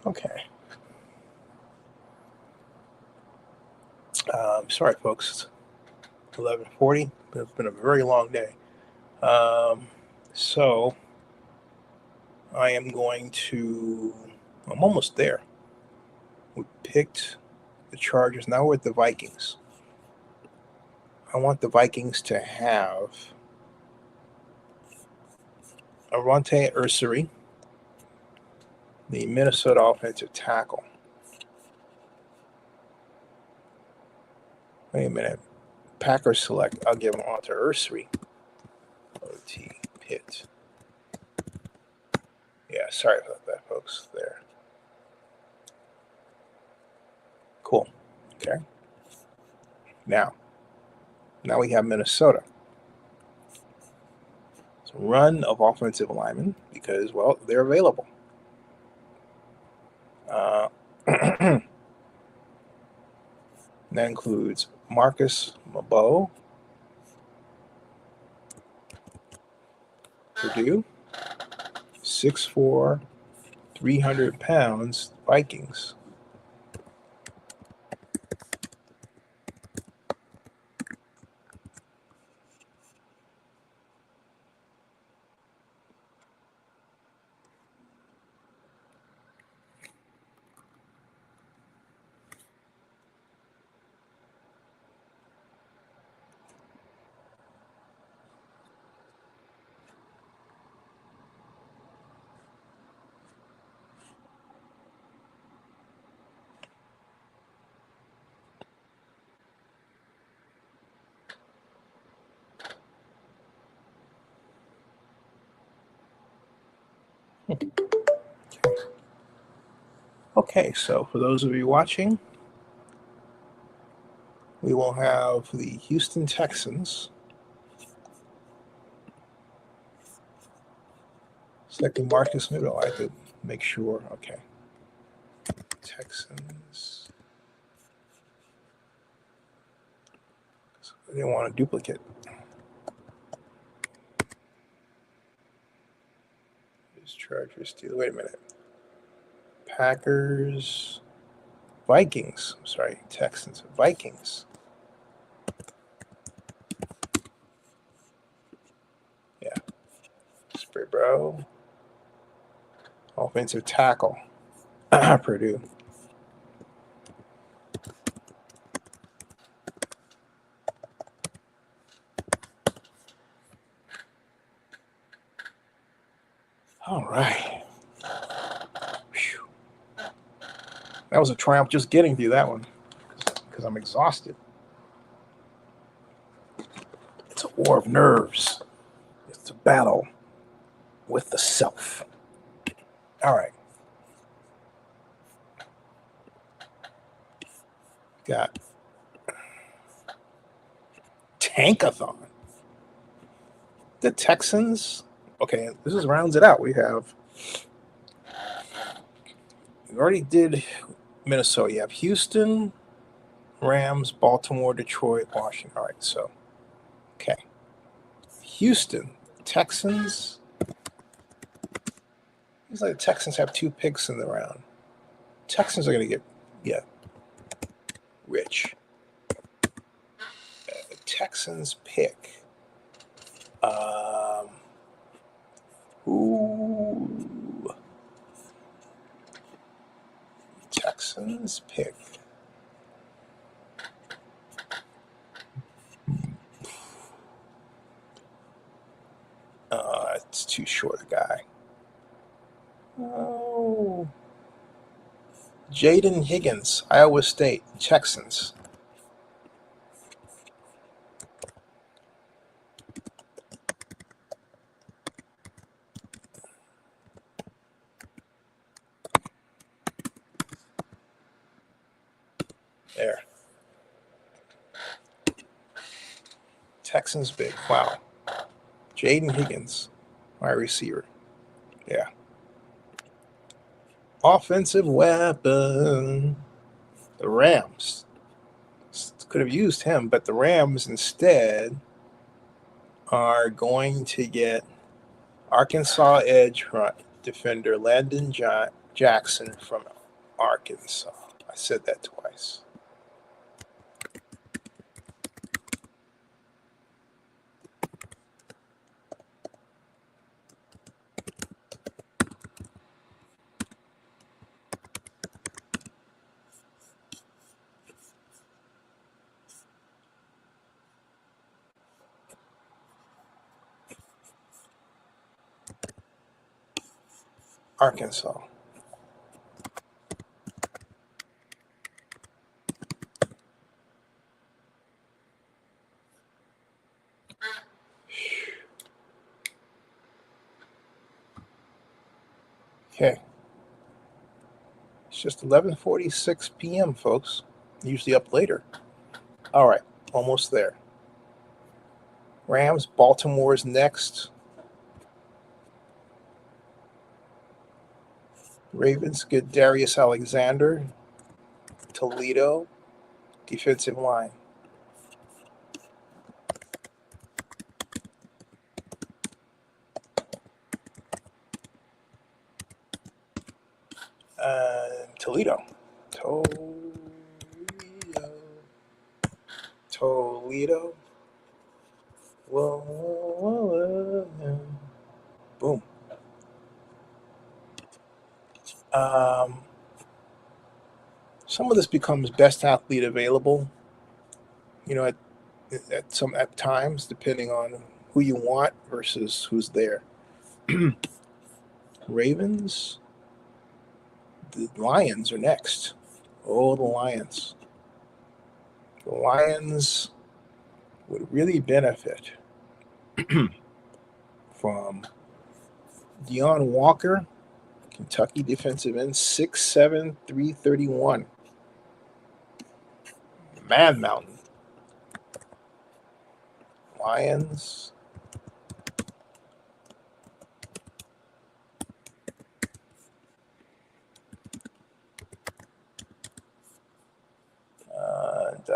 Okay. Sorry, folks. It's 11:40. It's been a very long day. So I am going to. I'm almost there. We picked the Chargers. Now we're at the Vikings. I want the Vikings to have Arante Ursary, the Minnesota offensive tackle. Wait a minute. Packers select. I'll give them on to Ursary. OT Pitt. Yeah, sorry about that, folks. There. Cool. Okay. Now we have Minnesota. So run of offensive linemen because, well, they're available. That includes Marcus Mabeau, Purdue, 6'4", 300 pounds, Vikings. Okay, so for those of you watching, we will have the Houston Texans. Selecting Marcus, maybe I have to make sure. Okay. Texans. I didn't want a duplicate. Chargers, Steelers. Wait a minute. Packers, Vikings. I'm sorry, Texans, Vikings. Yeah. Spray bro. Offensive tackle. Purdue. All right. Whew. That was a triumph just getting through that one because I'm exhausted. It's a war of nerves. It's a battle with the self. All right. Got Tankathon. The Texans. Okay, this is rounds it out. We already did Minnesota. You have Houston, Rams, Baltimore, Detroit, Washington. All right, so okay. Houston, Texans. Seems like the Texans have 2 picks in the round. Texans are going to get rich. The Texans pick. Ooh. Texans pick. It's too short a guy. Oh. Jaden Higgins, Iowa State, Texans. There. Texans big. Wow. Jaden Higgins, wide receiver. Yeah. Offensive weapon. The Rams. Could have used him, but the Rams instead are going to get Arkansas edge defender Landon Jackson from Arkansas. I said that twice. Arkansas. Okay. It's just 11:46 p.m., folks. Usually up later. All right. Almost there. Rams, Baltimore's next. Ravens get Darius Alexander. Toledo, defensive line. Toledo. Whoa. Boom. Some of this becomes best athlete available, at times, depending on who you want versus who's there. Ravens, the Lions are next. Oh, the Lions. The Lions would really benefit from Deion Walker, Kentucky defensive end, 6'7", 331. Man Mountain. Lions. And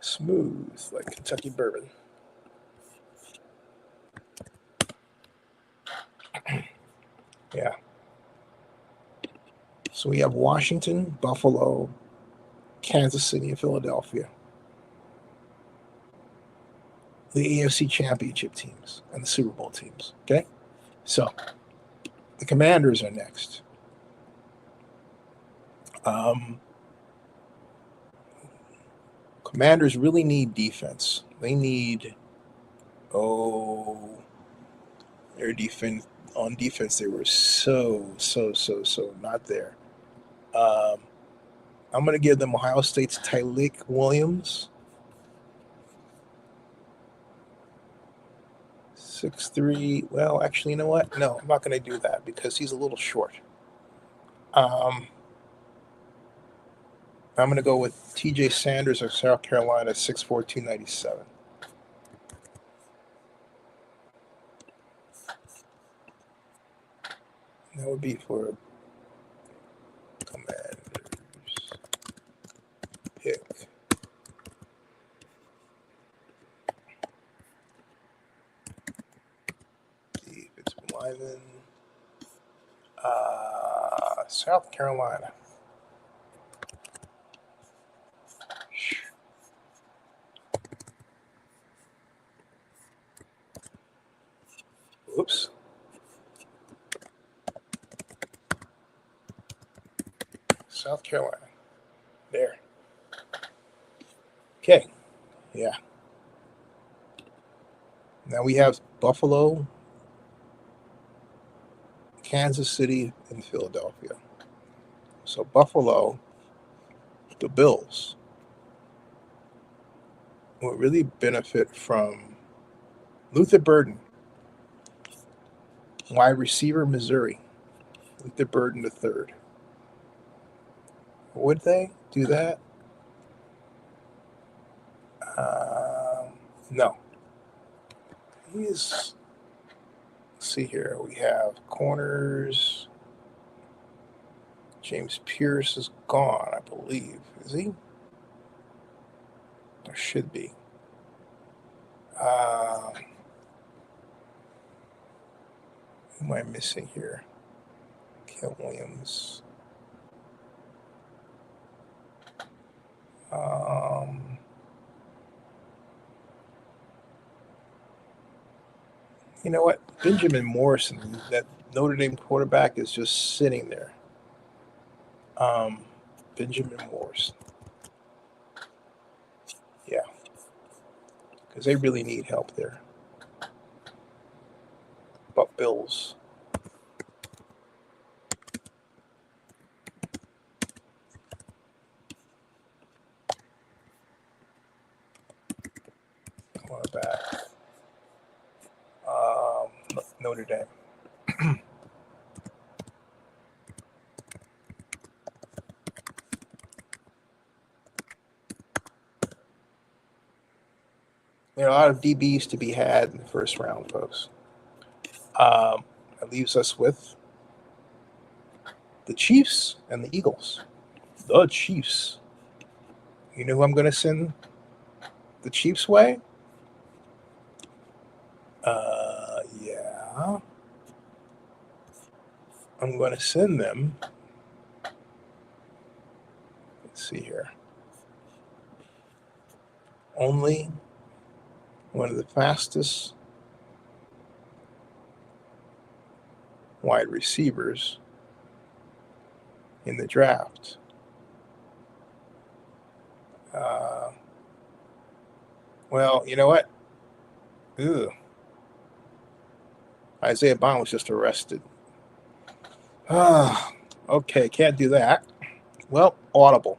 smooth, like Kentucky bourbon. Yeah. So we have Washington, Buffalo, Kansas City, and Philadelphia. The AFC Championship teams and the Super Bowl teams. Okay? So the Commanders are next. Commanders really need defense. They need, their defense. On defense, they were so not there. I'm going to give them Ohio State's Tyleik Williams. 6'3". Well, actually, you know what? No, I'm not going to do that because he's a little short. I'm going to go with TJ Sanders of South Carolina, 6'4", 297. That would be for Commanders pick. Defensive lineman. South Carolina. Oops. South Carolina. There. Okay. Yeah. Now we have Buffalo, Kansas City, and Philadelphia. So Buffalo, the Bills, will really benefit from Luther Burden, wide receiver, Missouri. Luther Burden III. Would they do that? No. Let's see here. We have corners. James Pierce is gone, I believe. Is he? Or should be. Who am I missing here? Kel Williams. You know what? Benjamin Morrison, that Notre Dame quarterback, is just sitting there. Benjamin Morrison. Yeah. Because they really need help there. But Bills. Cornerback. Notre Dame. There are a lot of DBs to be had in the first round, folks. That leaves us with the Chiefs and the Eagles. The Chiefs. You know who I'm going to send the Chiefs' way? Yeah. I'm going to send them. Let's see here. Only one of the fastest wide receivers in the draft. Well, you know what? Ew. Isaiah Bond was just arrested. Okay, can't do that. Well, Audible.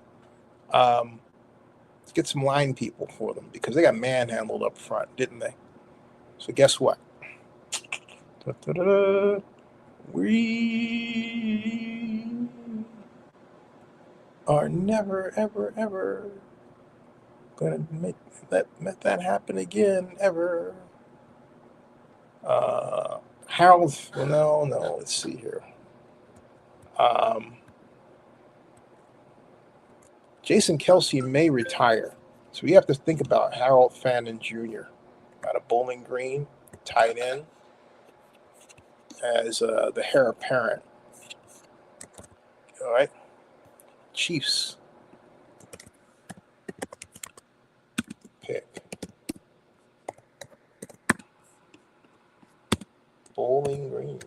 Let's get some line people for them because they got manhandled up front, didn't they? So guess what? Da-da-da-da. We are never, ever, ever going to let that happen again ever. Harold, no, let's see here. Jason Kelsey may retire. So we have to think about Harold Fannin Jr. out of Bowling Green, tight end, as the heir apparent. All right. Chiefs pick. Bowling Green.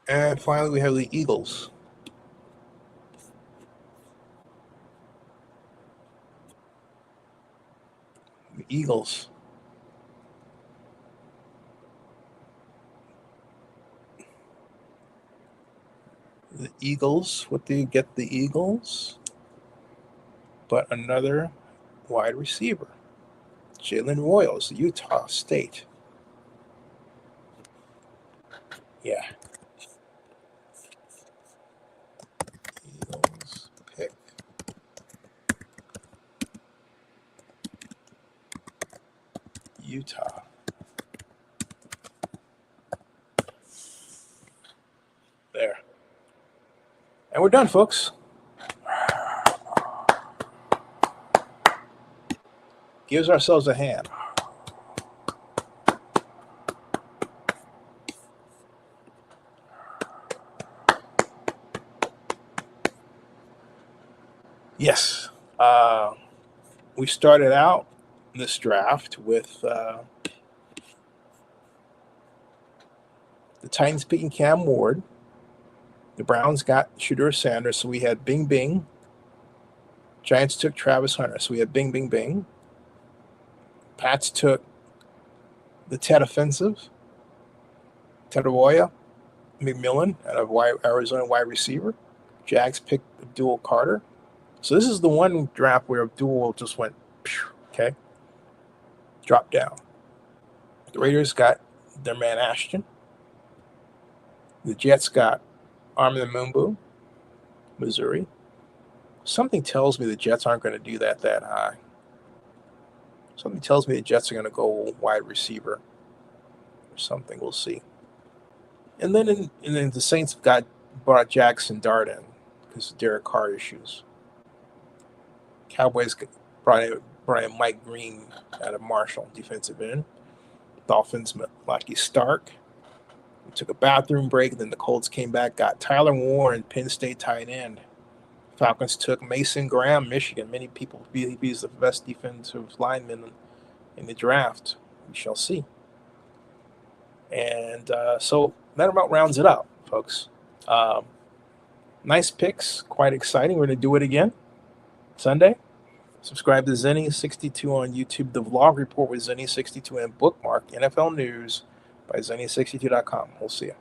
And finally, we have the Eagles. The Eagles. The Eagles. What do you get? The Eagles? But another wide receiver. Jalen Royals, Utah State. Yeah. Eagles pick. Utah. There. And we're done, folks. Gives ourselves a hand. Yes. We started out this draft with the Titans picking Cam Ward. The Browns got Shedeur Sanders, so we had Bing Bing. Giants took Travis Hunter, so we had Bing Bing Bing. Pats took the Ted offensive, Tetaboya McMillan out of Arizona wide receiver. Jags picked Abdul Carter. So this is the one draft where Abdul just went, okay, dropped down. The Raiders got their man Ashton. The Jets got Armin Mumbu, Missouri. Something tells me the Jets aren't going to do that high. Something tells me the Jets are going to go wide receiver or something. We'll see. And then the Saints brought Jackson Dart in because of Derek Carr issues. Cowboys brought in Mike Green out of Marshall, defensive end. Dolphins, Lucky Stark. We took a bathroom break. Then the Colts came back, got Tyler Warren, Penn State tight end. Falcons took Mason Graham, Michigan. Many people believe he's the best defensive lineman in the draft. We shall see. And so that about rounds it up, folks. Nice picks, quite exciting. We're going to do it again Sunday. Subscribe to Zennie62 on YouTube, the vlog report with Zennie62, and bookmark NFL News by Zennie62.com. We'll see you.